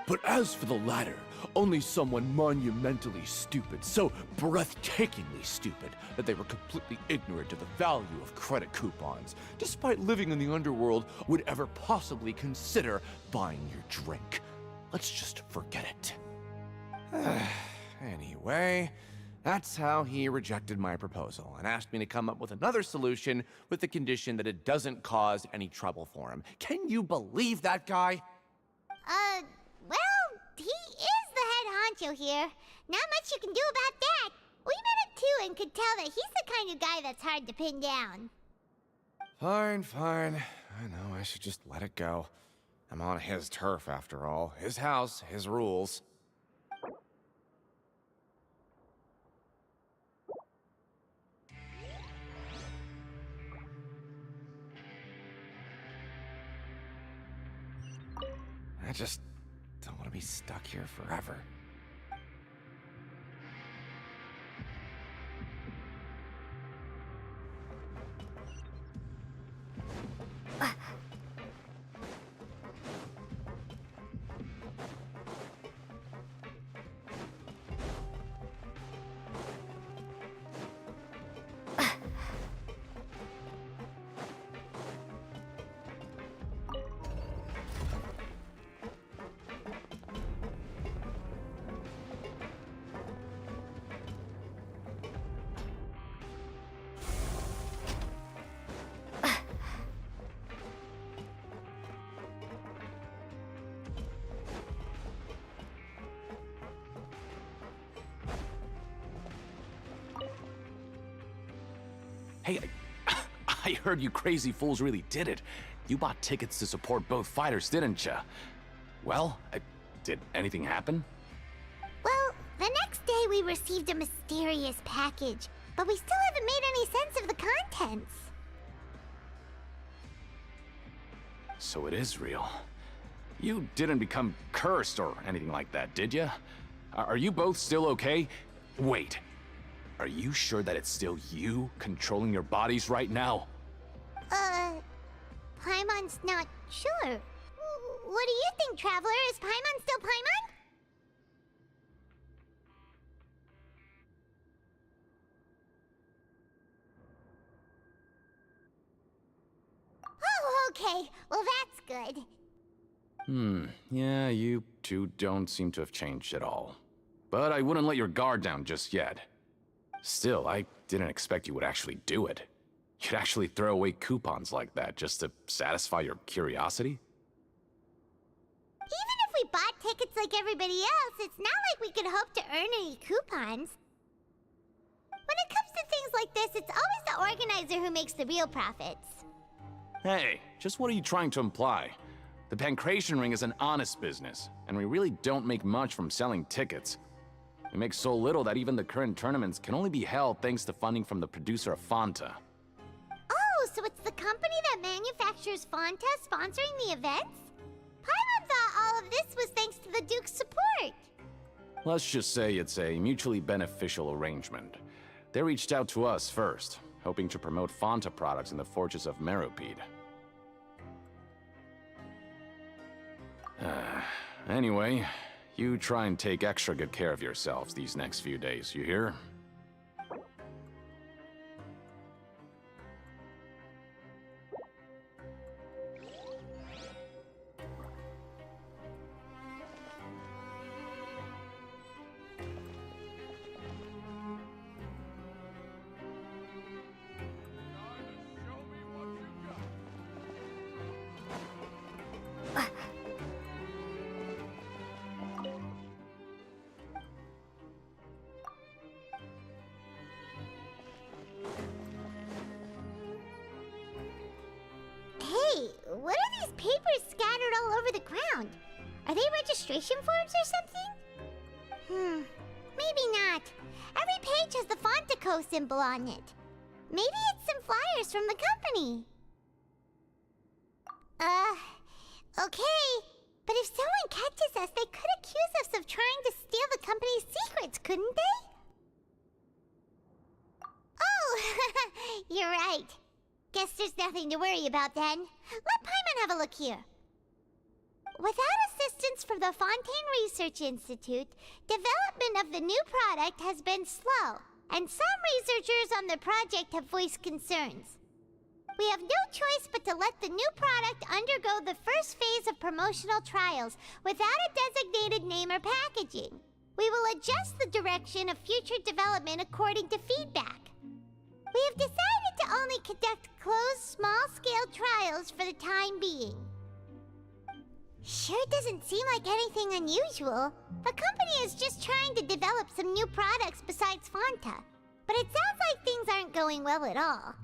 S5: But as for the latter, only someone monumentally stupid, so breathtakingly stupid that they were completely ignorant of the value of credit coupons, despite living in the underworld, would ever possibly consider buying your drink. Let's just forget it. Anyway, that's how he rejected my proposal and asked me to come up with another solution with the condition that it doesn't cause any trouble for him. Can you believe that guy?
S2: Well, he is the head honcho here. Not much you can do about that. We met him too and could tell that he's the kind of guy that's hard to pin down.
S5: Fine. I know I should just let it go. I'm on his turf after all. His house, his rules. I just don't want to be stuck here forever.
S3: Hey, I heard you crazy fools really did it. You bought tickets to support both fighters, didn't ya? Well, did anything happen?
S2: Well, the next day we received a mysterious package, but we still haven't made any sense of the contents.
S3: So it is real. You didn't become cursed or anything like that, did ya? Are you both still okay? Wait. Are you sure that it's still you controlling your bodies right now?
S2: Paimon's not sure. What do you think, Traveler? Is Paimon still Paimon? Oh, okay. Well, that's good.
S3: Yeah, you two don't seem to have changed at all. But I wouldn't let your guard down just yet. Still, I didn't expect you would actually do it. You'd actually throw away coupons like that just to satisfy your curiosity?
S2: Even if we bought tickets like everybody else, it's not like we could hope to earn any coupons. When it comes to things like this, it's always the organizer who makes the real profits.
S3: Hey, just what are you trying to imply? The Pancration Ring is an honest business, and we really don't make much from selling tickets. We make so little that even the current tournaments can only be held thanks to funding from the producer of Fanta.
S2: Oh, so it's the company that manufactures Fanta sponsoring the events? Paimon thought all of this was thanks to the Duke's support.
S3: Let's just say it's a mutually beneficial arrangement. They reached out to us first, hoping to promote Fanta products in the fortress of Meropide. Anyway, you try and take extra good care of yourselves these next few days, you hear?
S2: Hey, what are these papers scattered all over the ground? Are they registration forms or something? Maybe not. Every page has the Fontaco symbol on it. Maybe it's some flyers from the company. Okay. But if someone catches us, they could accuse us of trying to steal the company's secrets, couldn't they? Oh, you're right. Guess there's nothing to worry about then. Let Paimon have a look here. Without assistance from the Fontaine Research Institute, development of the new product has been slow, and some researchers on the project have voiced concerns. We have no choice but to let the new product undergo the first phase of promotional trials without a designated name or packaging. We will adjust the direction of future development according to feedback. We have decided to only conduct closed, small-scale trials for the time being. Sure doesn't seem like anything unusual. The company is just trying to develop some new products besides Fanta. But it sounds like things aren't going well at all.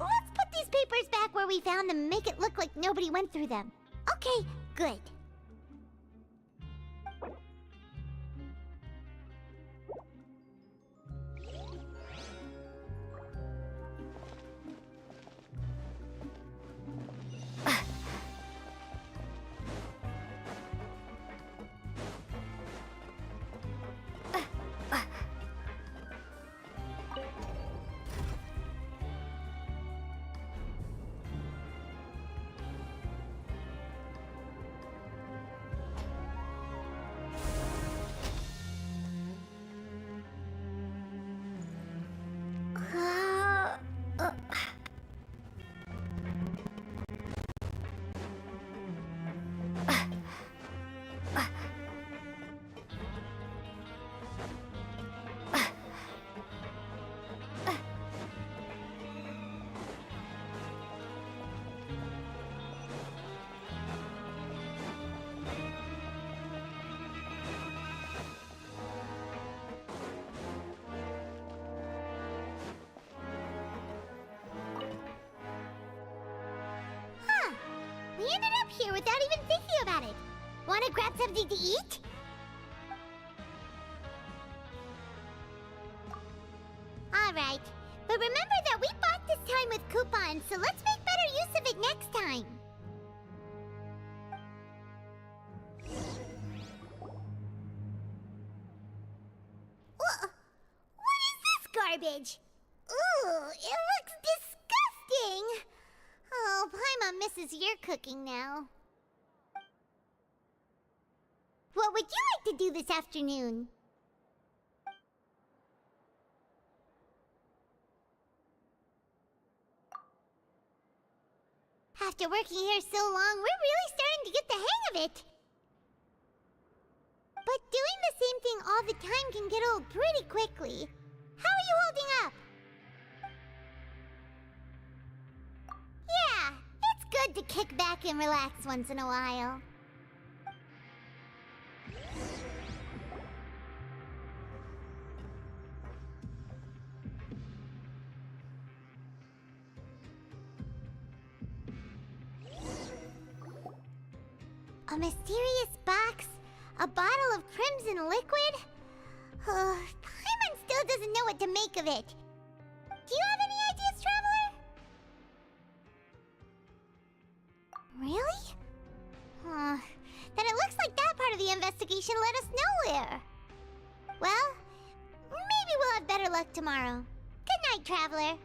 S2: Let's put these papers back where we found them and make it look like nobody went through them. Okay, good. We ended up here without even thinking about it. Wanna grab something to eat? Alright, but remember that we bought this time with coupons, so let's make better use of it next time. What is this garbage? Ooh, it looks disgusting! Oh, Paimon misses your cooking now. What would you like to do this afternoon? After working here so long, we're really starting to get the hang of it. But doing the same thing all the time can get old pretty quickly. How are you holding up? Yeah, it's good to kick back and relax once in a while. A mysterious box? A bottle of crimson liquid? Paimon still doesn't know what to make of it. Do you have any ideas, Traveler? Really? Then it looks like that part of the investigation led us nowhere. Well, maybe we'll have better luck tomorrow. Good night, Traveler.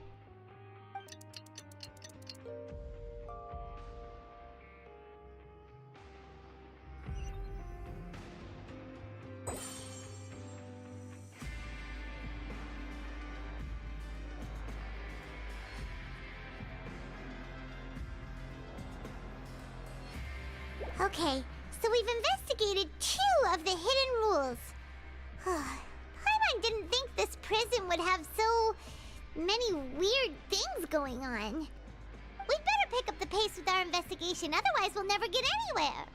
S2: Okay, so we've investigated 2 of the hidden rules. Paimon didn't think this prison would have so many weird things going on. We'd better pick up the pace with our investigation, otherwise we'll never get anywhere.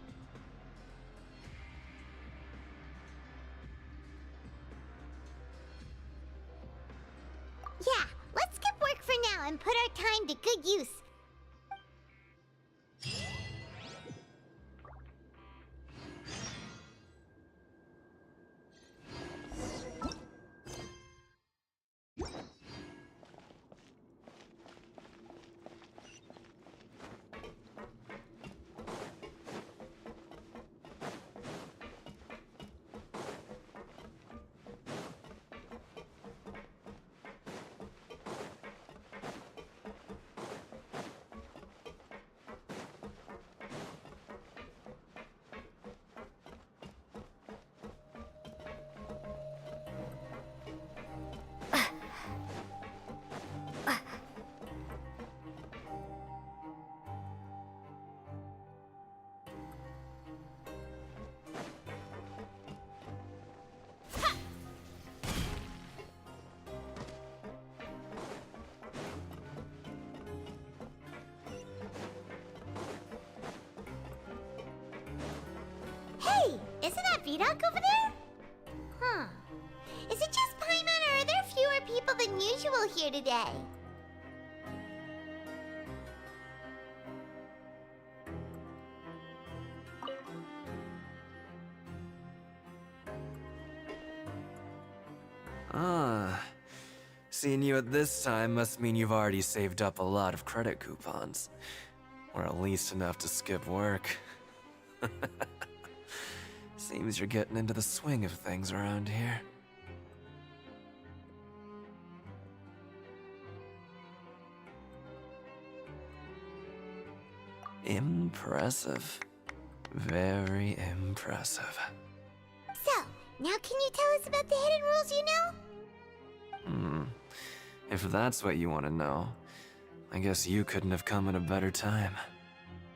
S2: Yeah, let's skip work for now and put our time to good use. Hey, isn't that Vidoc over there? Huh. Is it just Paimon, or are there fewer people than usual here today?
S16: Ah, seeing you at this time must mean you've already saved up a lot of credit coupons. Or at least enough to skip work. Seems you're getting into the swing of things around here. Impressive. Very impressive.
S2: So, now can you tell us about the hidden rules you know?
S16: If that's what you want to know, I guess you couldn't have come at a better time.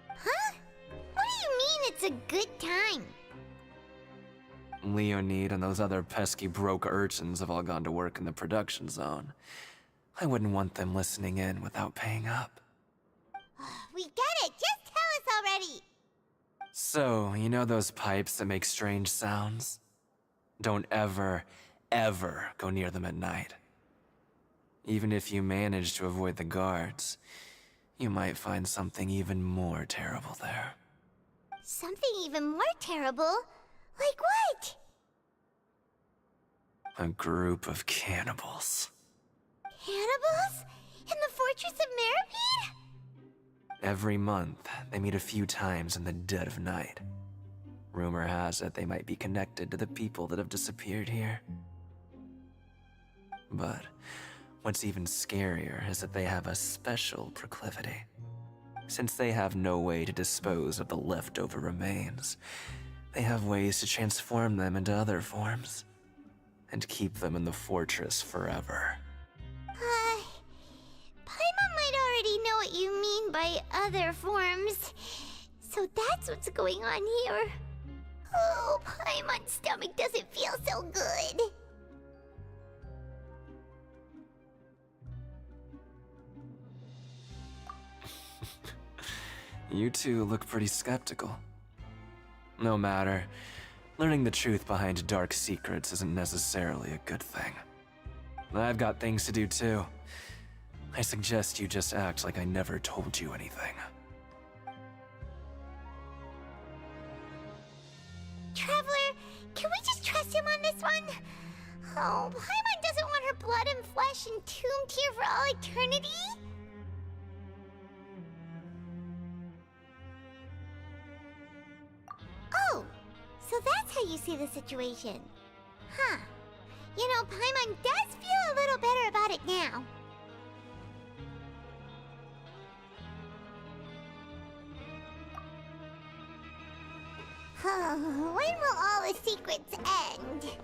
S2: Huh? What do you mean it's a good time?
S16: Leonid and those other pesky broke urchins have all gone to work in the production zone. I wouldn't want them listening in without paying up.
S2: We get it! Just tell us already!
S16: So, you know those pipes that make strange sounds? Don't ever, ever go near them at night. Even if you manage to avoid the guards, you might find something even more terrible there.
S2: Something even more terrible? Like what?
S16: A group of cannibals.
S2: Cannibals? In the Fortress of Meripede?
S16: Every month, they meet a few times in the dead of night. Rumor has it they might be connected to the people that have disappeared here. But what's even scarier is that they have a special proclivity. Since they have no way to dispose of the leftover remains, they have ways to transform them into other forms and keep them in the fortress forever.
S2: Paimon might already know what you mean by other forms. So that's what's going on here. Oh, Paimon's stomach doesn't feel so good.
S16: You two look pretty skeptical. No matter, learning the truth behind dark secrets isn't necessarily a good thing. I've got things to do too. I suggest you just act like I never told you anything.
S2: Traveler, can we just trust him on this one? Oh, Paimon doesn't want her blood and flesh entombed here for all eternity? Oh, so that's how you see the situation. Huh. You know, Paimon does feel a little better about it now. When will all the secrets end?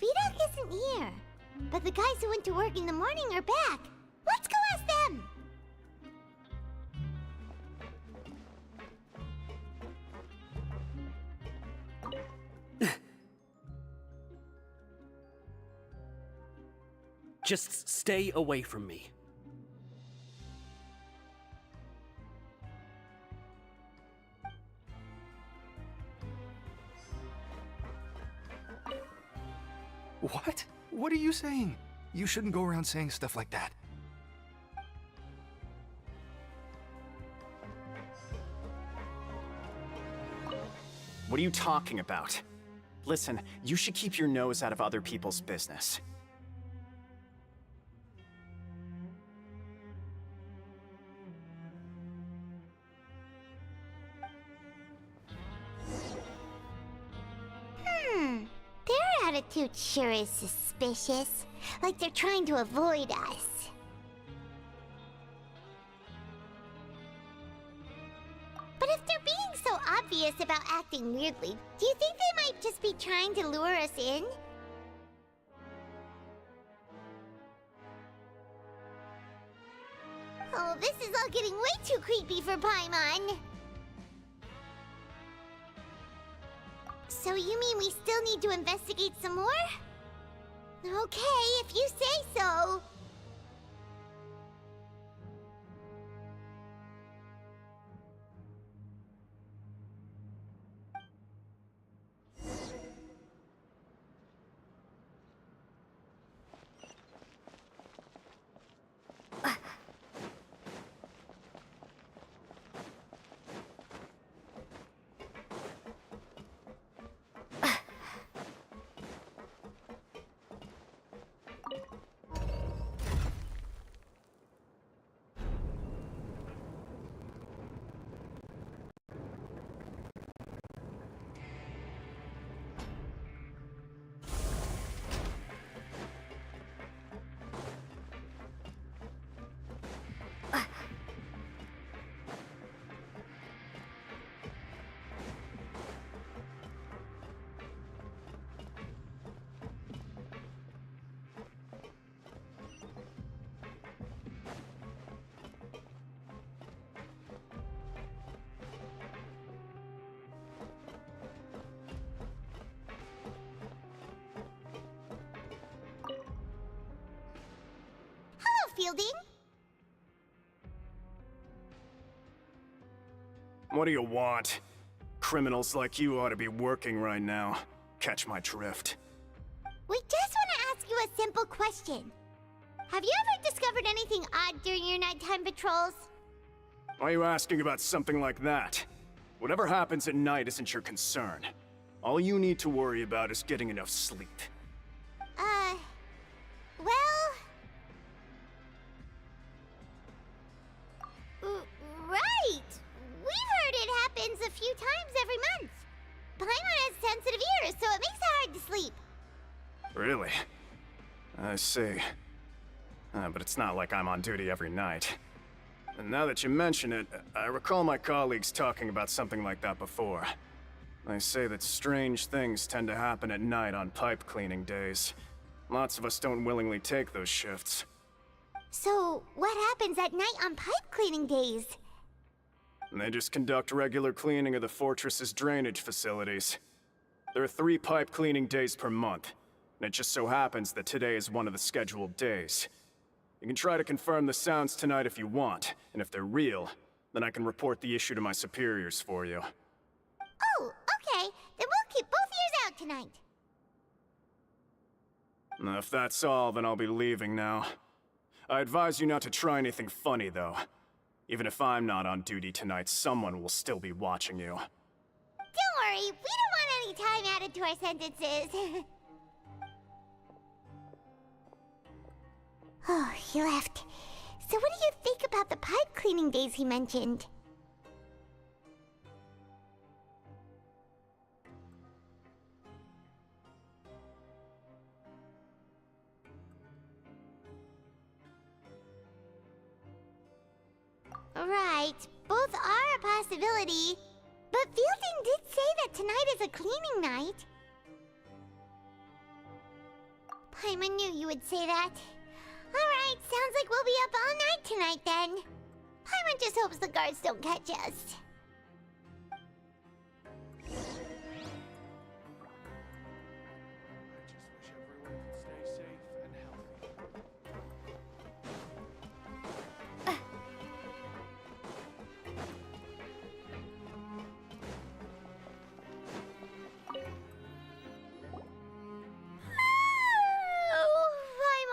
S2: Vidok isn't here. But the guys who went to work in the morning are back. Let's go ask them!
S6: Just stay away from me.
S11: What? What are you saying? You shouldn't go around saying stuff like that.
S14: What are you talking about? Listen, you should keep your nose out of other people's business.
S2: attitude sure is suspicious. Like they're trying to avoid us. But if they're being so obvious about acting weirdly, do you think they might just be trying to lure us in? Oh, this is all getting way too creepy for Paimon. So you mean we still need to investigate some more? Okay, if you say so. Fielding?
S14: What do you want? Criminals like you ought to be working right now. Catch my drift.
S2: We just want to ask you a simple question. Have you ever discovered anything odd during your nighttime patrols?
S14: Why are you asking about something like that? Whatever happens at night isn't your concern. All you need to worry about is getting enough sleep.
S2: Well... Right! We've heard it happens a few times every month. Paimon has sensitive ears, so it makes it hard to sleep.
S14: Really? I see. But it's not like I'm on duty every night. And now that you mention it, I recall my colleagues talking about something like that before. They say that strange things tend to happen at night on pipe cleaning days. Lots of us don't willingly take those shifts.
S2: So, what happens at night on pipe cleaning days?
S14: They just conduct regular cleaning of the fortress's drainage facilities. There are 3 pipe cleaning days per month, and it just so happens that today is one of the scheduled days. You can try to confirm the sounds tonight if you want, and if they're real, then I can report the issue to my superiors for you.
S2: Oh, okay. Then we'll keep both ears out tonight.
S14: If that's all, then I'll be leaving now. I advise you not to try anything funny, though. Even if I'm not on duty tonight, someone will still be watching you.
S2: Don't worry, we don't want any time added to our sentences. Oh, he left. So what do you think about the pipe cleaning days he mentioned? Right, both are a possibility. But Fielding did say that tonight is a cleaning night. Paimon knew you would say that. Alright, sounds like we'll be up all night tonight then. Paimon just hopes the guards don't catch us.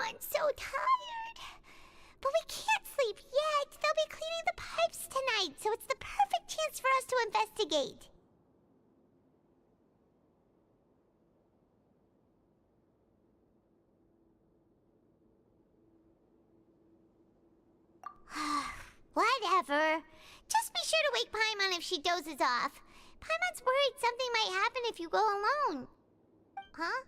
S2: I'm so tired. But we can't sleep yet. They'll be cleaning the pipes tonight, so it's the perfect chance for us to investigate. Whatever. Just be sure to wake Paimon if she dozes off. Paimon's worried something might happen if you go alone. Huh?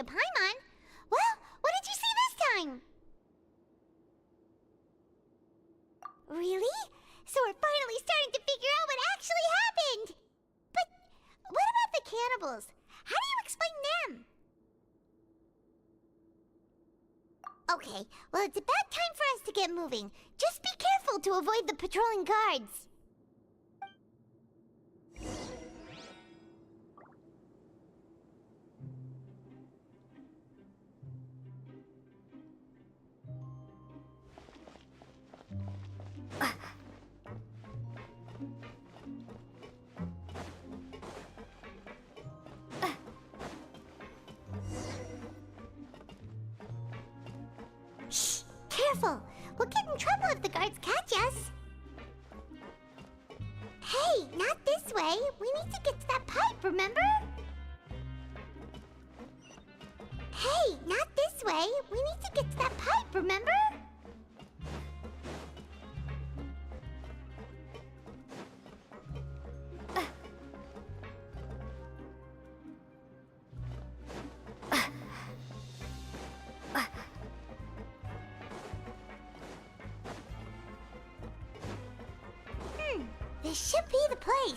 S2: to Paimon. Well, what did you see this time? Really? So we're finally starting to figure out what actually happened! But what about the cannibals? How do you explain them? Okay, well it's about time for us to get moving. Just be careful to avoid the patrolling guards. Shh! Careful! We'll get in trouble if the guards catch us. Hey, not this way. We need to get to that pipe, remember? Hey, not this way. We need to get to that pipe, remember? This should be the place.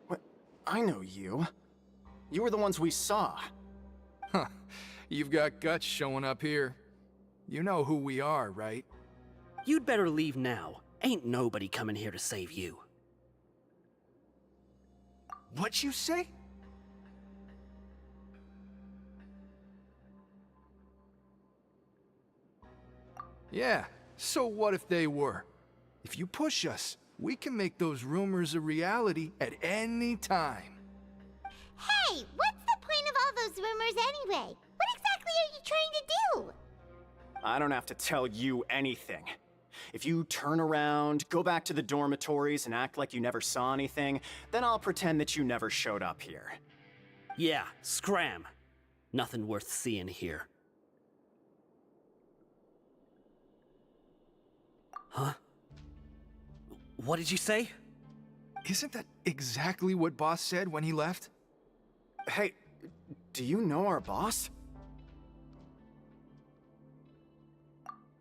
S14: What? I know you. You were the ones we saw.
S11: Huh. You've got guts showing up here. You know who we are, right?
S6: You'd better leave now. Ain't nobody coming here to save you.
S11: What'd you say? Yeah, so what if they were? If you push us, we can make those rumors a reality at any time.
S2: Hey, what's the point of all those rumors anyway? What exactly are you trying to do?
S14: I don't have to tell you anything. If you turn around, go back to the dormitories, and act like you never saw anything, then I'll pretend that you never showed up here.
S6: Yeah, scram. Nothing worth seeing here. Huh? What did you say?
S11: Isn't that exactly what Boss said when he left?
S14: Hey, do you know our boss?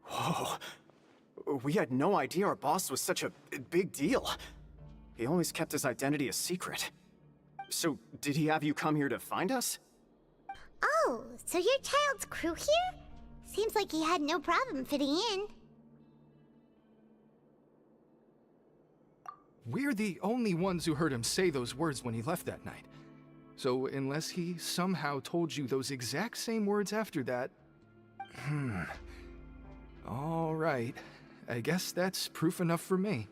S14: Whoa. We had no idea our boss was such a big deal. He always kept his identity a secret. So, did he have you come here to find us?
S2: Oh, so you're Child's crew here? Seems like he had no problem fitting in.
S11: We're the only ones who heard him say those words when he left that night. So unless he somehow told you those exact same words after that... All right. I guess that's proof enough for me.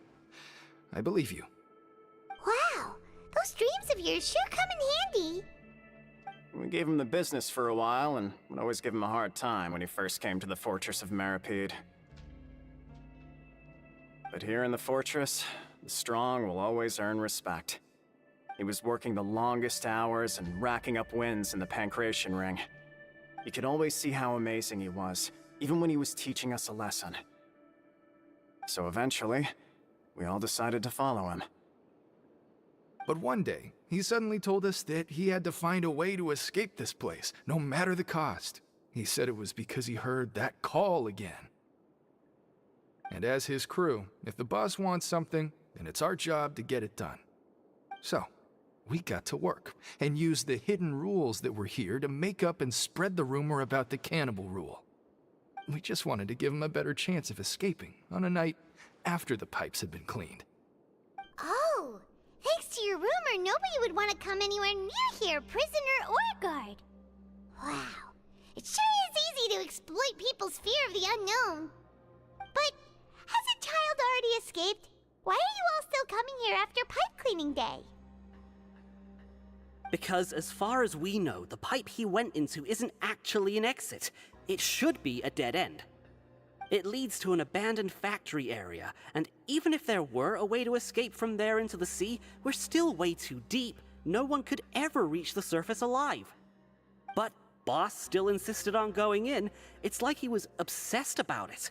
S11: I believe you.
S2: Wow, those dreams of yours sure come in handy.
S14: We gave him the business for a while, and would always give him a hard time when he first came to the fortress of Maripede. But here in the fortress, the strong will always earn respect. He was working the longest hours and racking up wins in the Pancration Ring. You could always see how amazing he was, even when he was teaching us a lesson. So eventually, we all decided to follow him.
S11: But one day, he suddenly told us that he had to find a way to escape this place, no matter the cost. He said it was because he heard that call again. And as his crew, if the boss wants something, then it's our job to get it done. So, we got to work, and used the hidden rules that were here to make up and spread the rumor about the cannibal rule. We just wanted to give him a better chance of escaping on a night after the pipes had been cleaned.
S2: Oh, thanks to your rumor, nobody would want to come anywhere near here, prisoner or guard. Wow, it sure is easy to exploit people's fear of the unknown. But hasn't Child already escaped? Why are you all still coming here after pipe cleaning day?
S6: Because as far as we know, the pipe he went into isn't actually an exit. It should be a dead end. It leads to an abandoned factory area, and even if there were a way to escape from there into the sea, we're still way too deep. No one could ever reach the surface alive. But Boss still insisted on going in. It's like he was obsessed about it.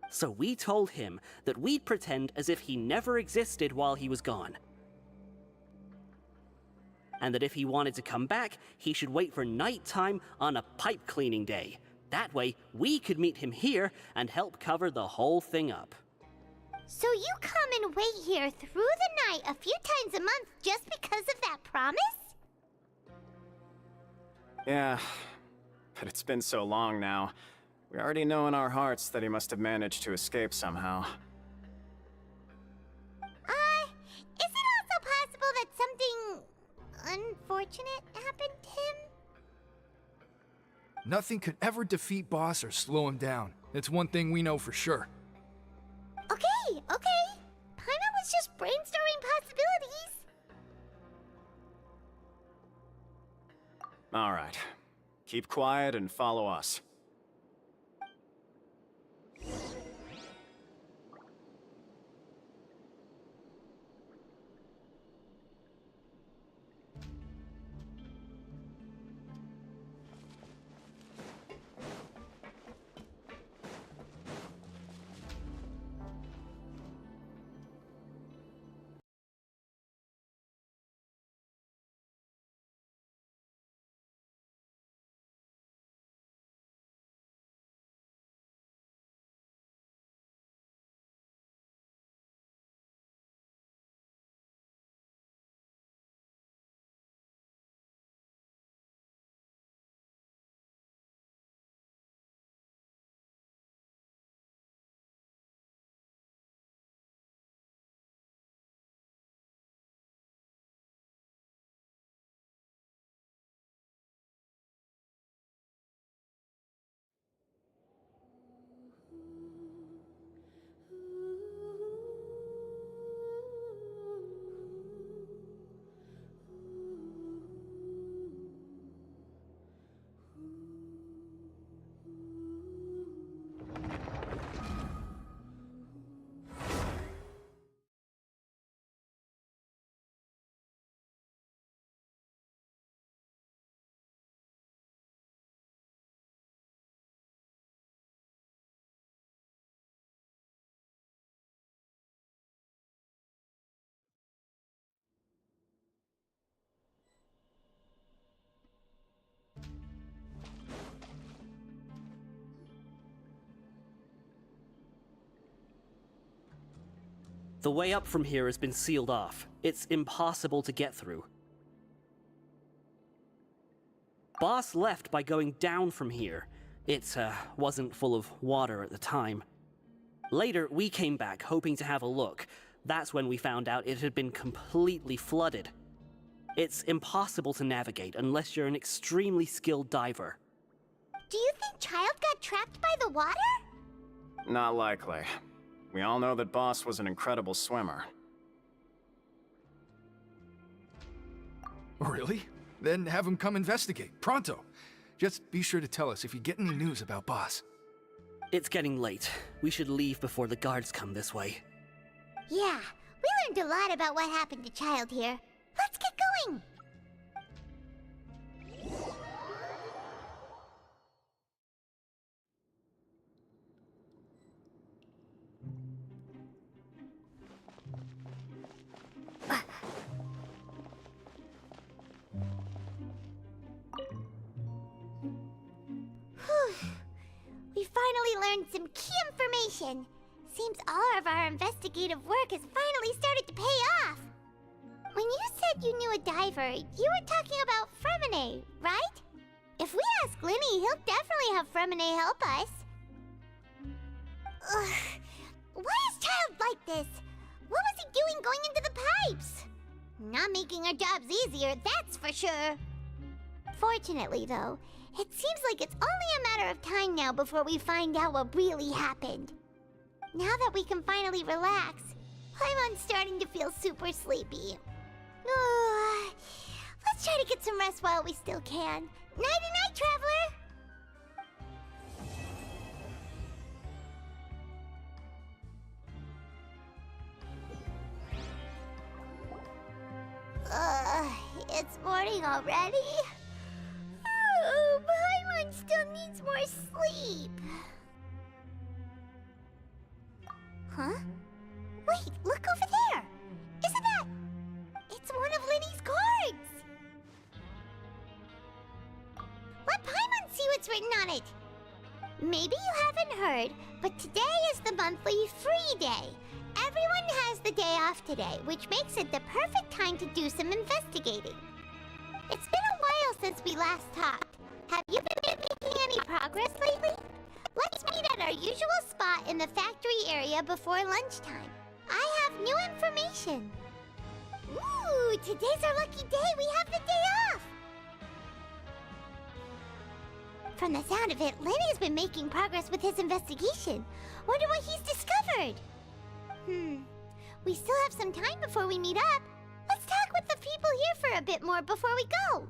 S6: So we told him that we'd pretend as if he never existed while he was gone. And that if he wanted to come back, he should wait for nighttime on a pipe cleaning day. That way, we could meet him here and help cover the whole thing up.
S2: So you come and wait here through the night a few times a month just because of that promise?
S14: Yeah, but it's been so long now. We already know in our hearts that he must have managed to escape somehow.
S2: Is it also possible that something unfortunate happened to him?
S11: Nothing could ever defeat Boss or slow him down. It's one thing we know for sure.
S2: Okay. Paimon was just brainstorming possibilities.
S14: All right. Keep quiet and follow us.
S6: The way up from here has been sealed off. It's impossible to get through. Boss left by going down from here. It wasn't full of water at the time. Later, we came back hoping to have a look. That's when we found out it had been completely flooded. It's impossible to navigate unless you're an extremely skilled diver.
S2: Do you think Child got trapped by the water?
S14: Not likely. We all know that Boss was an incredible swimmer.
S11: Really? Then have him come investigate, pronto. Just be sure to tell us if you get any news about Boss.
S6: It's getting late. We should leave before the guards come this way.
S2: Yeah, we learned a lot about what happened to Child here. Let's get going! We finally learned some key information. Seems all of our investigative work has finally started to pay off. When you said you knew a diver, you were talking about Fremine, right? If we ask Linny, he'll definitely have Fremine help us. Ugh. Why is Child like this? What was he doing going into the pipes? Not making our jobs easier, that's for sure. Fortunately, though, it seems like it's only a matter of time now before we find out what really happened. Now that we can finally relax, I'm starting to feel super sleepy. Let's try to get some rest while we still can. Nighty-night, traveler! It's morning already? everyone still needs more sleep. Huh? Wait, look over there! Isn't that... It's one of Linny's cards! Let Paimon see what's written on it! Maybe you haven't heard, but today is the monthly free day. Everyone has the day off today, which makes it the perfect time to do some investigating. It's been a while since we last talked. Have you been making any progress lately? Let's meet at our usual spot in the factory area before lunchtime. I have new information. Ooh, today's our lucky day. We have the day off. From the sound of it, Lenny's been making progress with his investigation. Wonder what he's discovered. We still have some time before we meet up. Let's talk with the people here for a bit more before we go.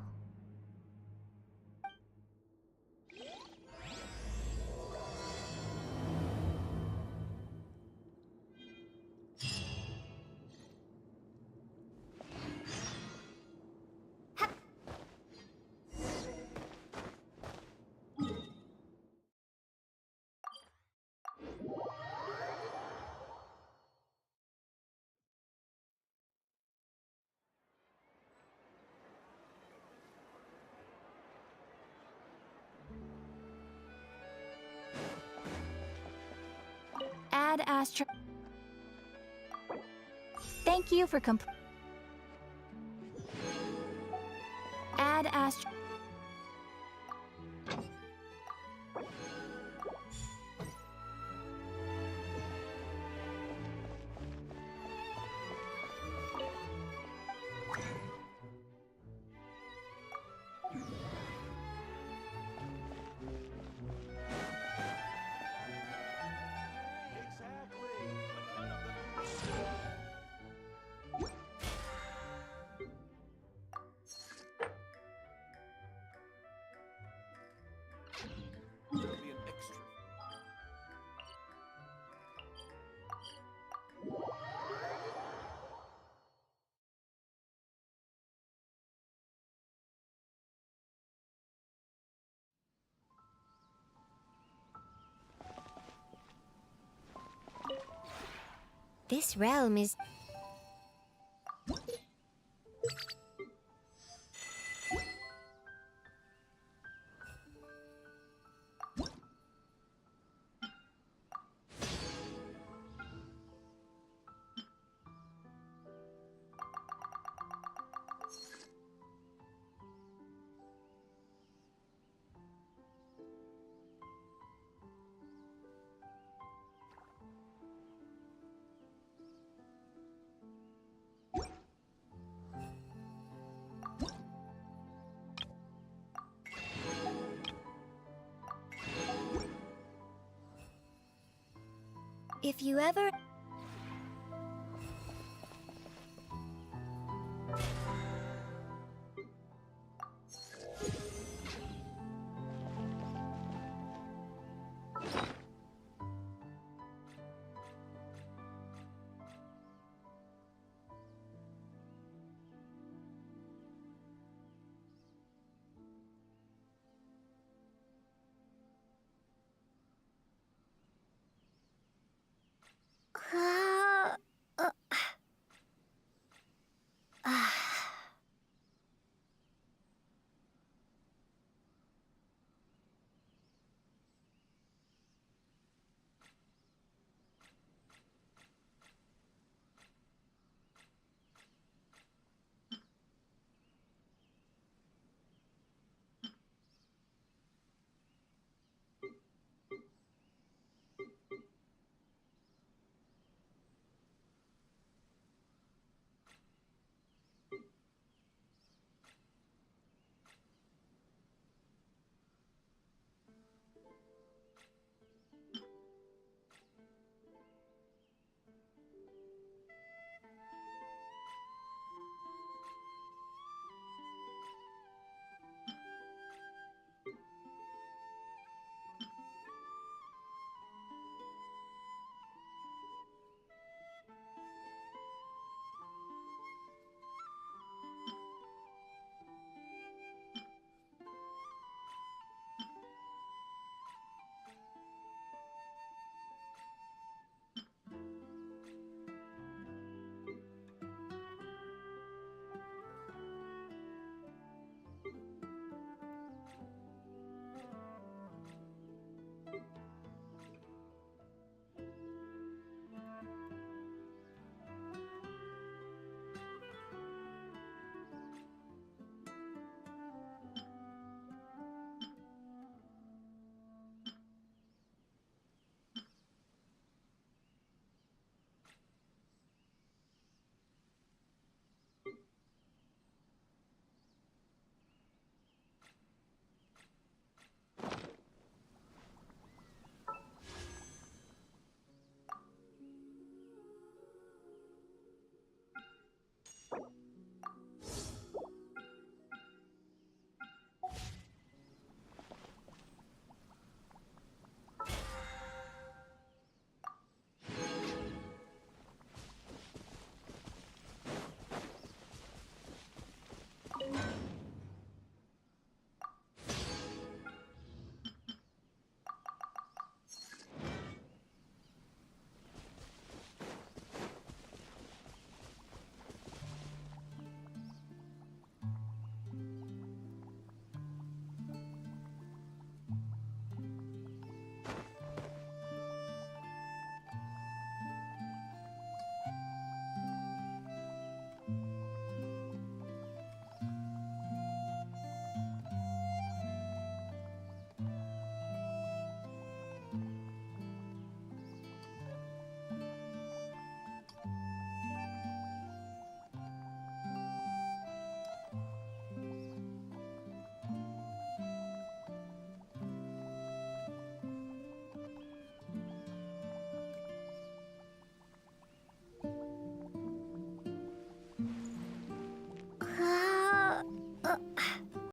S17: Add Astro. Thank you for Add Astro.
S2: This realm is... If you ever...